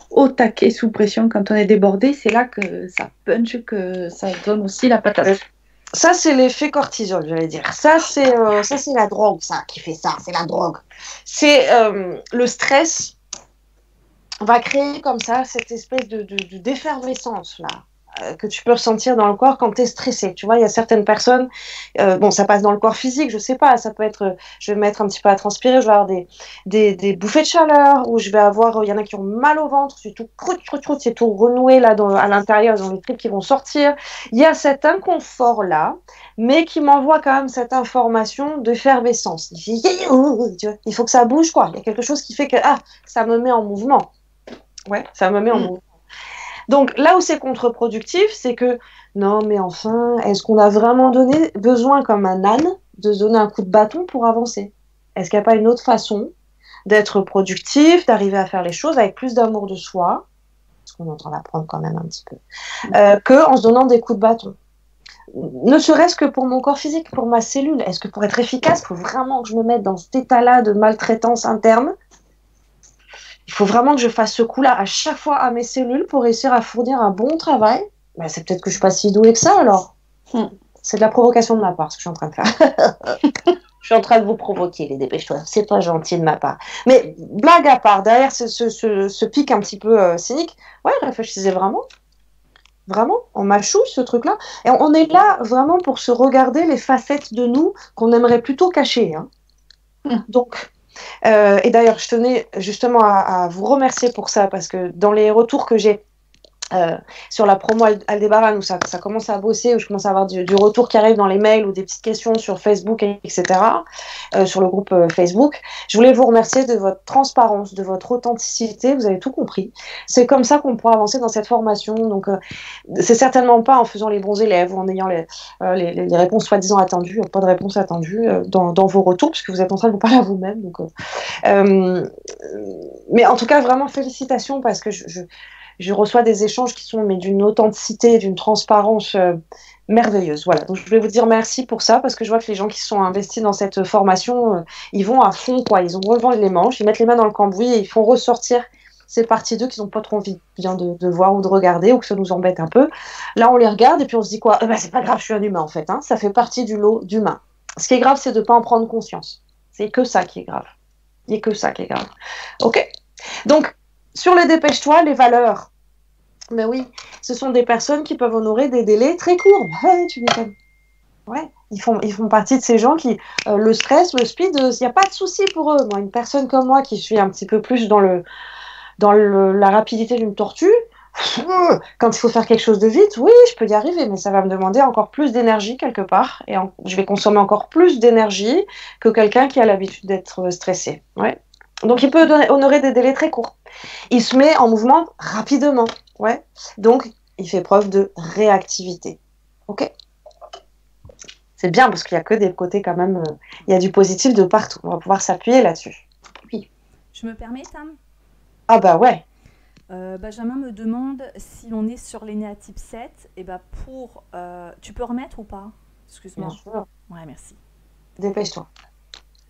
au taquet, sous pression, quand on est débordé, c'est là que ça punch, que ça donne aussi la patate. Ça, c'est l'effet cortisol, j'allais dire. Ça, c'est la drogue, ça, qui fait ça. C'est la drogue. C'est le stress va créer comme ça cette espèce de d'effervescence, là. Que tu peux ressentir dans le corps quand tu es stressé. Tu vois, il y a certaines personnes, ça passe dans le corps physique, je sais pas, ça peut être, je vais me mettre un petit peu à transpirer, je vais avoir des bouffées de chaleur, ou il y en a qui ont mal au ventre, c'est tout c'est tout renoué là à l'intérieur, dans les tripes qui vont sortir. Il y a cet inconfort-là, mais qui m'envoie quand même cette information d'effervescence. Il faut que ça bouge, quoi. Il y a quelque chose qui fait que, ça me met en mouvement. Ouais, ça me met en mouvement. Donc là où c'est contre-productif, c'est que non mais enfin, est-ce qu'on a vraiment besoin comme un âne de se donner un coup de bâton pour avancer? Est-ce qu'il n'y a pas une autre façon d'être productif, d'arriver à faire les choses avec plus d'amour de soi, parce qu'on est en train d'apprendre quand même un petit peu, qu'en se donnant des coups de bâton? Ne serait-ce que pour mon corps physique, pour ma cellule. Est-ce que pour être efficace, il faut vraiment que je me mette dans cet état-là de maltraitance interne? Il faut vraiment que je fasse ce coup-là à chaque fois à mes cellules pour réussir à fournir un bon travail. C'est peut-être que je ne suis pas si douée que ça, alors. C'est de la provocation de ma part, ce que je suis en train de faire. Je suis en train de vous provoquer, les dépêche-toi. C'est pas gentil de ma part. Mais blague à part, derrière ce pic un petit peu cynique, réfléchissez vraiment. Vraiment, on mâchouille ce truc-là. Et on est là vraiment pour se regarder les facettes de nous qu'on aimerait plutôt cacher. Hein. Donc... et d'ailleurs, je tenais justement à vous remercier pour ça, parce que dans les retours que j'ai sur la promo Aldébaran, où ça commence à bosser, où je commence à avoir du retour qui arrive dans les mails ou des petites questions sur Facebook, etc., sur le groupe Facebook, je voulais vous remercier de votre transparence, de votre authenticité. Vous avez tout compris. C'est comme ça qu'on pourra avancer dans cette formation. Donc, c'est certainement pas en faisant les bons élèves ou en ayant les réponses soi-disant attendues, pas de réponses attendues dans vos retours, puisque vous êtes en train de vous parler à vous-même. Donc, mais en tout cas, vraiment félicitations, parce que je reçois des échanges qui sont d'une authenticité, d'une transparence merveilleuse. Voilà, donc je voulais vous dire merci pour ça, parce que je vois que les gens qui sont investis dans cette formation, ils vont à fond, quoi. Ils ont relevé les manches, ils mettent les mains dans le cambouis et ils font ressortir ces parties d'eux qu'ils n'ont pas trop envie bien de voir ou de regarder, ou que ça nous embête un peu. Là, on les regarde et puis on se dit quoi? C'est pas grave, je suis un humain en fait. Hein. Ça fait partie du lot d'humains. Ce qui est grave, c'est de ne pas en prendre conscience. C'est que ça qui est grave. Il n'y a que ça qui est grave. Ok. Donc, sur le dépêche-toi, les valeurs. Mais oui, ce sont des personnes qui peuvent honorer des délais très courts. Hey, tu m'étonnes. Ouais, ils font partie de ces gens qui, le stress, le speed, il n'y a pas de souci pour eux. Moi, une personne comme moi qui suis un petit peu plus dans la rapidité d'une tortue, Quand il faut faire quelque chose de vite, oui, je peux y arriver, mais ça va me demander encore plus d'énergie quelque part, et je vais consommer encore plus d'énergie que quelqu'un qui a l'habitude d'être stressé. Ouais. Donc il peut honorer des délais très courts. Il se met en mouvement rapidement. Ouais. Donc il fait preuve de réactivité. Ok. C'est bien parce qu'il n'y a que des côtés quand même. Il y a du positif de partout. On va pouvoir s'appuyer là-dessus. Oui. Je me permets, Tam? Ah bah ouais. Benjamin me demande si on est sur l'énéatype 7. Et bah tu peux remettre ou pas? Excuse-moi. Bien sûr. Ouais, merci. Dépêche-toi.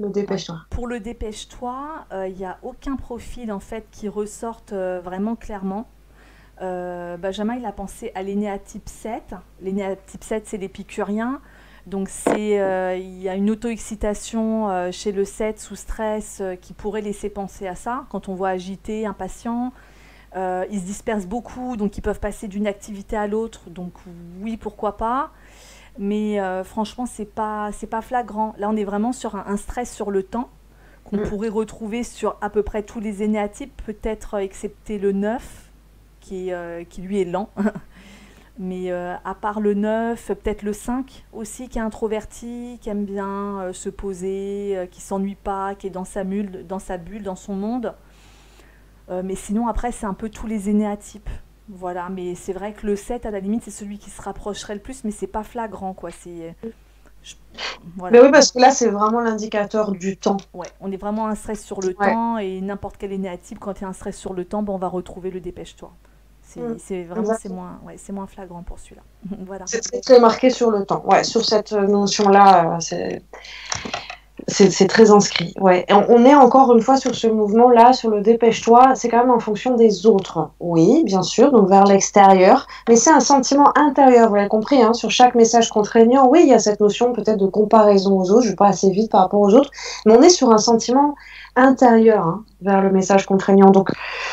Dépêche-toi. Pour le dépêche-toi, il n'y a aucun profil en fait qui ressorte vraiment clairement. Benjamin, il a pensé à l'énéatype 7. L'énéatype 7, c'est l'épicurien. Donc, il y a une auto-excitation chez le 7 sous stress qui pourrait laisser penser à ça. Quand on voit agité, impatient, ils se dispersent beaucoup, donc ils peuvent passer d'une activité à l'autre. Donc, oui, pourquoi pas. Mais franchement, c'est pas flagrant. Là, on est vraiment sur un stress sur le temps qu'on pourrait retrouver sur à peu près tous les énéatypes, peut-être excepté le 9, qui lui est lent. Mais à part le 9, peut-être le 5 aussi, qui est introverti, qui aime bien se poser, qui s'ennuie pas, qui est dans sa bulle, dans son monde. Mais sinon, après, c'est un peu tous les énéatypes. Voilà, mais c'est vrai que le 7, à la limite, c'est celui qui se rapprocherait le plus, mais c'est pas flagrant, quoi. Voilà. Mais oui, parce que là, c'est vraiment l'indicateur du temps. Ouais, on est vraiment un stress sur le temps, et n'importe quel énéatype, quand il y a un stress sur le temps, on va retrouver le dépêche-toi. C'est vraiment, c'est moins flagrant pour celui-là. Voilà. C'est très marqué sur le temps. Ouais, sur cette notion-là, c'est très inscrit. Ouais. Et on est encore une fois sur ce mouvement-là, sur le dépêche-toi. C'est quand même en fonction des autres. Oui, bien sûr, donc vers l'extérieur. Mais c'est un sentiment intérieur, vous l'avez compris. Hein, sur chaque message contraignant, oui, il y a cette notion peut-être de comparaison aux autres. Je vais pas assez vite par rapport aux autres. Mais on est sur un sentiment intérieur vers le message contraignant. Donc,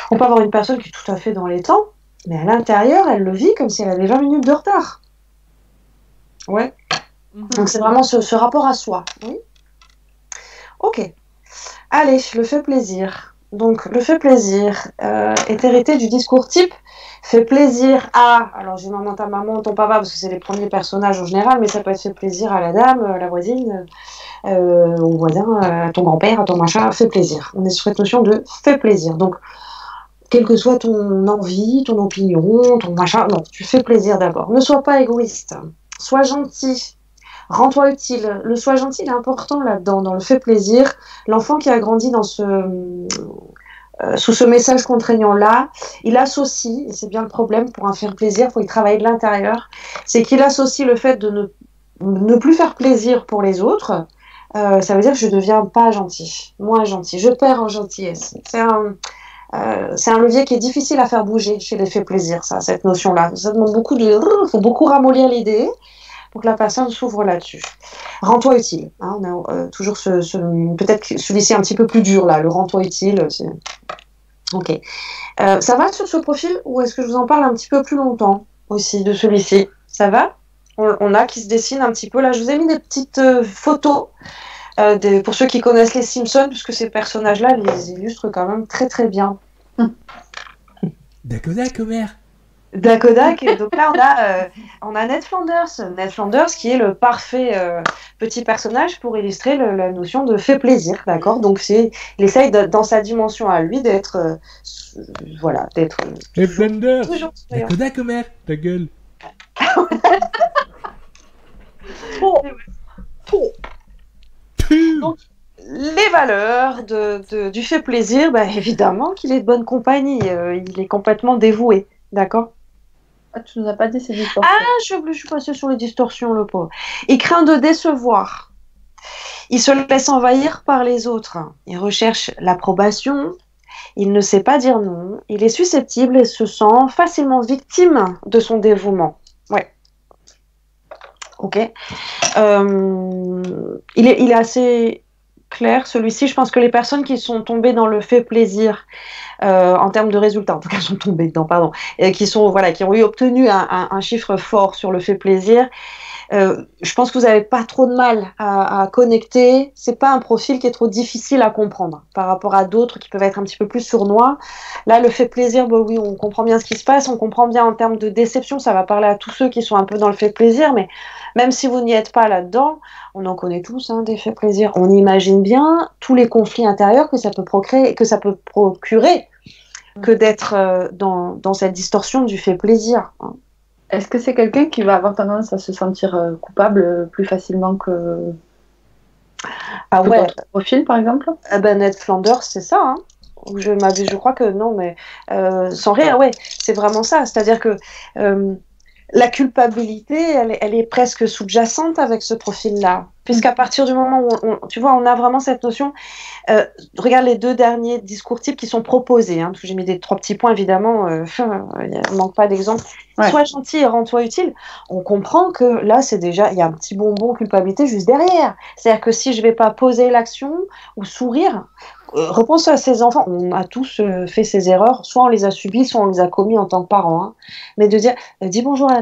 on peut avoir une personne qui est tout à fait dans les temps. Mais à l'intérieur, elle le vit comme si elle avait 20 minutes de retard. Ouais. Donc c'est vraiment ce rapport à soi. Oui. Ok. Allez, le fait plaisir. Donc le fait plaisir est hérité du discours type. Fait plaisir à... Alors j'ai maman, ta maman, ton papa, parce que c'est les premiers personnages en général, mais ça peut être fait plaisir à la dame, la voisine, au voisin, à ton grand-père, à ton machin. Fait plaisir. On est sur cette notion de fait plaisir. Donc quelle que soit ton envie, ton opinion, ton machin, non, tu fais plaisir d'abord. Ne sois pas égoïste, sois gentil, rends-toi utile. Le sois gentil est important là-dedans, dans le fait plaisir. L'enfant qui a grandi dans sous ce message contraignant-là, il associe, et c'est bien le problème pour un faire plaisir, il faut y travailler de l'intérieur, c'est qu'il associe le fait de ne plus faire plaisir pour les autres, ça veut dire que je deviens pas gentil, moins gentil, je perds en gentillesse. C'est un levier qui est difficile à faire bouger chez les faits plaisir, cette notion-là. Ça demande il faut beaucoup ramollir l'idée pour que la personne s'ouvre là-dessus. Rends-toi utile. On a toujours peut-être celui-ci un petit peu plus dur, là, le rends-toi utile. Ok. Ça va sur ce profil ou est-ce que je vous en parle un petit peu plus longtemps aussi de celui-ci? Ça va? On a qui se dessine un petit peu. Là, je vous ai mis des petites photos. Pour ceux qui connaissent les Simpsons, puisque ces personnages-là les illustrent quand même très très bien. Dakodak, Homer. Dakodak, et donc là on a Ned Flanders. Ned Flanders qui est le parfait petit personnage pour illustrer la notion de fait plaisir, d'accord? Donc il essaye dans sa dimension à lui d'être d'être. Et Flanders. Dakodak, Homer, ta gueule. Donc, les valeurs du fait plaisir, évidemment qu'il est de bonne compagnie, il est complètement dévoué, d'accord? Ah, tu nous as pas dit ces distorsions. Ah, je suis passée sur les distorsions, le pauvre. Il craint de décevoir. Il se laisse envahir par les autres. Il recherche l'approbation. Il ne sait pas dire non. Il est susceptible et se sent facilement victime de son dévouement. Ouais. Ok. Il est assez clair, celui-ci. Je pense que les personnes qui sont tombées dans le fait plaisir, en termes de résultats, en tout cas, sont tombées dedans, pardon, et qui ont obtenu un chiffre fort sur le fait plaisir, je pense que vous n'avez pas trop de mal à connecter. C'est pas un profil qui est trop difficile à comprendre par rapport à d'autres qui peuvent être un petit peu plus sournois. Là, le fait plaisir, bah oui, on comprend bien ce qui se passe, on comprend bien en termes de déception, ça va parler à tous ceux qui sont un peu dans le fait plaisir, mais même si vous n'y êtes pas là-dedans, on en connaît tous, hein, des faits plaisir. On imagine bien tous les conflits intérieurs que ça peut procurer que d'être dans cette distorsion du fait plaisir. Est-ce que c'est quelqu'un qui va avoir tendance à se sentir coupable plus facilement que votre profil, par exemple? Ned Flanders, c'est ça, hein. Je m'abuse, je crois que non, mais sans rire, ouais, c'est vraiment ça. C'est-à-dire que la culpabilité, elle est presque sous-jacente avec ce profil-là. Puisqu'à partir du moment où, tu vois, on a vraiment cette notion... regarde les 2 derniers discours types qui sont proposés, hein, parce que j'ai mis des 3 petits points, évidemment, il ne manque pas d'exemples. Ouais. Sois gentil et rends-toi utile. On comprend que là, c'est déjà... Il y a un petit bonbon culpabilité juste derrière. C'est-à-dire que si je ne vais pas poser l'action ou sourire... repense à ces enfants, on a tous fait ces erreurs, soit on les a subies, soit on les a commis en tant que parents, hein. Mais de dire, dis bonjour à la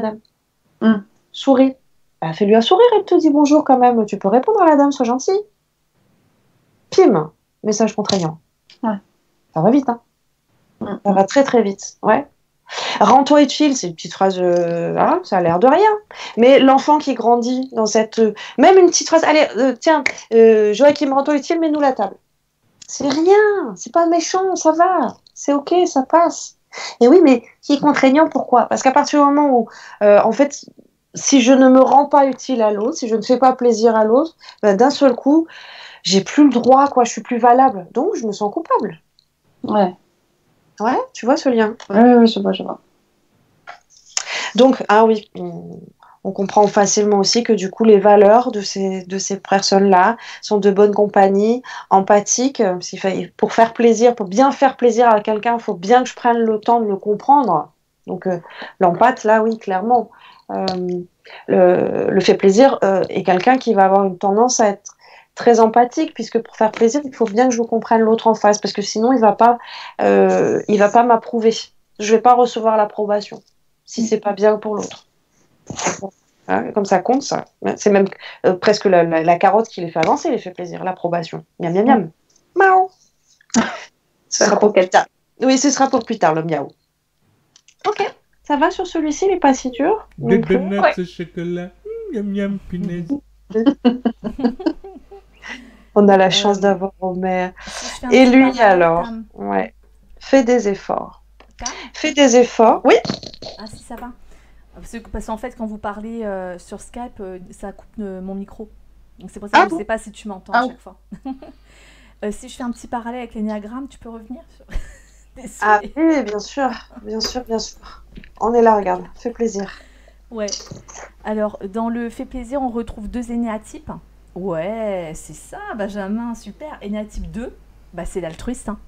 dame, souris, fais-lui un sourire, elle te dit bonjour quand même, tu peux répondre à la dame, sois gentil. Pim, message contraignant. Ouais. Ça va vite, hein. Ça va très très vite, ouais. Rends-toi utile, c'est une petite phrase, ça a l'air de rien. Mais l'enfant qui grandit dans cette... même une petite phrase, allez, tiens, Joachim, rends-toi utile, mets-nous la table. C'est rien, c'est pas méchant, ça va, c'est ok, ça passe. Et oui, mais qui est contraignant, pourquoi? Parce qu'à partir du moment où, en fait, si je ne me rends pas utile à l'autre, si je ne fais pas plaisir à l'autre, d'un seul coup, j'ai plus le droit, quoi, je suis plus valable. Donc, je me sens coupable. Ouais. Ouais, tu vois ce lien? Oui, je vois. Donc, oui, on comprend facilement aussi que du coup les valeurs de ces personnes-là sont de bonne compagnie, empathiques. Pour faire plaisir, pour bien faire plaisir à quelqu'un, il faut bien que je prenne le temps de le comprendre. Donc l'empathe, là, oui, clairement. Le fait plaisir est quelqu'un qui va avoir une tendance à être très empathique, puisque pour faire plaisir, il faut bien que je comprenne l'autre en face, parce que sinon il va pas m'approuver. Je vais pas recevoir l'approbation si c'est pas bien pour l'autre. Hein, comme ça compte, ça. C'est même presque la carotte qui les fait avancer, les fait plaisir, l'approbation. Miam, miam, miam. Miaou. Ce sera pour plus tard. Oui, ce sera pour plus tard, le miaou. Ok, ça va sur celui-ci, il n'est pas si dur. Des donuts au chocolat. Miam, miam, punaise. On a la chance d'avoir Homer. Et lui, alors, ouais, fais des efforts. Fais des efforts. Oui. Ah, si, ça va. Parce qu'en fait, quand vous parlez sur Skype, ça coupe mon micro. Donc c'est pour ça que je ne sais pas si tu m'entends à chaque fois. Si je fais un petit parallèle avec l'énéagramme, tu peux revenir sur... Ah oui, bien sûr. On est là, regarde, fais plaisir. Ouais. Alors, dans le fait plaisir, on retrouve 2 énéatypes. Ouais, c'est ça, Benjamin, super. Énéatype 2, c'est l'altruiste. Hein.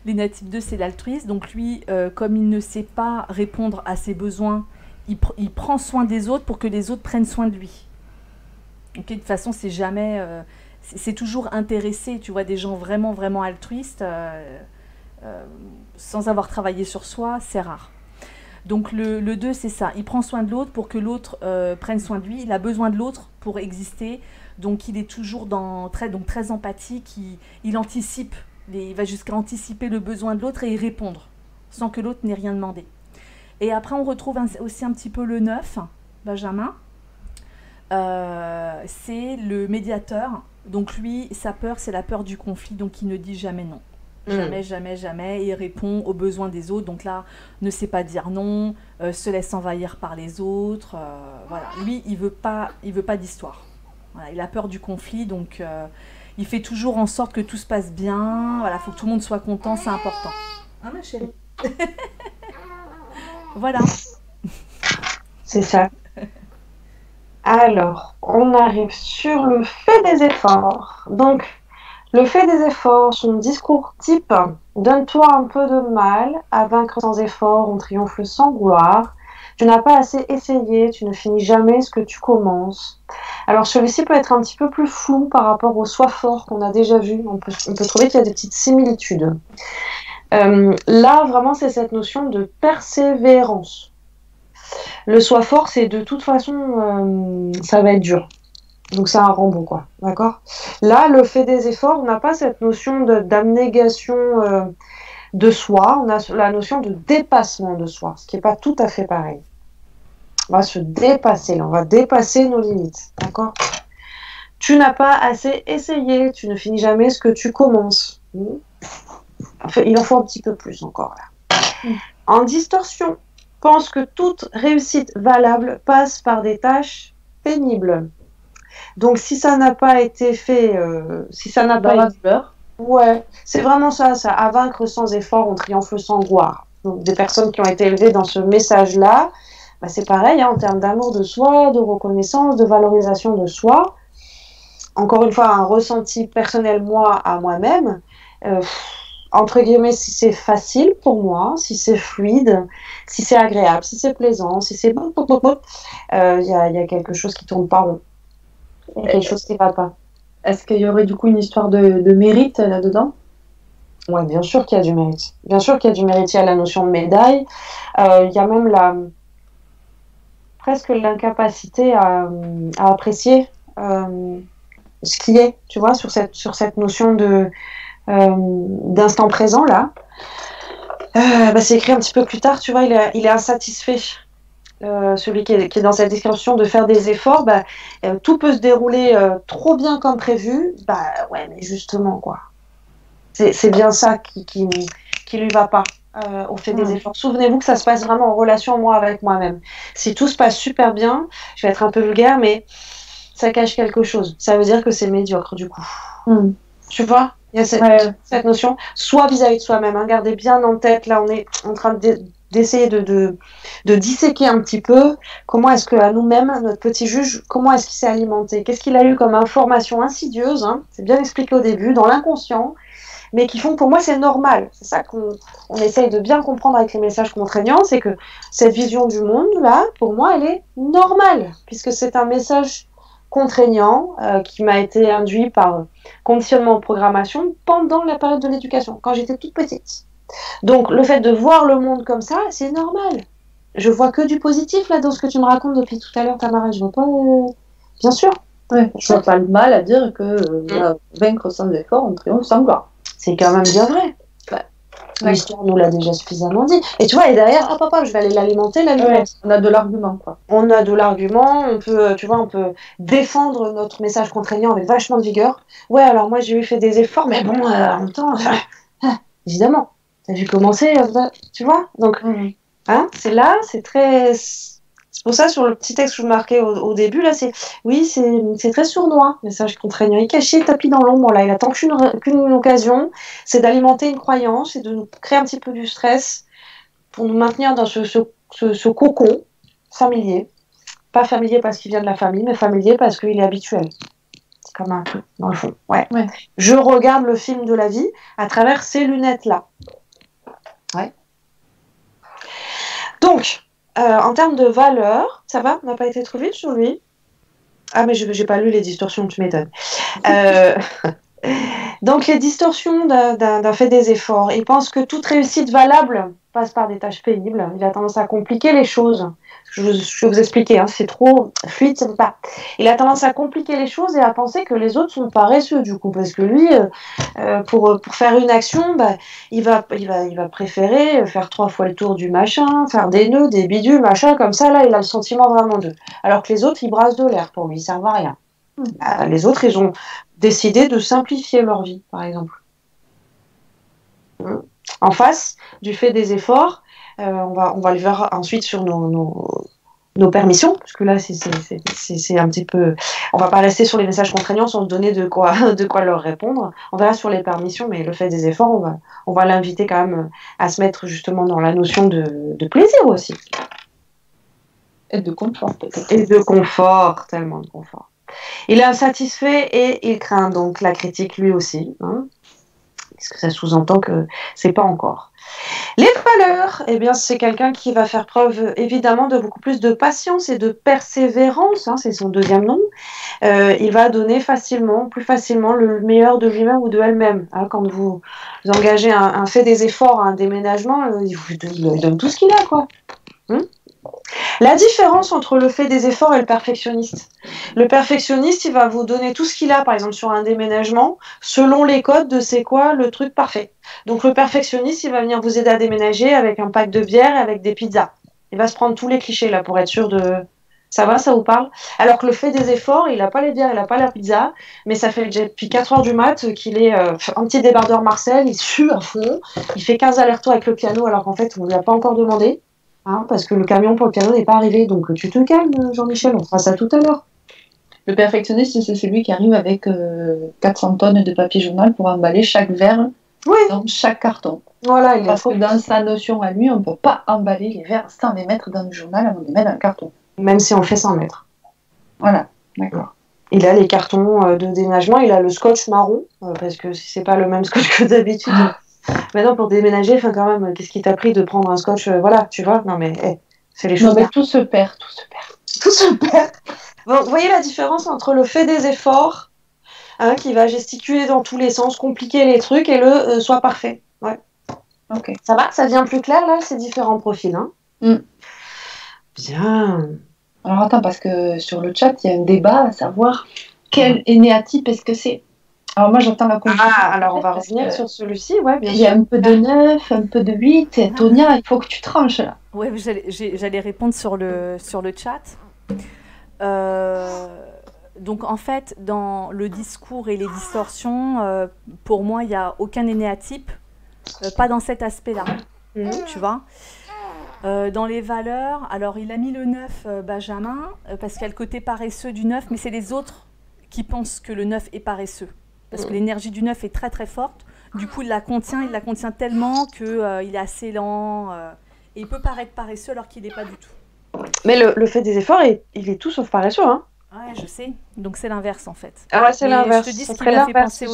L'énéatype 2, c'est l'altruiste. Donc lui, comme il ne sait pas répondre à ses besoins, il prend soin des autres pour que les autres prennent soin de lui. Okay, de toute façon, c'est jamais... c'est toujours intéressé, tu vois, des gens vraiment, vraiment altruistes, sans avoir travaillé sur soi, c'est rare. Donc le 2, c'est ça. Il prend soin de l'autre pour que l'autre prenne soin de lui. Il a besoin de l'autre pour exister. Donc il est toujours très empathique. Il anticipe. Il va jusqu'à anticiper le besoin de l'autre et y répondre, sans que l'autre n'ait rien demandé. Et après, on retrouve aussi un petit peu le 9, Benjamin. C'est le médiateur. Donc lui, sa peur, c'est la peur du conflit. Donc il ne dit jamais non. Jamais. Il répond aux besoins des autres. Donc là, ne sait pas dire non, se laisse envahir par les autres. Voilà. Lui, il veut pas d'histoire. Voilà, il a peur du conflit, donc il fait toujours en sorte que tout se passe bien. Voilà, faut que tout le monde soit content, c'est important. Hein, ma chérie? Voilà. C'est ça. Alors, on arrive sur le fait des efforts. Donc, le fait des efforts, son discours type « Donne-toi un peu de mal, à vaincre sans effort, on triomphe sans gloire. Tu n'as pas assez essayé, tu ne finis jamais ce que tu commences. » Alors celui-ci peut être un petit peu plus flou par rapport au « Sois fort » qu'on a déjà vu. On peut trouver qu'il y a des petites similitudes. Là, vraiment, c'est cette notion de persévérance. Le sois fort, c'est de toute façon, ça va être dur. Donc c'est un Rambo, quoi. D'accord? Là, le fait des efforts, on n'a pas cette notion d'abnégation de soi, on a la notion de dépassement de soi, ce qui n'est pas tout à fait pareil. On va se dépasser, là, on va dépasser nos limites. D'accord? Tu n'as pas assez essayé, tu ne finis jamais ce que tu commences. Enfin, il en faut un petit peu plus encore, là. En distorsion, pense que toute réussite valable passe par des tâches pénibles. Donc, si ça n'a pas été fait, si ça n'a pas été... Ouais, c'est vraiment ça, à vaincre sans effort, on triomphe sans gloire. Donc, des personnes qui ont été élevées dans ce message-là, bah, c'est pareil, hein, en termes d'amour de soi, de reconnaissance, de valorisation de soi. Encore une fois, un ressenti personnel, moi, à moi-même. Entre guillemets, si c'est facile pour moi, si c'est fluide, si c'est agréable, si c'est plaisant, si c'est... Il y a quelque chose qui tourne pas rond. Il y a quelque chose qui ne va pas. Est-ce qu'il y aurait du coup une histoire de mérite là-dedans? Oui, bien sûr qu'il y a du mérite. Bien sûr qu'il y a du mérite. Il y a la notion de médaille. Il y a même presque l'incapacité à apprécier ce qui est, tu vois, sur cette notion d'instant présent, là. C'est écrit un petit peu plus tard, tu vois, il est insatisfait. Celui qui est dans cette description de faire des efforts, tout peut se dérouler trop bien comme prévu, ouais, mais justement, quoi. C'est bien ça qui lui va pas au fait des efforts. Souvenez-vous que ça se passe vraiment en relation, moi, avec moi-même. Si tout se passe super bien, je vais être un peu vulgaire, mais ça cache quelque chose. Ça veut dire que c'est médiocre, du coup. Tu vois? Il y a cette notion, soit vis-à-vis de soi-même, hein, gardez bien en tête, là, on est en train d'essayer de disséquer un petit peu comment est-ce qu'à nous-mêmes, notre petit juge, comment est-ce qu'il s'est alimenté, qu'est-ce qu'il a eu comme information insidieuse, hein, c'est bien expliqué au début, dans l'inconscient, mais qui font que pour moi c'est normal. C'est ça qu'on essaye de bien comprendre avec les messages contraignants, c'est que cette vision du monde, là, pour moi, elle est normale, puisque c'est un message contraignant qui m'a été induit par conditionnement programmation pendant la période de l'éducation, quand j'étais toute petite. Donc, le fait de voir le monde comme ça, c'est normal. Je vois que du positif, là, dans ce que tu me racontes depuis tout à l'heure, Tamara. Je vois pas... Bien sûr. Ouais, je vois pas le mal à dire que vaincre sans effort, on triomphe sans gloire. C'est quand même bien vrai. L'histoire nous l'a déjà suffisamment dit. Et tu vois, et derrière, je vais aller l'alimenter, on a de l'argument, quoi. On a de l'argument, on peut défendre notre message contraignant avec vachement de vigueur. Ouais, alors moi, j'ai fait des efforts, mais bon, en même temps, évidemment. T'as vu commencer, tu vois? Donc, c'est là, c'est très... C'est pour ça, sur le petit texte que je vous marquais au début, là, c'est très sournois, message contraignant. Il est caché, tapis dans l'ombre, là. Il attend qu'une occasion, c'est d'alimenter une croyance et de nous créer un petit peu du stress pour nous maintenir dans ce cocon familier. Pas familier parce qu'il vient de la famille, mais familier parce qu'il est habituel. C'est comme un peu, dans le fond. Ouais. Je regarde le film de la vie à travers ces lunettes-là. Ouais. Donc, en termes de valeur, ça va? On n'a pas été trop vite sur lui? Ah, mais j'ai pas lu les distorsions, tu m'étonnes. Donc, les distorsions d'un fait des efforts. Il pense que toute réussite valable passe par des tâches pénibles. Il a tendance à compliquer les choses. Je vais vous expliquer, hein, c'est trop fluide, ça ne peut pas. Il a tendance à compliquer les choses et à penser que les autres sont paresseux, du coup, parce que lui, pour faire une action, il va préférer faire 3 fois le tour du machin, faire des nœuds, des bidules, machin, comme ça, là, il a le sentiment vraiment d'eux. Alors que les autres, ils brassent de l'air, pour lui, ils servent à rien. Les autres, ils ont décidé de simplifier leur vie, par exemple. En face du fait des efforts, on va le voir ensuite sur nos permissions, parce que là, c'est un petit peu... On va pas rester sur les messages contraignants sans se donner de quoi leur répondre. On verra sur les permissions, mais le fait des efforts, on va l'inviter quand même à se mettre justement dans la notion de plaisir aussi. Et de confort, peut-être. Et de confort, tellement de confort. Il est insatisfait et il craint donc la critique lui aussi, hein, parce que ça sous-entend que c'est pas encore. Les valeurs, eh bien, c'est quelqu'un qui va faire preuve évidemment de beaucoup plus de patience et de persévérance, hein, c'est son deuxième nom. Il va donner plus facilement le meilleur de lui-même ou de elle-même. Hein, quand vous engagez un fait des efforts, un déménagement, il donne tout ce qu'il a, quoi. La différence entre le fait des efforts et le perfectionniste. Le perfectionniste, il va vous donner tout ce qu'il a, par exemple sur un déménagement, selon les codes de c'est quoi le truc parfait. Donc le perfectionniste, il va venir vous aider à déménager avec un pack de bière et avec des pizzas. Il va se prendre tous les clichés là pour être sûr de... Ça va, ça vous parle? Alors que le fait des efforts, il n'a pas les bières, il n'a pas la pizza, mais ça fait déjà depuis 4 heures du mat qu'il est un petit débardeur Marcel, il sue à fond, il fait 15 allers-retours avec le piano alors qu'en fait on ne lui a pas encore demandé. Hein, parce que le camion pour le piano n'est pas arrivé. Donc tu te calmes, Jean-Michel, on fera ça tout à l'heure. Le perfectionniste, c'est celui qui arrive avec 400 tonnes de papier journal pour emballer chaque verre dans chaque carton. Voilà, Parce que dans sa notion à lui, on ne peut pas emballer les verres sans les mettre dans le journal avant de les mettre dans le carton. Même si on fait 100 mètres. Voilà, d'accord. Il a les cartons de déménagement, il a le scotch marron, parce que si c'est pas le même scotch que d'habitude... Maintenant, pour déménager, quand même, qu'est-ce qui t'a pris de prendre un scotch voilà, tu vois? Non, mais c'est les choses. Non, mais tout se perd. Tout se perd. Bon, vous voyez la différence entre le fait des efforts, hein, qui va gesticuler dans tous les sens, compliquer les trucs, et le soit parfait. Ouais. Ok. Ça va? Ça devient plus clair, là, ces différents profils, hein? Bien. Alors, attends, parce que sur le chat, il y a un débat à savoir quel énéatype est-ce que c'est? Alors moi j'entends la conclusion. Alors on va revenir sur celui-ci, ouais, bien sûr. Il y a un peu de 9, un peu de 8. Tonia, il faut que tu tranches là. Ouais, j'allais répondre sur le chat. Donc en fait, dans le discours et les distorsions, pour moi, il n'y a aucun énéatype, pas dans cet aspect-là, tu vois. Dans les valeurs, alors il a mis le 9, Benjamin, parce qu'il y a le côté paresseux du 9, mais c'est les autres qui pensent que le 9 est paresseux. Parce que l'énergie du 9 est très très forte. Du coup, il la contient tellement qu'il est assez lent. Et il peut paraître paresseux alors qu'il n'est pas du tout. Mais le fait des efforts, il est tout sauf paresseux. Hein. Ouais, je sais. Donc c'est l'inverse en fait. Ah ouais, c'est l'inverse. Je te dis ce qui lui a fait penser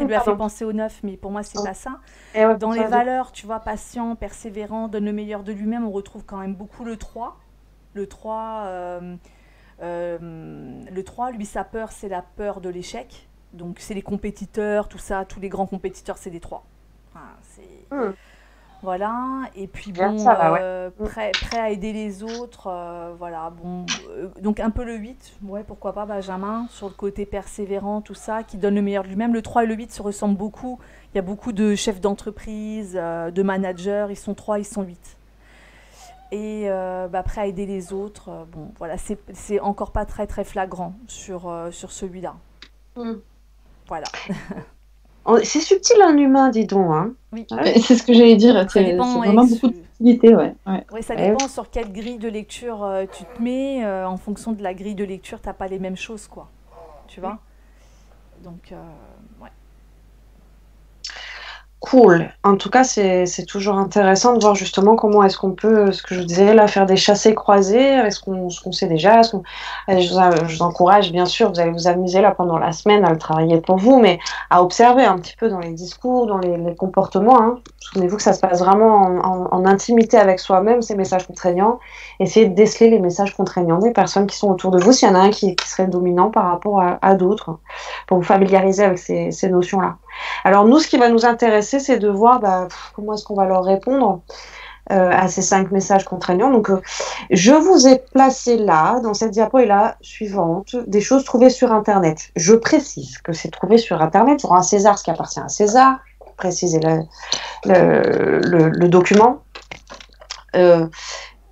lui a fait penser au 9, mais pour moi, c'est pas ça. Ouais, dans les valeurs, tu vois, patient, persévérant, donne le meilleur de lui-même, on retrouve quand même beaucoup le 3. Le 3, lui, sa peur, c'est la peur de l'échec. Donc c'est les compétiteurs, tout ça, tous les grands compétiteurs, c'est des 3. Enfin, voilà, et puis bon, ça va, prêt à aider les autres, voilà, bon, donc un peu le 8, ouais, pourquoi pas, Benjamin, sur le côté persévérant, tout ça, qui donne le meilleur de lui-même. Le 3 et le 8 se ressemblent beaucoup, il y a beaucoup de chefs d'entreprise, de managers, ils sont 3, ils sont 8. Et prêt à aider les autres, bon, voilà, c'est encore pas très très flagrant sur celui-là. Voilà. C'est subtil un humain, dis donc. Hein. Oui. C'est ce que j'allais dire. C'est vraiment beaucoup de subtilité, ouais. Oui, ça dépend sur quelle grille de lecture tu te mets. En fonction de la grille de lecture, t'as pas les mêmes choses, quoi. Tu vois. Donc, ouais. Cool. En tout cas, c'est toujours intéressant de voir justement comment est-ce qu'on peut, ce que je disais là, faire des chassés-croisés avec ce qu'on sait déjà. Je vous encourage, bien sûr, vous allez vous amuser là pendant la semaine à le travailler pour vous, mais à observer un petit peu dans les discours, dans les comportements. Hein. Souvenez-vous que ça se passe vraiment en intimité avec soi-même, ces messages contraignants. Essayez de déceler les messages contraignants des personnes qui sont autour de vous, s'il y en a un qui serait dominant par rapport à d'autres, pour vous familiariser avec ces notions-là. Alors nous, ce qui va nous intéresser, c'est de voir comment est-ce qu'on va leur répondre à ces 5 messages contraignants. Donc, je vous ai placé là, dans cette diapo-là suivante, des choses trouvées sur Internet. Je précise que c'est trouvé sur Internet. Il y aura un César, ce qui appartient à César. Précisez le document.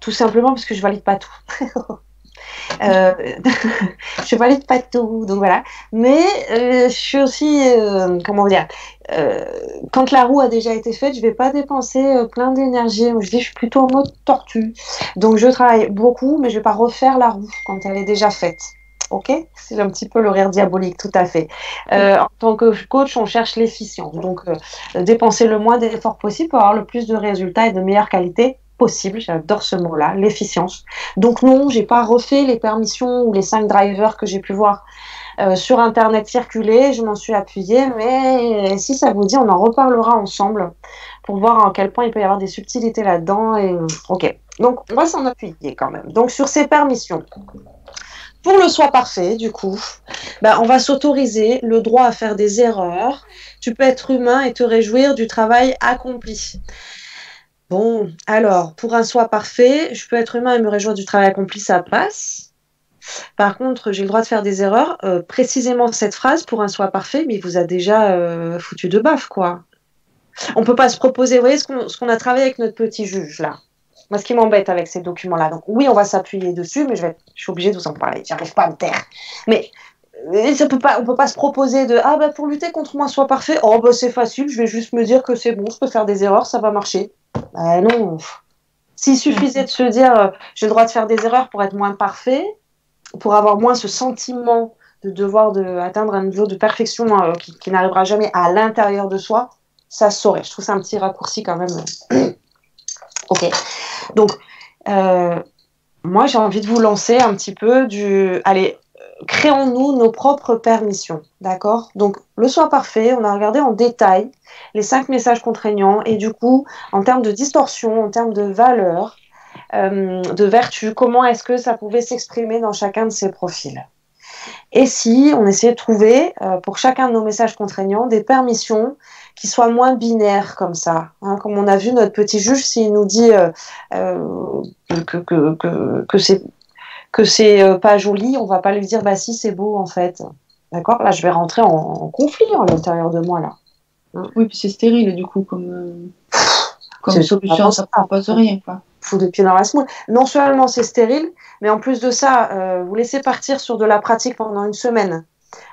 Tout simplement parce que je valide pas tout. Je valide pas tout, donc voilà. Mais je suis aussi, comment dire, quand la roue a déjà été faite, je vais pas dépenser plein d'énergie. Je dis, je suis plutôt en mode tortue. Donc je travaille beaucoup, mais je vais pas refaire la roue quand elle est déjà faite. Ok, c'est un petit peu le rire diabolique, tout à fait. En tant que coach, on cherche l'efficience. Donc, dépenser le moins d'efforts possible pour avoir le plus de résultats et de meilleure qualité possible. J'adore ce mot-là, l'efficience. Donc non, j'ai pas refait les permissions ou les 5 drivers que j'ai pu voir sur Internet circuler. Je m'en suis appuyée, mais si ça vous dit, on en reparlera ensemble pour voir à quel point il peut y avoir des subtilités là-dedans. Et ok, donc on va s'en appuyer quand même. Donc sur ces permissions. Pour le soi parfait, du coup, on va s'autoriser le droit à faire des erreurs. Tu peux être humain et te réjouir du travail accompli. Bon, alors, pour un soi parfait, je peux être humain et me réjouir du travail accompli, ça passe. Par contre, j'ai le droit de faire des erreurs. Précisément cette phrase, pour un soi parfait, mais il vous a déjà foutu de baffe, quoi. On peut pas se proposer, vous voyez ce qu'on a travaillé avec notre petit juge, là. Moi, ce qui m'embête avec ces documents-là, donc oui, on va s'appuyer dessus, mais je suis obligée de vous en parler, j'arrive pas à me taire. Mais on peut pas se proposer de, ah bah pour lutter contre moi soit parfait, oh bah c'est facile, je vais juste me dire que c'est bon, je peux faire des erreurs, ça va marcher. Non. S'il suffisait de se dire, j'ai le droit de faire des erreurs pour être moins parfait, pour avoir moins ce sentiment de devoir atteindre un niveau de perfection qui n'arrivera jamais à l'intérieur de soi, ça se saurait. Je trouve ça un petit raccourci quand même. Ok. Donc, moi, j'ai envie de vous lancer un petit peu allez, créons-nous nos propres permissions, d'accord? Donc, le soi parfait, on a regardé en détail les 5 messages contraignants et du coup, en termes de distorsion, en termes de valeur, de vertu, comment est-ce que ça pouvait s'exprimer dans chacun de ces profils. Et si on essayait de trouver, pour chacun de nos messages contraignants, des permissions qui soient moins binaires comme ça. Hein, comme on a vu notre petit juge, s'il nous dit que c'est pas joli, on va pas lui dire bah si c'est beau en fait. D'accord? Là je vais rentrer en conflit à l'intérieur de moi là. Hein? Oui, puis c'est stérile du coup comme solution, ça propose rien quoi. Fout des pieds dans la semoule. Non seulement c'est stérile, mais en plus de ça, vous laissez partir sur de la pratique pendant une semaine.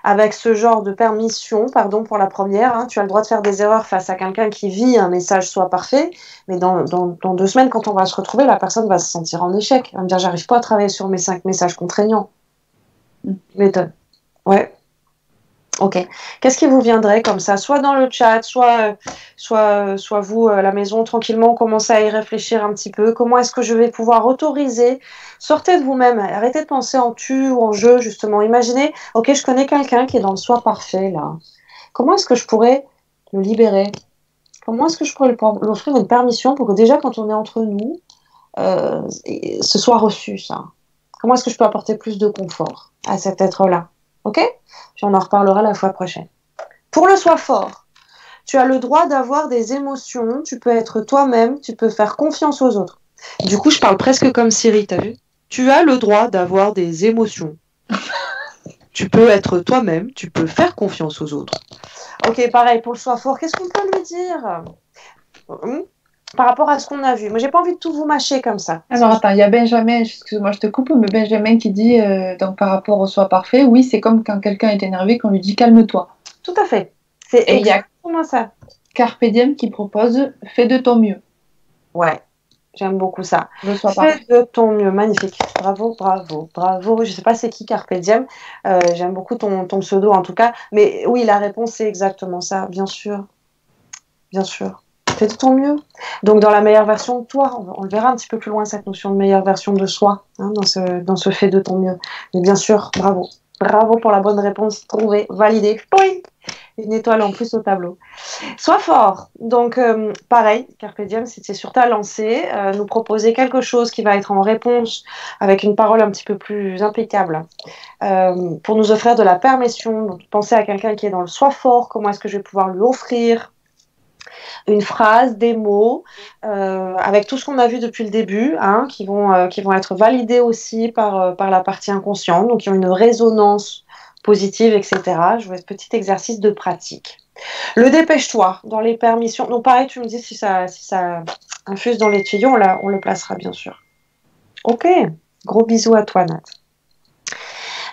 Avec ce genre de permission, pardon pour la première, hein, tu as le droit de faire des erreurs face à quelqu'un qui vit un message soit parfait, mais dans 2 semaines, quand on va se retrouver, la personne va se sentir en échec. Elle va me dire, j'arrive pas à travailler sur mes 5 messages contraignants. M'étonne. Ouais. Ok. Qu'est-ce qui vous viendrait comme ça? Soit dans le chat, soit vous, à la maison, tranquillement, commencez à y réfléchir un petit peu. Comment est-ce que je vais pouvoir autoriser? Sortez de vous-même. Arrêtez de penser en tu ou en je, justement. Imaginez, ok, je connais quelqu'un qui est dans le soi parfait, là. Comment est-ce que je pourrais le libérer? Comment est-ce que je pourrais lui offrir une permission pour que déjà, quand on est entre nous, ce soit reçu, ça? Comment est-ce que je peux apporter plus de confort à cet être-là? Ok? Puis on en reparlera la fois prochaine. Pour le soi fort, tu as le droit d'avoir des émotions, tu peux être toi-même, tu peux faire confiance aux autres. Du coup, je parle presque comme Siri, t'as vu? Tu as le droit d'avoir des émotions. Tu peux être toi-même, tu peux faire confiance aux autres. Ok, pareil, pour le soi fort, qu'est-ce qu'on peut lui dire par rapport à ce qu'on a vu? Moi, j'ai pas envie de tout vous mâcher comme ça. Alors, attends, il y a Benjamin, excuse-moi, je te coupe, mais Benjamin qui dit, donc par rapport au soi parfait, oui, c'est comme quand quelqu'un est énervé, qu'on lui dit calme-toi. Tout à fait. C'est exactement ça. Carpe Diem qui propose, fais de ton mieux. Ouais. J'aime beaucoup ça. Fais de ton mieux, magnifique. Bravo, bravo, bravo. Je ne sais pas c'est qui Carpe Diem. J'aime beaucoup ton pseudo en tout cas. Mais oui, la réponse c'est exactement ça, bien sûr. Bien sûr. Fais de ton mieux. Donc dans la meilleure version de toi, on le verra un petit peu plus loin cette notion de meilleure version de soi, hein, dans ce fait de ton mieux. Mais bien sûr, bravo. Bravo pour la bonne réponse trouvée, validée. Oui, une étoile en plus au tableau. Sois fort. Donc, pareil, Carpe Diem, c'est sur ta lancée. Nous proposer quelque chose qui va être en réponse avec une parole un petit peu plus impeccable pour nous offrir de la permission. Donc, penser à quelqu'un qui est dans le sois fort. Comment est-ce que je vais pouvoir lui offrir une phrase, des mots, avec tout ce qu'on a vu depuis le début, hein, qui vont être validés aussi par la partie inconsciente, donc qui ont une résonance positive, etc. Je veux ce petit exercice de pratique. Le dépêche-toi dans les permissions. Donc pareil, tu me dis si ça infuse dans les tuyaux, on le placera bien sûr. Ok, gros bisous à toi Nat.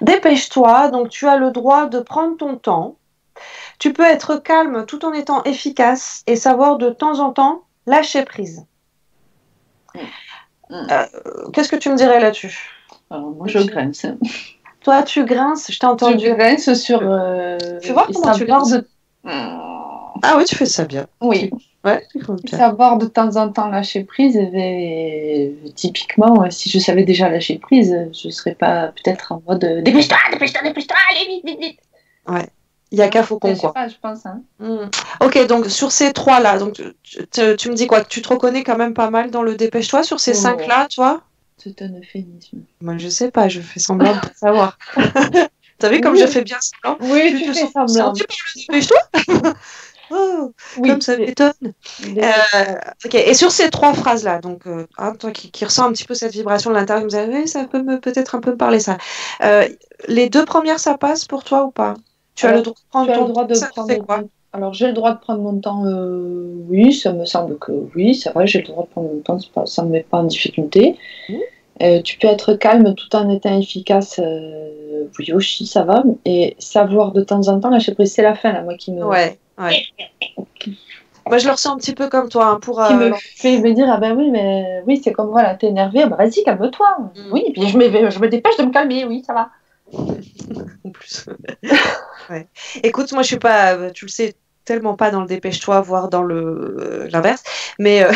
Dépêche-toi, donc tu as le droit de prendre ton temps. Tu peux être calme tout en étant efficace et savoir de temps en temps lâcher prise. Qu'est-ce que tu me dirais là-dessus? Moi, je grince. Toi, tu grinces, je t'ai entendu. Je grince sur... Fais voir comment tu grinces. Ah oui, tu fais ça bien. Oui. Ouais, savoir de temps en temps lâcher prise, typiquement, si je savais déjà lâcher prise, je ne serais pas peut-être en mode dépêche-toi, allez, vite. Ouais. Il y a qu'à faucon, quoi. Je pense. Hein. Ok, donc sur ces 3-là, donc tu me dis quoi? Que tu te reconnais quand même pas mal dans le dépêche-toi sur ces 5-là, toi? C'est un euphémisme. Moi, je sais pas, je fais semblant de pas savoir. T'as vu comme je fais bien semblant? Oui, tu fais semblant. Dépêche-toi. Oh, Oui, comme ça m'étonne. Ok, et sur ces 3 phrases-là, donc toi qui ressens un petit peu cette vibration de l'intérieur, vous avez, ça peut peut-être un peu me parler ça. Les 2 premières, ça passe pour toi ou pas? Tu as le droit de prendre tu as le ton droit temps, de ça te fait prendre quoi? Alors, j'ai le droit de prendre mon temps, oui, ça me semble que oui, c'est vrai, j'ai le droit de prendre mon temps, ça ne me met pas en difficulté. Tu peux être calme tout en étant efficace, oui aussi, ça va. Et savoir de temps en temps, lâcher prise, c'est la fin, là, moi, qui me, Ouais. Moi, je le ressens un petit peu comme toi, qui me fait me dire, ah ben oui, mais oui, c'est comme, voilà, t'es énervé, bah, vas-y, calme-toi. Oui, et puis je me dépêche de me calmer, oui, ça va. En plus. Ouais. Écoute, moi je suis pas, tu le sais, tellement pas dans le dépêche-toi, voire dans l'inverse. Mais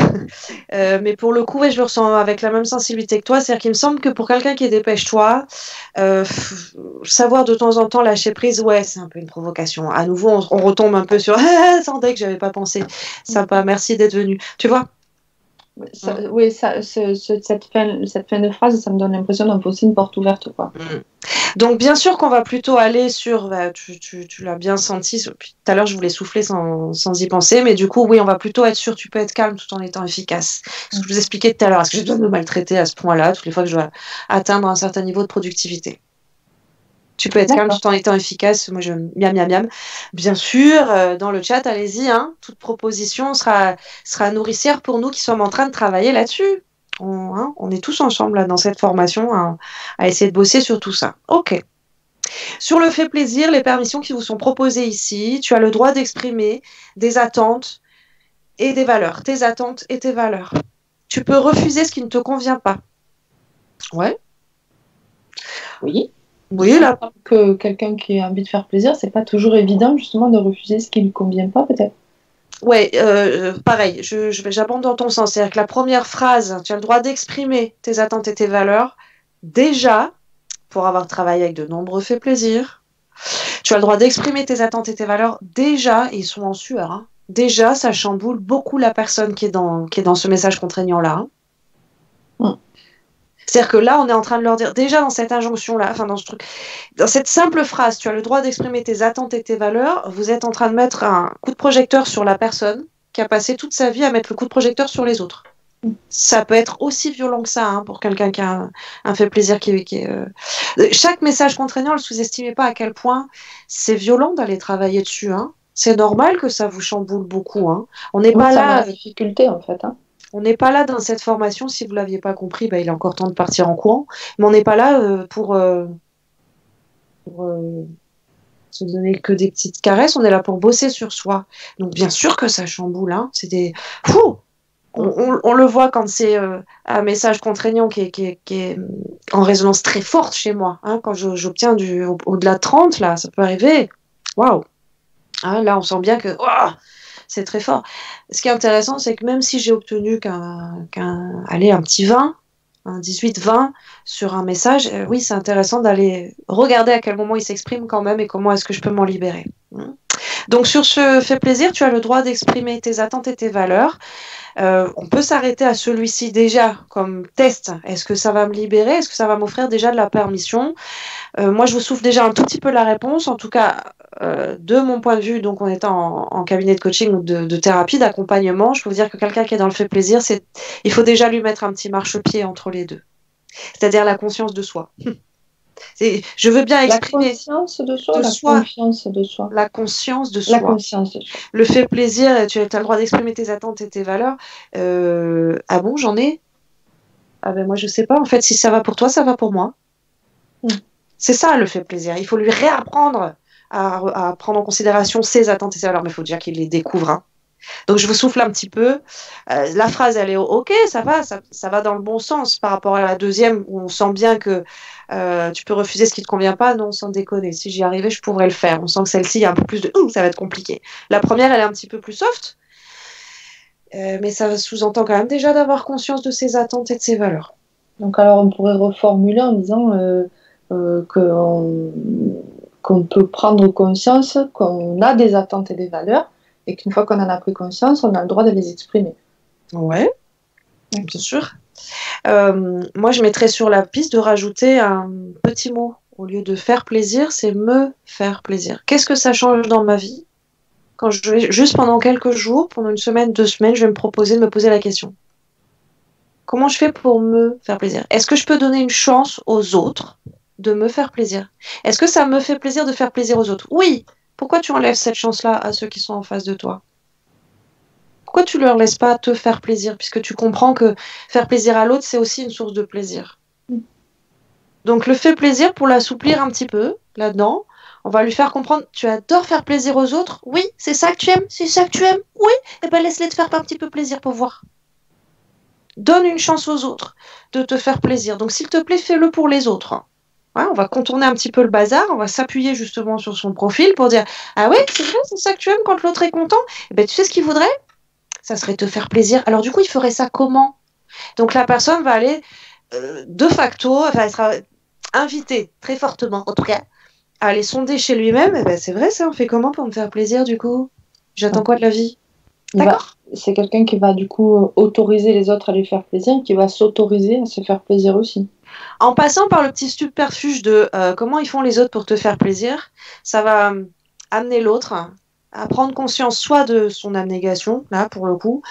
pour le coup, ouais, je le ressens avec la même sensibilité que toi. C'est-à-dire qu'il me semble que pour quelqu'un qui est dépêche-toi, savoir de temps en temps lâcher prise, ouais, c'est un peu une provocation. À nouveau, on retombe un peu sur attendez que j'avais pas pensé. Sympa, merci d'être venu. Tu vois? Oui, cette fin de phrase, ça me donne l'impression d'enfoncer une porte ouverte, quoi. Donc, bien sûr qu'on va plutôt aller sur, tu l'as bien senti, tout à l'heure je voulais souffler sans y penser, mais du coup, oui, on va plutôt être sûr, tu peux être calme tout en étant efficace. Ce que je vous expliquais tout à l'heure, est-ce que je dois me maltraiter à ce point-là, toutes les fois que je dois atteindre un certain niveau de productivité? Tu peux être calme tout en étant efficace. Moi, miam, miam, miam. Bien sûr, dans le chat, allez-y, hein, toute proposition sera nourricière pour nous qui sommes en train de travailler là-dessus. On est tous ensemble là, dans cette formation à essayer de bosser sur tout ça. Ok. Sur le fait plaisir, les permissions qui vous sont proposées ici, tu as le droit d'exprimer des attentes et des valeurs. Tes attentes et tes valeurs. Tu peux refuser ce qui ne te convient pas. Ouais. Oui. Oui, là. Que quelqu'un qui a envie de faire plaisir, c'est pas toujours évident justement de refuser ce qui lui convient pas, peut-être. Ouais, pareil, j'abonde dans ton sens. C'est-à-dire que la première phrase, tu as le droit d'exprimer tes attentes et tes valeurs. Déjà, pour avoir travaillé avec de nombreux faits plaisir, tu as le droit d'exprimer tes attentes et tes valeurs. Déjà, ils sont en sueur. Hein. Déjà, ça chamboule beaucoup la personne qui est dans ce message contraignant-là. Hein. C'est-à-dire que là, on est en train de leur dire, déjà dans cette injonction-là, enfin dans ce truc, dans cette simple phrase, tu as le droit d'exprimer tes attentes et tes valeurs, vous êtes en train de mettre un coup de projecteur sur la personne qui a passé toute sa vie à mettre le coup de projecteur sur les autres. Ça peut être aussi violent que ça, hein, pour quelqu'un qui a un fait plaisir qui est... Chaque message contraignant, ne le sous-estimez pas à quel point c'est violent d'aller travailler dessus. Hein. C'est normal que ça vous chamboule beaucoup. Hein. On n'est pas là... difficulté, en fait. Hein. On n'est pas là dans cette formation, si vous ne l'aviez pas compris, il est encore temps de partir en courant, mais on n'est pas là pour se donner que des petites caresses, on est là pour bosser sur soi. Donc bien sûr que ça chamboule, hein. C'est des... On le voit quand c'est un message contraignant qui est en résonance très forte chez moi. Hein. Quand j'obtiens au-delà de 30, là, ça peut arriver. Waouh! Hein, là, on sent bien que... c'est très fort. Ce qui est intéressant, c'est que même si j'ai obtenu un petit 20, un 18-20 sur un message, oui, c'est intéressant d'aller regarder à quel moment il s'exprime quand même et comment est-ce que je peux m'en libérer. Donc sur ce fait plaisir, tu as le droit d'exprimer tes attentes et tes valeurs. On peut s'arrêter à celui-ci déjà comme test. Est-ce que ça va me libérer? Est-ce que ça va m'offrir déjà de la permission? Moi, je vous souffle déjà un tout petit peu la réponse. En tout cas, de mon point de vue, donc en étant en cabinet de coaching ou de thérapie, d'accompagnement, je peux vous dire que quelqu'un qui est dans le fait plaisir, il faut déjà lui mettre un petit marchepied entre les deux. C'est-à-dire la conscience de soi. Je veux bien exprimer... La conscience de soi, confiance de soi. La conscience de soi. La conscience de soi. Le fait plaisir, tu as le droit d'exprimer tes attentes et tes valeurs. Ah bon, j'en ai? Ah ben moi, je sais pas. En fait, si ça va pour toi, ça va pour moi. C'est ça, le fait plaisir. Il faut lui réapprendre à prendre en considération ses attentes et ses valeurs. Mais il faut déjà qu'il les découvre. Hein. Donc, je vous souffle un petit peu. La phrase, elle est OK, ça va dans le bon sens par rapport à la deuxième où on sent bien que tu peux refuser ce qui ne te convient pas. Non, sans déconner. Si j'y arrivais, je pourrais le faire. On sent que celle-ci, il y a un peu plus de ça va être compliqué. La première, elle est un petit peu plus soft. Mais ça sous-entend quand même déjà d'avoir conscience de ses attentes et de ses valeurs. Donc, alors, on pourrait reformuler en disant qu'on peut prendre conscience qu'on a des attentes et des valeurs et qu'une fois qu'on en a pris conscience, on a le droit de les exprimer. Ouais, bien sûr. Moi, je mettrais sur la piste de rajouter un petit mot. Au lieu de faire plaisir, c'est me faire plaisir. Qu'est-ce que ça change dans ma vie quand je vais, juste pendant quelques jours, pendant une semaine, 2 semaines, je vais me proposer de me poser la question. Comment je fais pour me faire plaisir? Est-ce que je peux donner une chance aux autres de me faire plaisir? Est-ce que ça me fait plaisir de faire plaisir aux autres? Oui. Pourquoi tu enlèves cette chance-là à ceux qui sont en face de toi? Pourquoi tu leur laisses pas te faire plaisir? Puisque tu comprends que faire plaisir à l'autre, c'est aussi une source de plaisir. Donc le fait plaisir, pour l'assouplir un petit peu là-dedans, on va lui faire comprendre, tu adores faire plaisir aux autres? Oui, c'est ça que tu aimes? C'est ça que tu aimes? Oui, et ben laisse-les te faire un petit peu plaisir pour voir. Donne une chance aux autres de te faire plaisir. Donc s'il te plaît, fais-le pour les autres. Ouais, on va contourner un petit peu le bazar, on va s'appuyer justement sur son profil pour dire, ah ouais, c'est vrai, c'est ça que tu aimes quand l'autre est content? Eh ben, tu sais ce qu'il voudrait? Ça serait te faire plaisir. Alors du coup, il ferait ça comment? Donc la personne va aller de facto, enfin, elle sera invitée très fortement, en tout cas, à aller sonder chez lui-même. Eh ben, c'est vrai ça, on fait comment pour me faire plaisir du coup? J'attends quoi de la vie? D'accord. C'est quelqu'un qui va du coup autoriser les autres à lui faire plaisir, qui va s'autoriser à se faire plaisir aussi. En passant par le petit subterfuge de comment ils font les autres pour te faire plaisir, ça va amener l'autre à prendre conscience soit de son abnégation, là pour le coup,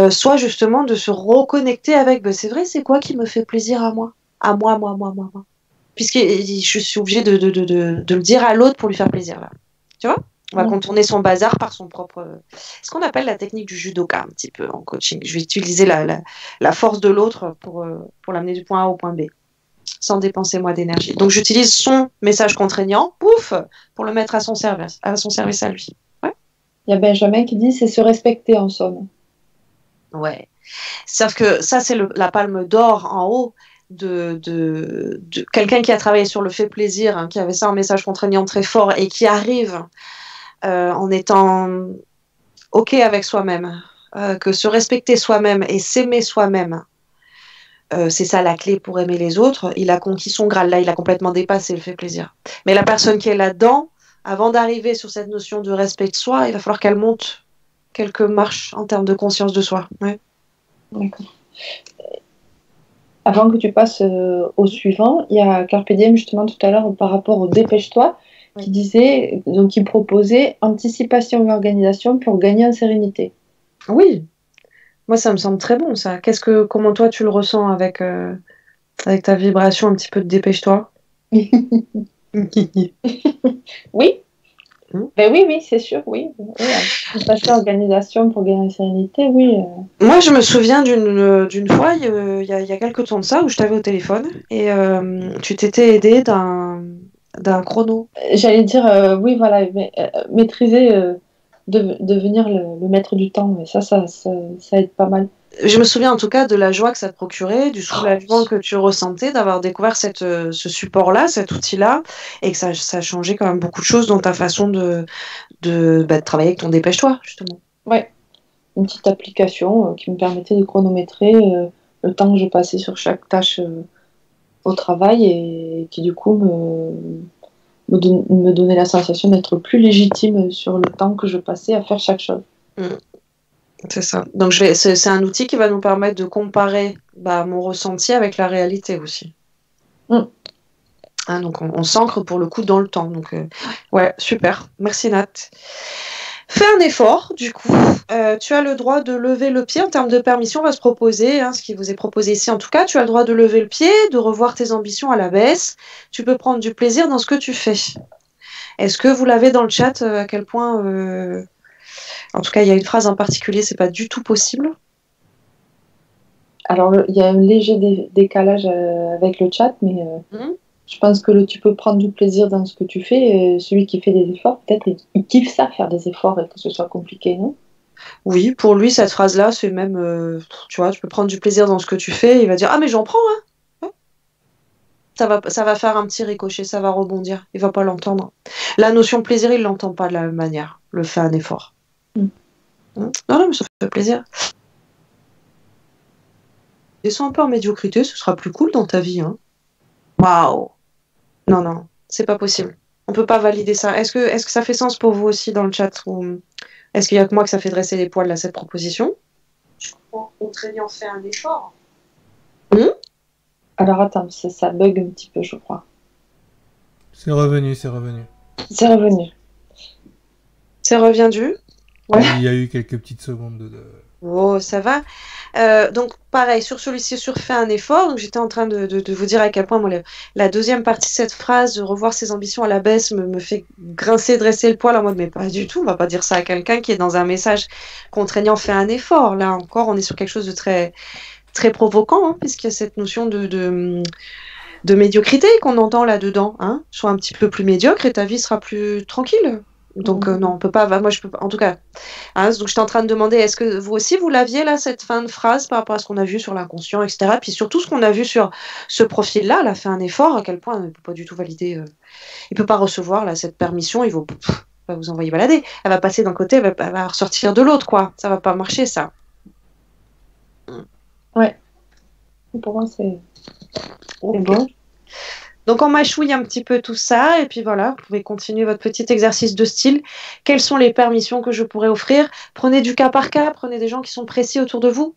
soit justement de se reconnecter avec, ben, c'est vrai, c'est quoi qui me fait plaisir à moi? À moi. Puisque je suis obligée de le dire à l'autre pour lui faire plaisir, là. Tu vois? On va contourner son bazar par son propre... ce qu'on appelle la technique du judoka, un petit peu, en coaching. Je vais utiliser la force de l'autre pour l'amener du point A au point B, sans dépenser moi d'énergie. Donc j'utilise son message contraignant, pouf, pour le mettre à son service à lui. Ouais. Il y a Benjamin qui dit c'est se respecter en somme. Ouais. Sauf que ça, c'est la palme d'or en haut de quelqu'un qui a travaillé sur le fait plaisir, hein, qui avait ça en message contraignant très fort et qui arrive en étant OK avec soi-même, que se respecter soi-même et s'aimer soi-même, c'est ça la clé pour aimer les autres. Il a conquis son Graal, là il a complètement dépassé le fait plaisir. Mais la personne qui est là-dedans, avant d'arriver sur cette notion de respect de soi, il va falloir qu'elle monte quelques marches en termes de conscience de soi. Ouais. D'accord. Avant que tu passes au suivant, il y a Carpe Diem justement tout à l'heure par rapport au dépêche-toi, qui disait, donc qui proposait anticipation et organisation pour gagner en sérénité. Oui, moi ça me semble très bon ça. Comment toi tu le ressens avec ta vibration un petit peu de dépêche-toi? Oui. Ben oui, c'est sûr, oui. Anticipation, organisation pour gagner en sérénité, oui. Moi, je me souviens d'une fois, il y a quelques temps de ça, où je t'avais au téléphone et tu t'étais aidée d'un chrono. J'allais dire, oui, voilà, maîtriser, devenir le maître du temps, mais ça aide pas mal. Je me souviens en tout cas de la joie que ça te procurait, du soulagement que tu ressentais d'avoir découvert ce support-là, cet outil-là, et que ça a changé quand même beaucoup de choses dans ta façon de travailler avec ton dépêche-toi, justement. Ouais, une petite application qui me permettait de chronométrer le temps que je passais sur chaque tâche au travail et qui du coup me donnait la sensation d'être plus légitime sur le temps que je passais à faire chaque chose. C'est ça. Donc c'est un outil qui va nous permettre de comparer mon ressenti avec la réalité aussi. Hein, donc on s'ancre pour le coup dans le temps. Donc ouais, super. Merci Nat. Fais un effort, du coup. Tu as le droit de lever le pied. En termes de permission, on va se proposer, ce qui vous est proposé ici en tout cas, tu as le droit de lever le pied, de revoir tes ambitions à la baisse. Tu peux prendre du plaisir dans ce que tu fais. Est-ce que vous l'avez dans le chat à quel point... En tout cas, il y a une phrase en particulier, c'est pas du tout possible. Alors, il y a un léger décalage avec le chat, mais je pense que tu peux prendre du plaisir dans ce que tu fais. Celui qui fait des efforts, peut-être, il kiffe ça, faire des efforts et que ce soit compliqué, non? Oui, pour lui, cette phrase-là, c'est même, tu vois, tu peux prendre du plaisir dans ce que tu fais. Il va dire, ah, mais j'en prends, hein. Ça va faire un petit ricochet, ça va rebondir. Il va pas l'entendre. La notion plaisir, il l'entend pas de la même manière. Le fait un effort. Non, mais ça fait plaisir. Descends un peu en médiocrité, ce sera plus cool dans ta vie. Hein. Waouh! Non, c'est pas possible. On peut pas valider ça. Est-ce que ça fait sens pour vous aussi dans le chat? Ou est-ce qu'il y a que moi que ça fait dresser les poils à cette proposition? Je comprends contraignant fait un effort. Alors attends, ça bug un petit peu, je crois. C'est revenu. C'est revenu. C'est reviendu? Ouais. Il y a eu quelques petites secondes de... Oh, ça va. Donc, pareil, sur celui-ci, sur fait un effort. Donc, j'étais en train de vous dire à quel point moi, la deuxième partie de cette phrase, de revoir ses ambitions à la baisse, me fait grincer, dresser le poil en mode, mais pas du tout, on va pas dire ça à quelqu'un qui est dans un message contraignant, fait un effort. Là encore, on est sur quelque chose de très, très provoquant, hein, puisqu'il y a cette notion de médiocrité qu'on entend là-dedans. Hein. Sois un petit peu plus médiocre et ta vie sera plus tranquille. Donc non, on peut pas. Moi, je peux pas. En tout cas, hein, donc j'étais en train de demander, est-ce que vous aussi vous l'aviez là cette fin de phrase par rapport à ce qu'on a vu sur l'inconscient, etc. Puis surtout ce qu'on a vu sur ce profil-là, elle a fait un effort. À quel point il ne peut pas du tout valider. Il peut pas recevoir là cette permission. Il va vous envoyer balader. Elle va passer d'un côté, elle va ressortir de l'autre, quoi. Ça va pas marcher, ça. Ouais. Pour moi, c'est Okay. bon. Donc, on mâchouille un petit peu tout ça, et puis voilà, vous pouvez continuer votre petit exercice de style. Quelles sont les permissions que je pourrais offrir? Prenez du cas par cas, prenez des gens qui sont précis autour de vous,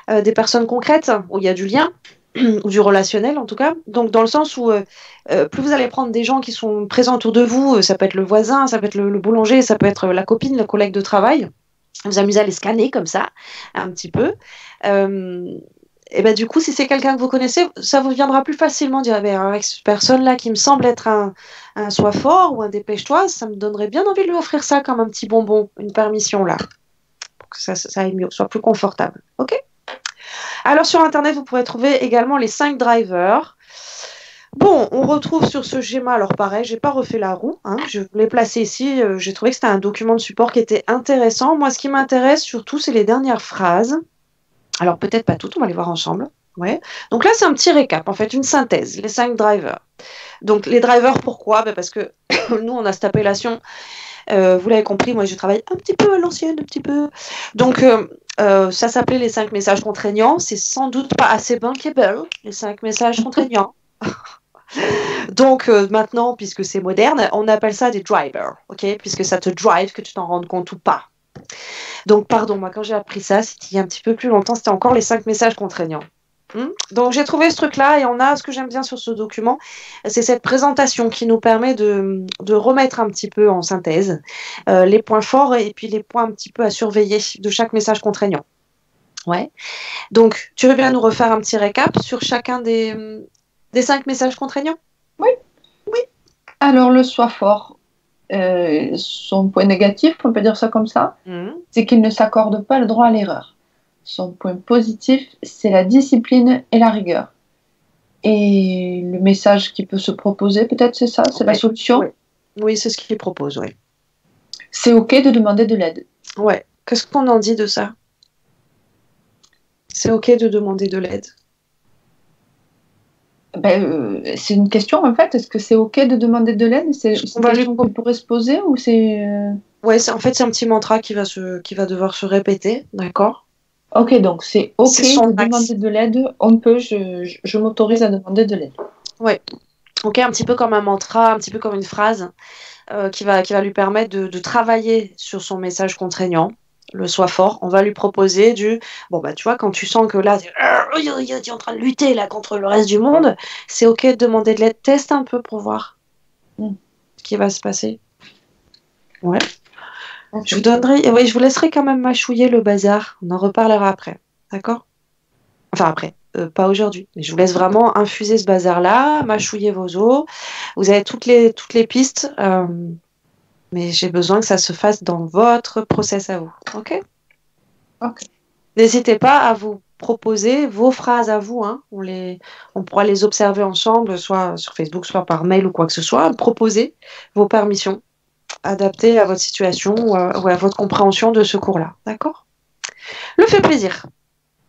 des personnes concrètes où il y a du lien, ou du relationnel en tout cas. Donc, dans le sens où plus vous allez prendre des gens qui sont présents autour de vous, ça peut être le voisin, ça peut être le boulanger, ça peut être la copine, le collègue de travail, vous amusez à les scanner comme ça, un petit peu. Et ben du coup, si c'est quelqu'un que vous connaissez, ça vous viendra plus facilement dire, avec cette personne-là qui me semble être un sois fort ou un dépêche-toi, ça me donnerait bien envie de lui offrir ça comme un petit bonbon, une permission là, pour que ça aille mieux, soit plus confortable. Ok? Alors sur Internet, vous pourrez trouver également les 5 drivers. Bon, on retrouve sur ce schéma, alors pareil, j'ai pas refait la roue, hein, je l'ai placé ici, j'ai trouvé que c'était un document de support qui était intéressant. Moi, ce qui m'intéresse surtout, c'est les dernières phrases. Alors, peut-être pas toutes, on va les voir ensemble. Ouais. Donc là, c'est un petit récap, en fait, une synthèse, les 5 drivers. Donc, les drivers, pourquoi? Parce que nous, on a cette appellation, vous l'avez compris, moi, je travaille un petit peu à l'ancienne, un petit peu. Donc, ça s'appelait les 5 messages contraignants. C'est sans doute pas assez bankable, les 5 messages contraignants. Donc, maintenant, puisque c'est moderne, on appelle ça des drivers, ok? Puisque ça te drive, que tu t'en rendes compte ou pas. Donc, pardon, moi, quand j'ai appris ça, c'était il y a un petit peu plus longtemps, c'était encore les 5 messages contraignants. Donc, j'ai trouvé ce truc-là, et on a ce que j'aime bien sur ce document, c'est cette présentation qui nous permet de remettre un petit peu en synthèse les points forts et puis les points un petit peu à surveiller de chaque message contraignant. Ouais. Donc, tu veux bien nous refaire un petit récap sur chacun des 5 messages contraignants? Oui. Alors, le sois fort. Son point négatif, on peut dire ça comme ça, c'est qu'il ne s'accorde pas le droit à l'erreur. Son point positif, c'est la discipline et la rigueur. Et le message qui peut se proposer, peut-être c'est ça, c'est la solution. Oui, c'est ce qu'il propose, oui. C'est ok de demander de l'aide. Ouais. Qu'est-ce qu'on en dit de ça? C'est ok de demander de l'aide. C'est une question en fait. Est-ce que c'est ok de demander de l'aide? C'est une question qu'on pourrait se poser ou c'est... Ouais, en fait c'est un petit mantra qui va devoir se répéter, d'accord? Ok, donc c'est ok de demander de l'aide. On peut, je m'autorise à demander de l'aide. Ouais. Ok, un petit peu comme un mantra, un petit peu comme une phrase qui va lui permettre de travailler sur son message contraignant. Le sois fort, on va lui proposer bon bah tu vois, quand tu sens que là tu es en train de lutter là contre le reste du monde, c'est ok de demander de l'aide. Teste un peu pour voir ce qui va se passer. Ouais. Okay. Je vous laisserai quand même mâchouiller le bazar. On en reparlera après, d'accord? Enfin après, pas aujourd'hui. Mais je vous laisse vraiment infuser ce bazar là, mâchouiller vos os. Vous avez toutes les pistes. Mais j'ai besoin que ça se fasse dans votre process à vous. Ok? Ok. N'hésitez pas à vous proposer vos phrases à vous. Hein. On pourra les observer ensemble, soit sur Facebook, soit par mail ou quoi que ce soit. Proposez vos permissions adaptées à votre situation ou à votre compréhension de ce cours-là. D'accord? Le fait plaisir.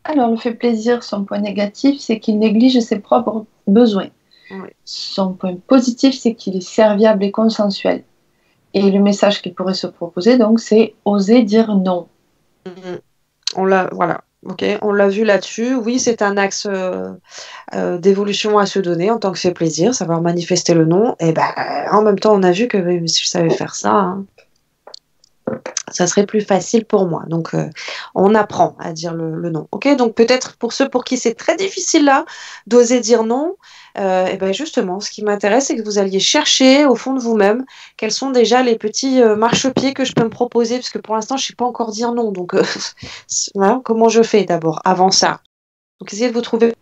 Alors, le fait plaisir, son point négatif, c'est qu'il néglige ses propres besoins. Oui. Son point positif, c'est qu'il est serviable et consensuel. Et le message qu'il pourrait se proposer, donc, c'est oser dire non. Voilà. Ok, on l'a vu là-dessus. Oui, c'est un axe d'évolution à se donner en tant que fait plaisir, savoir manifester le non. Et en même temps, on a vu que si je savais faire ça, hein, Ça serait plus facile pour moi. Donc, on apprend à dire le non. Ok, donc peut-être pour ceux pour qui c'est très difficile là d'oser dire non, et ben justement, ce qui m'intéresse, c'est que vous alliez chercher au fond de vous-même quels sont déjà les petits marchepieds que je peux me proposer, parce que pour l'instant, je ne sais pas encore dire non. Donc, voilà, comment je fais d'abord avant ça? Donc, essayez de vous trouver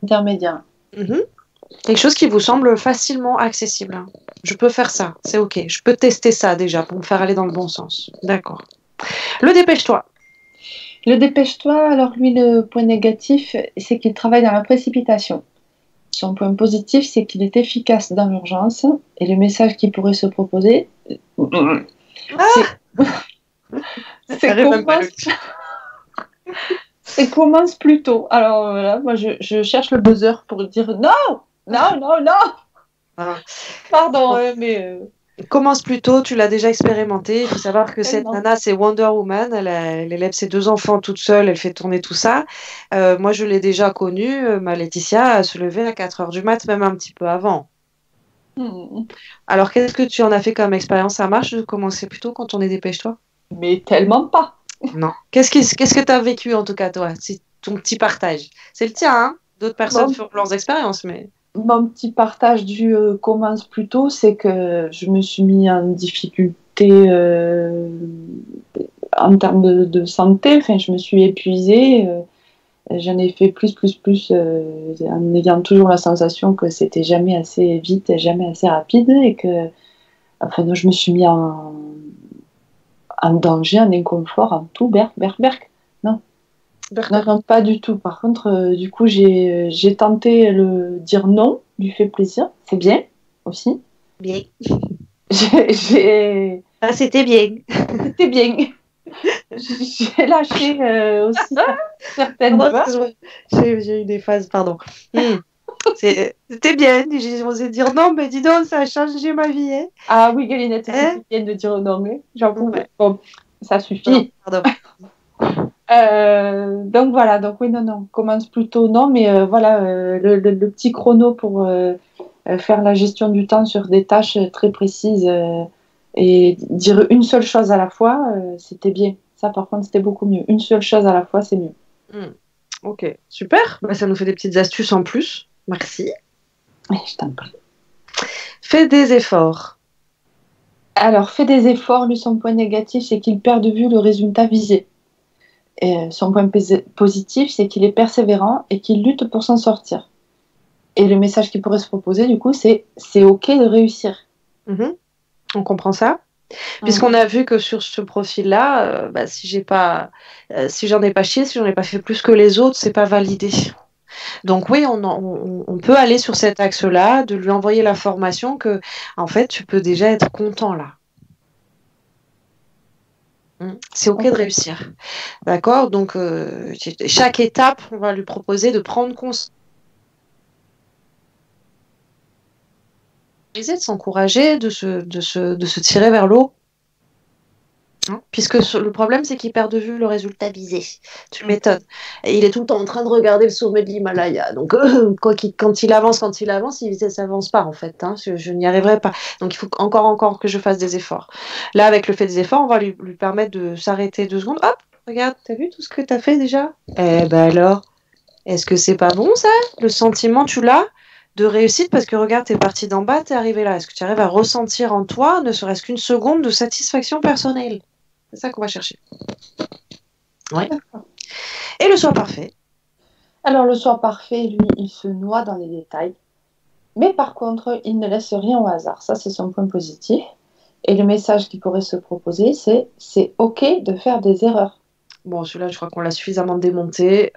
Intermédiaire. quelque chose qui vous semble facilement accessible. Hein. Je peux faire ça, c'est ok. Je peux tester ça déjà pour me faire aller dans le bon sens. D'accord. Le dépêche-toi. Le dépêche-toi, alors lui, le point négatif, c'est qu'il travaille dans la précipitation. Son point positif, c'est qu'il est efficace dans l'urgence. Et le message qu'il pourrait se proposer, c'est commence plus tôt. Alors voilà, moi je cherche le buzzer pour dire non, non, non, non. Ah. Pardon, mais... Commence plus tôt, tu l'as déjà expérimenté. Il faut savoir que cette Tellement. nana, c'est Wonder Woman. Elle élève ses 2 enfants toute seule, elle fait tourner tout ça. Moi, je l'ai déjà connue. Ma Laetitia se levait à 4 heures du mat, même un petit peu avant. Alors, qu'est-ce que tu en as fait comme expérience? Ça marche de commencer plus tôt quand on est dépêche-toi? Mais tellement pas. Non. Qu'est-ce que tu as vécu en tout cas, toi? C'est ton petit partage. C'est le tien, hein? D'autres personnes font leurs expériences, mais. Mon petit partage du commence plus tôt, c'est que je me suis mis en difficulté en termes de santé. Enfin, je me suis épuisée. J'en ai fait plus, en ayant toujours la sensation que c'était jamais assez vite, jamais assez rapide. Et que enfin, je me suis mis en danger, en inconfort, en tout. Berk. Non, pas du tout. Par contre, du coup, j'ai tenté le dire non, lui fait plaisir. C'est bien aussi. Bien. Ah, c'était bien. C'était bien. J'ai lâché aussi certaines voix. J'ai eu des phases, pardon. C'était bien. J'ai osé dire non, mais dis donc, ça a changé ma vie. Hein. Ah oui, Galinette, c'était bien de dire non, mais j'avoue. Ouais. Bon, ça suffit. Pardon. Donc voilà, donc oui, non, commence plutôt non, mais voilà, le petit chrono pour faire la gestion du temps sur des tâches très précises et dire une seule chose à la fois, c'était bien. Ça, par contre, c'était beaucoup mieux. Une seule chose à la fois, c'est mieux. Ok, super. Bah, ça nous fait des petites astuces en plus. Merci. Je t'en prie. Fais des efforts. Alors, fais des efforts. Lui, son point négatif, c'est qu'il perd de vue le résultat visé. Et son point positif, c'est qu'il est persévérant et qu'il lutte pour s'en sortir. Et le message qu'il pourrait se proposer, du coup, c'est ok de réussir. On comprend ça. Puisqu'on a vu que sur ce profil-là, si j'en ai pas chié, si j'en ai pas fait plus que les autres, c'est pas validé. Donc oui, on peut aller sur cet axe-là, de lui envoyer l'information que, en fait, tu peux déjà être content là. C'est ok de réussir. D'accord? Donc, chaque étape, on va lui proposer de prendre conscience, de s'encourager, de se tirer vers l'eau. Puisque le problème, c'est qu'il perd de vue le résultat visé. Tu m'étonnes. Et il est tout le temps en train de regarder le sommet de l'Himalaya. Donc, quand il avance, ça s'avance pas, en fait. Hein. Je n'y arriverai pas. Donc, il faut encore que je fasse des efforts. Là, avec le fait des efforts, on va lui permettre de s'arrêter 2 secondes. Hop, regarde, t'as vu tout ce que t'as fait déjà? Eh ben alors, est-ce que c'est pas bon, ça? Le sentiment, tu l'as? De réussite, parce que regarde, t'es parti d'en bas, t'es arrivé là. Est-ce que tu arrives à ressentir en toi, ne serait-ce qu'une seconde de satisfaction personnelle? C'est ça qu'on va chercher. Ouais. Et le soi parfait. Alors, le soi parfait, lui, il se noie dans les détails. Mais par contre, il ne laisse rien au hasard. Ça, c'est son point positif. Et le message qu'il pourrait se proposer, c'est ok de faire des erreurs. Bon, celui-là, je crois qu'on l'a suffisamment démonté.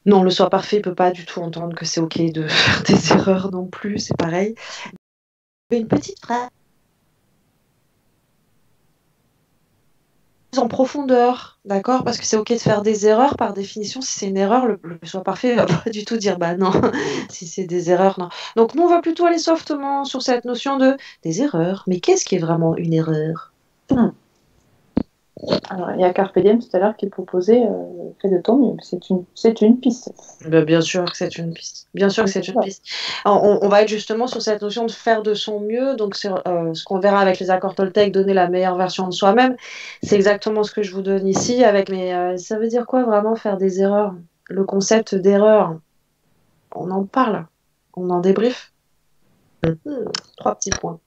Non, le soi parfait ne peut pas du tout entendre que c'est ok de faire des erreurs non plus. C'est pareil. Une petite phrase en profondeur, d'accord? Parce que c'est ok de faire des erreurs, par définition, si c'est une erreur, le soi parfait va pas du tout dire bah non, si c'est des erreurs, non. Donc nous, on va plutôt aller softement sur cette notion des erreurs. Mais qu'est-ce qui est vraiment une erreur? Alors, il y a Carpe Diem tout à l'heure qui proposait fais de ton mieux. C'est une piste. Ben, bien sûr que c'est une piste. Bien sûr que c'est une piste. Alors, on va être justement sur cette notion de faire de son mieux. Donc, c'est ce qu'on verra avec les accords Toltec, donner la meilleure version de soi-même. C'est exactement ce que je vous donne ici. Avec ça veut dire quoi vraiment faire des erreurs? Le concept d'erreur, on en parle. On en débriefe. 3 petits points.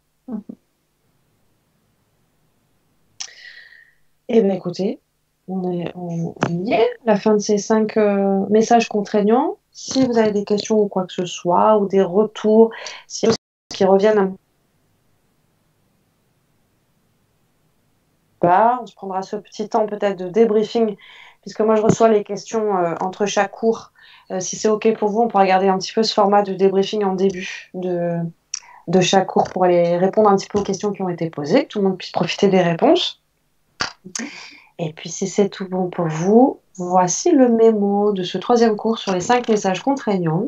Eh bien, écoutez, on y est, la fin de ces 5 messages contraignants. Si vous avez des questions ou quoi que ce soit, ou des retours, si qui reviennent on se prendra ce petit temps peut-être de débriefing, puisque moi je reçois les questions entre chaque cours. Si c'est OK pour vous, on pourra garder un petit peu ce format de débriefing en début de chaque cours pour aller répondre un petit peu aux questions qui ont été posées, que tout le monde puisse profiter des réponses. Et puis si c'est tout bon pour vous, voici le mémo de ce 3e cours sur les 5 messages contraignants.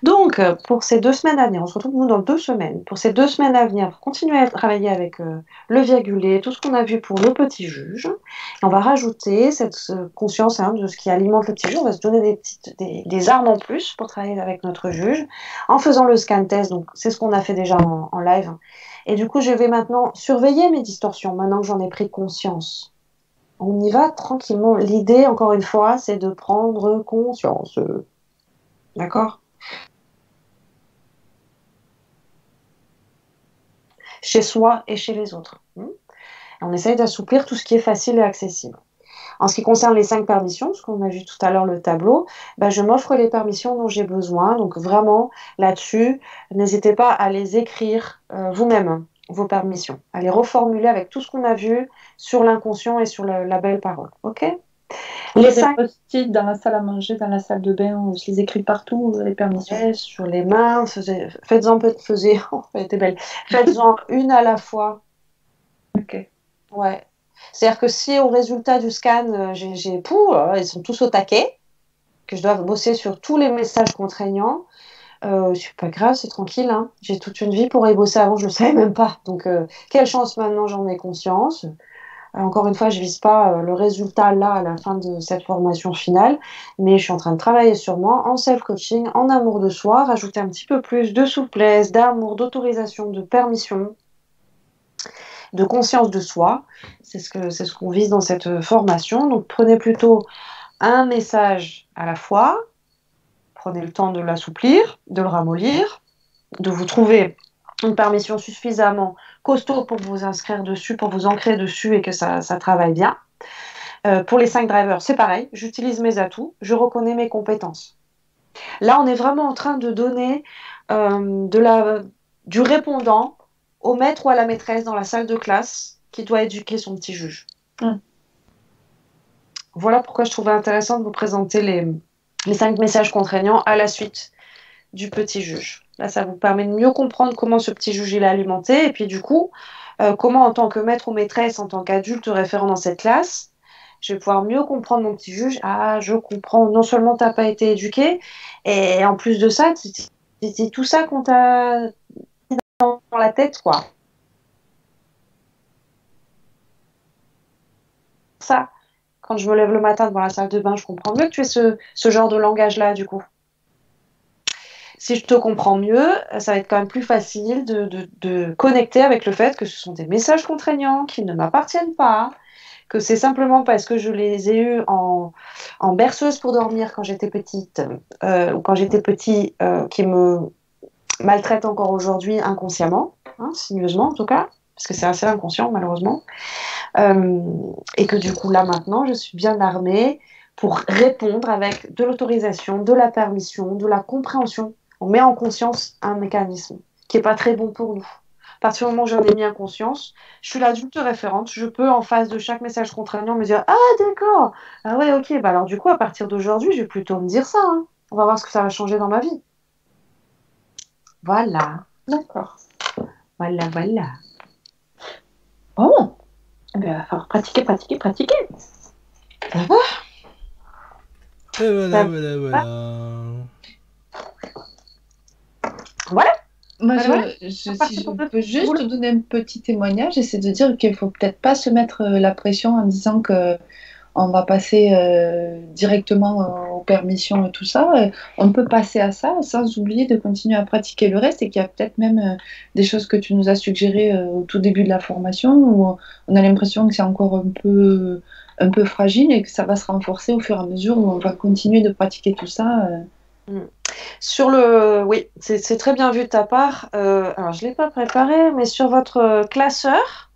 Donc, pour ces 2 semaines à venir, on se retrouve nous dans 2 semaines. Pour ces 2 semaines à venir, pour continuer à travailler avec le virgulé, tout ce qu'on a vu pour le petit juge. Et on va rajouter cette conscience de ce qui alimente le petit juge. On va se donner des armes en plus pour travailler avec notre juge en faisant le scan test. Donc, c'est ce qu'on a fait déjà en live. Et du coup, je vais maintenant surveiller mes distorsions, maintenant que j'en ai pris conscience. On y va tranquillement. L'idée, encore une fois, c'est de prendre conscience. D'accord ? Chez soi et chez les autres. Et on essaye d'assouplir tout ce qui est facile et accessible. En ce qui concerne les 5 permissions, ce qu'on a vu tout à l'heure le tableau, je m'offre les permissions dont j'ai besoin. Donc vraiment, là-dessus, n'hésitez pas à les écrire vous-même, vos permissions, à les reformuler avec tout ce qu'on a vu sur l'inconscient et sur la belle parole. OK ? Les 5 post-it dans la salle à manger, dans la salle de bain, je les écris partout, les permissions. Ouais, sur les mains, faites-en une à la fois. OK. Ouais. C'est-à-dire que si au résultat du scan, ils sont tous au taquet, que je dois bosser sur tous les messages contraignants, c'est pas grave, c'est tranquille. Hein. J'ai toute une vie pour y bosser avant, je le savais même pas. Donc, quelle chance maintenant, j'en ai conscience. Encore une fois, je vise pas le résultat là à la fin de cette formation finale, mais je suis en train de travailler sur moi en self-coaching, en amour de soi, rajouter un petit peu plus de souplesse, d'amour, d'autorisation, de permission, de conscience de soi. C'est ce qu'on vise dans cette formation. Donc prenez plutôt un message à la fois, prenez le temps de l'assouplir, de le ramollir, de vous trouver une permission suffisamment costaud pour vous inscrire dessus, pour vous ancrer dessus et que ça travaille bien. Pour les 5 drivers, c'est pareil, j'utilise mes atouts, je reconnais mes compétences. Là, on est vraiment en train de donner du répondant au maître ou à la maîtresse dans la salle de classe qui doit éduquer son petit juge. Voilà pourquoi je trouvais intéressant de vous présenter les 5 messages contraignants à la suite du petit juge. Là, ça vous permet de mieux comprendre comment ce petit juge il est alimenté et puis du coup, comment en tant que maître ou maîtresse, en tant qu'adulte référent dans cette classe, je vais pouvoir mieux comprendre mon petit juge. Ah, je comprends, non seulement tu n'as pas été éduqué, et en plus de ça, c'est tout ça qu'on t'a mis dans la tête, quoi. Ça, quand je me lève le matin devant la salle de bain, je comprends mieux que tu aies ce genre de langage-là, du coup. Si je te comprends mieux, ça va être quand même plus facile de connecter avec le fait que ce sont des messages contraignants qui ne m'appartiennent pas, que c'est simplement parce que je les ai eus en berceuse pour dormir quand j'étais petite, ou quand j'étais petit, qui me maltraitent encore aujourd'hui inconsciemment, sinueusement en tout cas, parce que c'est assez inconscient malheureusement, et que du coup là maintenant je suis bien armée pour répondre avec de l'autorisation, de la permission, de la compréhension. On met en conscience un mécanisme qui n'est pas très bon pour nous. À partir du moment où j'en ai mis en conscience, je suis l'adulte référente, je peux en face de chaque message contraignant me dire « Ah d'accord, ah ouais ok, alors du coup à partir d'aujourd'hui je vais plutôt me dire ça, hein. On va voir ce que ça va changer dans ma vie. » Voilà. D'accord. Voilà. Oh, il va falloir pratiquer. Ça va ? Et voilà. Voilà. Moi, Voilà. si je peux juste te donner un petit témoignage, et c'est de dire qu'il faut peut-être pas se mettre la pression en disant que on va passer directement aux permissions et tout ça. On peut passer à ça sans oublier de continuer à pratiquer le reste et qu'il y a peut-être même des choses que tu nous as suggérées au tout début de la formation où on a l'impression que c'est encore un peu fragile et que ça va se renforcer au fur et à mesure où on va continuer de pratiquer tout ça. Oui, c'est très bien vu de ta part. Alors, je ne l'ai pas préparé, mais sur votre classeur,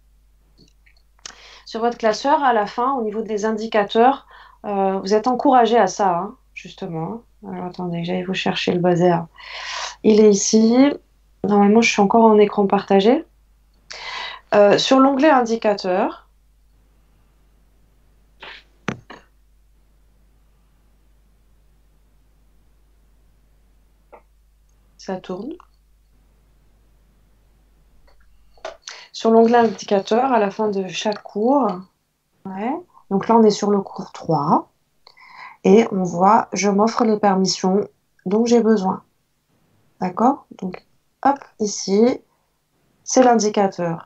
à la fin, au niveau des indicateurs, vous êtes encouragé à ça, hein, justement. Alors, attendez, j'allais vous chercher le buzzer. Il est ici. Normalement, je suis encore en écran partagé. Sur l'onglet indicateur, ça tourne. Sur l'onglet indicateur, à la fin de chaque cours, ouais. Donc là, on est sur le cours 3. Et on voit, je m'offre les permissions dont j'ai besoin. D'accord? Donc, hop, ici, c'est l'indicateur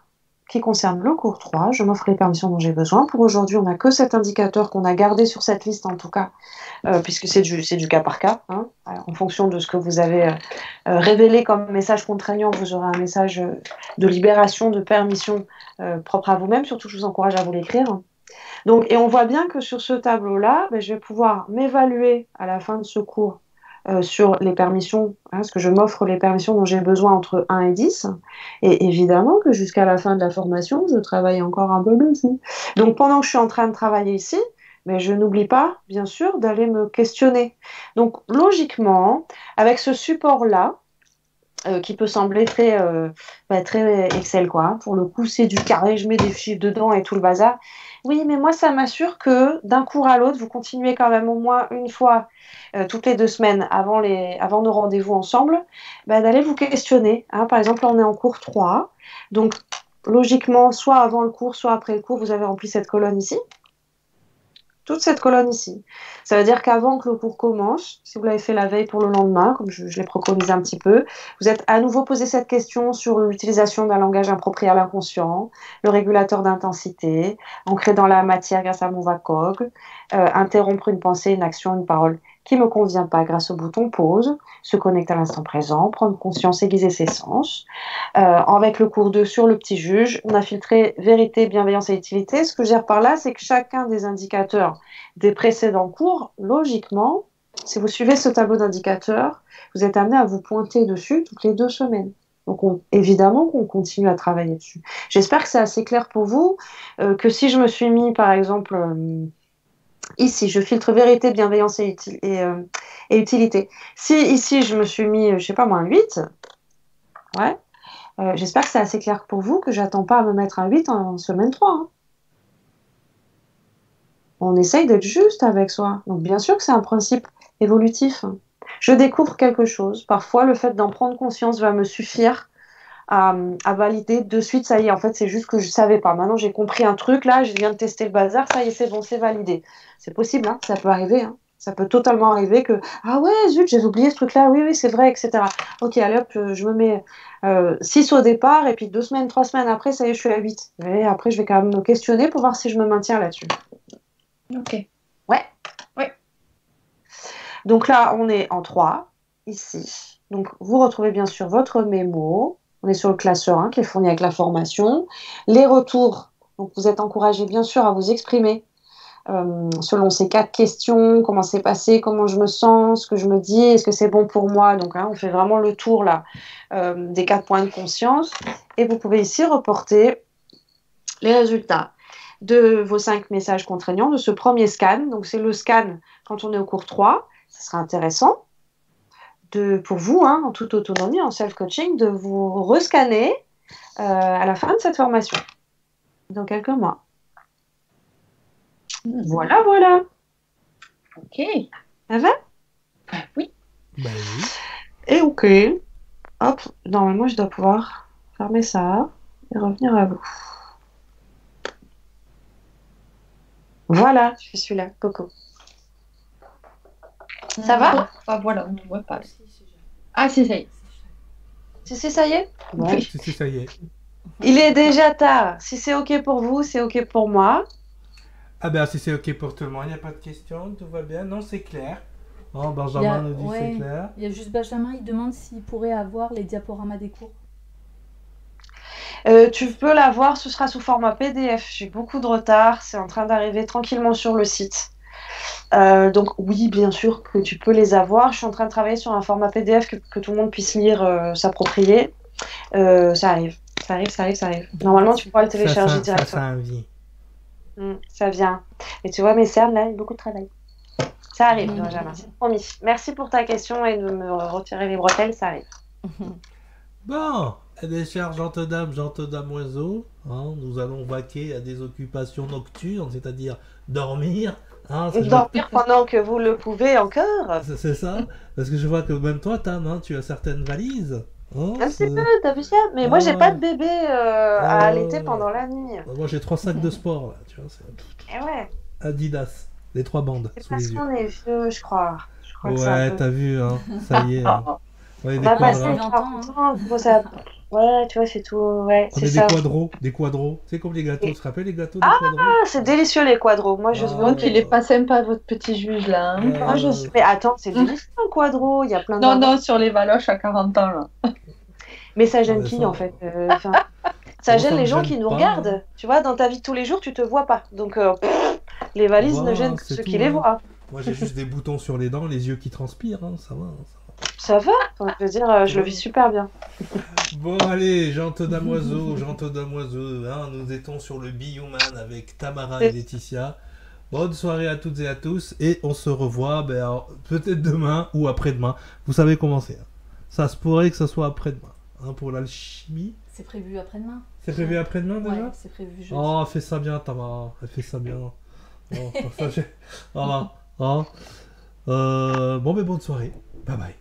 qui concerne le cours 3. Je m'offre les permissions dont j'ai besoin. Pour aujourd'hui, on n'a que cet indicateur qu'on a gardé sur cette liste, en tout cas, puisque c'est du cas par cas. Hein. Alors, en fonction de ce que vous avez révélé comme message contraignant, vous aurez un message de libération, de permission propre à vous-même. Surtout, je vous encourage à vous l'écrire. Donc, et on voit bien que sur ce tableau-là, je vais pouvoir m'évaluer à la fin de ce cours sur les permissions, hein, parce que je m'offre les permissions dont j'ai besoin entre 1 et 10. Et évidemment que jusqu'à la fin de la formation, je travaille encore un peu dessus. Donc, pendant que je suis en train de travailler ici, mais je n'oublie pas, bien sûr, d'aller me questionner. Donc, logiquement, avec ce support-là, qui peut sembler très Excel, quoi. Hein. Pour le coup, c'est du carré, je mets des chiffres dedans et tout le bazar. Oui, mais moi, ça m'assure que d'un cours à l'autre, vous continuez quand même au moins une fois toutes les 2 semaines avant nos rendez-vous ensemble, d'aller vous questionner. Hein. Par exemple, là, on est en cours 3. Donc, logiquement, soit avant le cours, soit après le cours, vous avez rempli cette colonne ici. Toute cette colonne ici. Ça veut dire qu'avant que le cours commence, si vous l'avez fait la veille pour le lendemain, comme je l'ai préconisé un petit peu, vous êtes à nouveau posé cette question sur l'utilisation d'un langage approprié à l'inconscient, le régulateur d'intensité, ancré dans la matière grâce à mon VACOG, interrompre une pensée, une action, une parole qui ne me convient pas grâce au bouton pause, se connecter à l'instant présent, prendre conscience, aiguiser ses sens. Avec le cours 2 sur le petit juge, on a filtré vérité, bienveillance et utilité. Ce que je veux dire par là, c'est que chacun des indicateurs des précédents cours, logiquement, si vous suivez ce tableau d'indicateurs, vous êtes amené à vous pointer dessus toutes les 2 semaines. Donc, évidemment qu'on continue à travailler dessus. J'espère que c'est assez clair pour vous, que si je me suis mis, par exemple, ici, je filtre vérité, bienveillance et utilité. Si ici, je me suis mis, je sais pas moi, un 8, ouais, j'espère que c'est assez clair pour vous que j'attends pas à me mettre un 8 en semaine 3. Hein. On essaye d'être juste avec soi. Donc, bien sûr que c'est un principe évolutif. Je découvre quelque chose. Parfois, le fait d'en prendre conscience va me suffire à valider de suite. Ça y est, en fait, c'est juste que je savais pas. Maintenant, j'ai compris un truc. Là, je viens de tester le bazar. Ça y est, c'est bon, c'est validé. C'est possible, hein, ça peut arriver. Hein. Ça peut totalement arriver que « Ah ouais, zut, j'ai oublié ce truc-là. Oui, oui, c'est vrai, etc. » Ok, allez hop, je me mets 6 au départ. Et puis 2 semaines, 3 semaines après, ça y est, je suis à 8. Et après, je vais quand même me questionner pour voir si je me maintiens là-dessus. Ok. Ouais. Ouais. Donc là, on est en 3, ici. Donc, vous retrouvez bien sûr votre mémo. On est sur le classeur 1 qui est fourni avec la formation. Les retours, donc vous êtes encouragé bien sûr à vous exprimer selon ces 4 questions, comment c'est passé, comment je me sens, ce que je me dis, est-ce que c'est bon pour moi. Donc, on fait vraiment le tour là des 4 points de conscience. Et vous pouvez ici reporter les résultats de vos 5 messages contraignants, de ce premier scan. Donc, c'est le scan quand on est au cours 3. Ce sera intéressant pour vous, en toute autonomie, en self-coaching, de vous rescanner à la fin de cette formation, dans quelques mois. Voilà, voilà. Ok. Ça va? Oui. Ben oui. Et ok. Hop, normalement, je dois pouvoir fermer ça et revenir à vous. Voilà, je suis là. Coco. Ça va? Ah voilà, on ne voit pas. Ah si, ça y est. Si, ça y est. Bon. Oui, si, ça y est. Il est déjà tard. Si c'est OK pour vous, c'est OK pour moi. Ah ben, si c'est OK pour tout le monde, il n'y a pas de question, tout va bien. Non, c'est clair. Oh, Benjamin nous dit c'est clair. Il y a juste Benjamin, il demande s'il pourrait avoir les diaporamas des cours. Tu peux l'avoir, ce sera sous format PDF. J'ai beaucoup de retard, c'est en train d'arriver tranquillement sur le site. Donc oui, bien sûr que tu peux les avoir. Je suis en train de travailler sur un format PDF que tout le monde puisse lire, s'approprier. Ça arrive. Normalement, tu pourras le télécharger directement. Ça vient. Et tu vois, mes cernes, là, il y a beaucoup de travail. Ça arrive, Benjamin, c'est promis. Merci pour ta question et de me retirer les bretelles, ça arrive. Bon, eh bien, chères dames, oiseaux, hein, nous allons vaquer à des occupations nocturnes, c'est-à-dire dormir. Hein, dormir pendant que vous le pouvez encore. C'est ça, parce que je vois que même toi, Tam, hein, tu as certaines valises. Hein, un petit peu, t'as vu ça? Mais moi, j'ai pas de bébé à allaiter pendant la nuit. Moi, j'ai 3 sacs de sport, là, tu vois. Et ouais. Adidas, les 3 bandes C'est sous parce les yeux. qu'on est vieux, je crois. Ouais, t'as vu, hein, ça y est. Hein. Ouais, on a passé 30 ans, ouais, tu vois, c'est tout. Ouais, on est des quadros. C'est comme les gâteaux, tu te rappelles les gâteaux des quadros? Ah, c'est délicieux les quadros. Moi, je veux qu'il est pas sympa, votre petit juge, là. Hein. Mais attends, c'est délicieux un quadro. Il y a plein de. Non, sur les valoches à 40 ans, là. Mais ça gêne qui, en fait ça gêne les gens qui nous regardent. Tu vois, dans ta vie de tous les jours, tu te vois pas. Donc, les valises ne gênent que ceux qui les voient. Moi, j'ai juste des boutons sur les dents, les yeux qui transpirent, hein, ça va. Ça va, je veux dire, je le vis super bien. Bon, allez, gentes damoiseaux, hein, nous étions sur le Be Human avec Tamara et Laetitia. Bonne soirée à toutes et à tous, et on se revoit peut-être demain ou après-demain. Vous savez comment c'est. Hein. Ça se pourrait que ce soit après-demain. Hein, pour l'alchimie. C'est prévu après-demain. C'est prévu après-demain déjà? Ouais, c'est prévu jeudi. Oh, fais ça bien, Tamara. Elle fait ça bien. Oh, voilà. Bon, mais bonne soirée. Bye bye.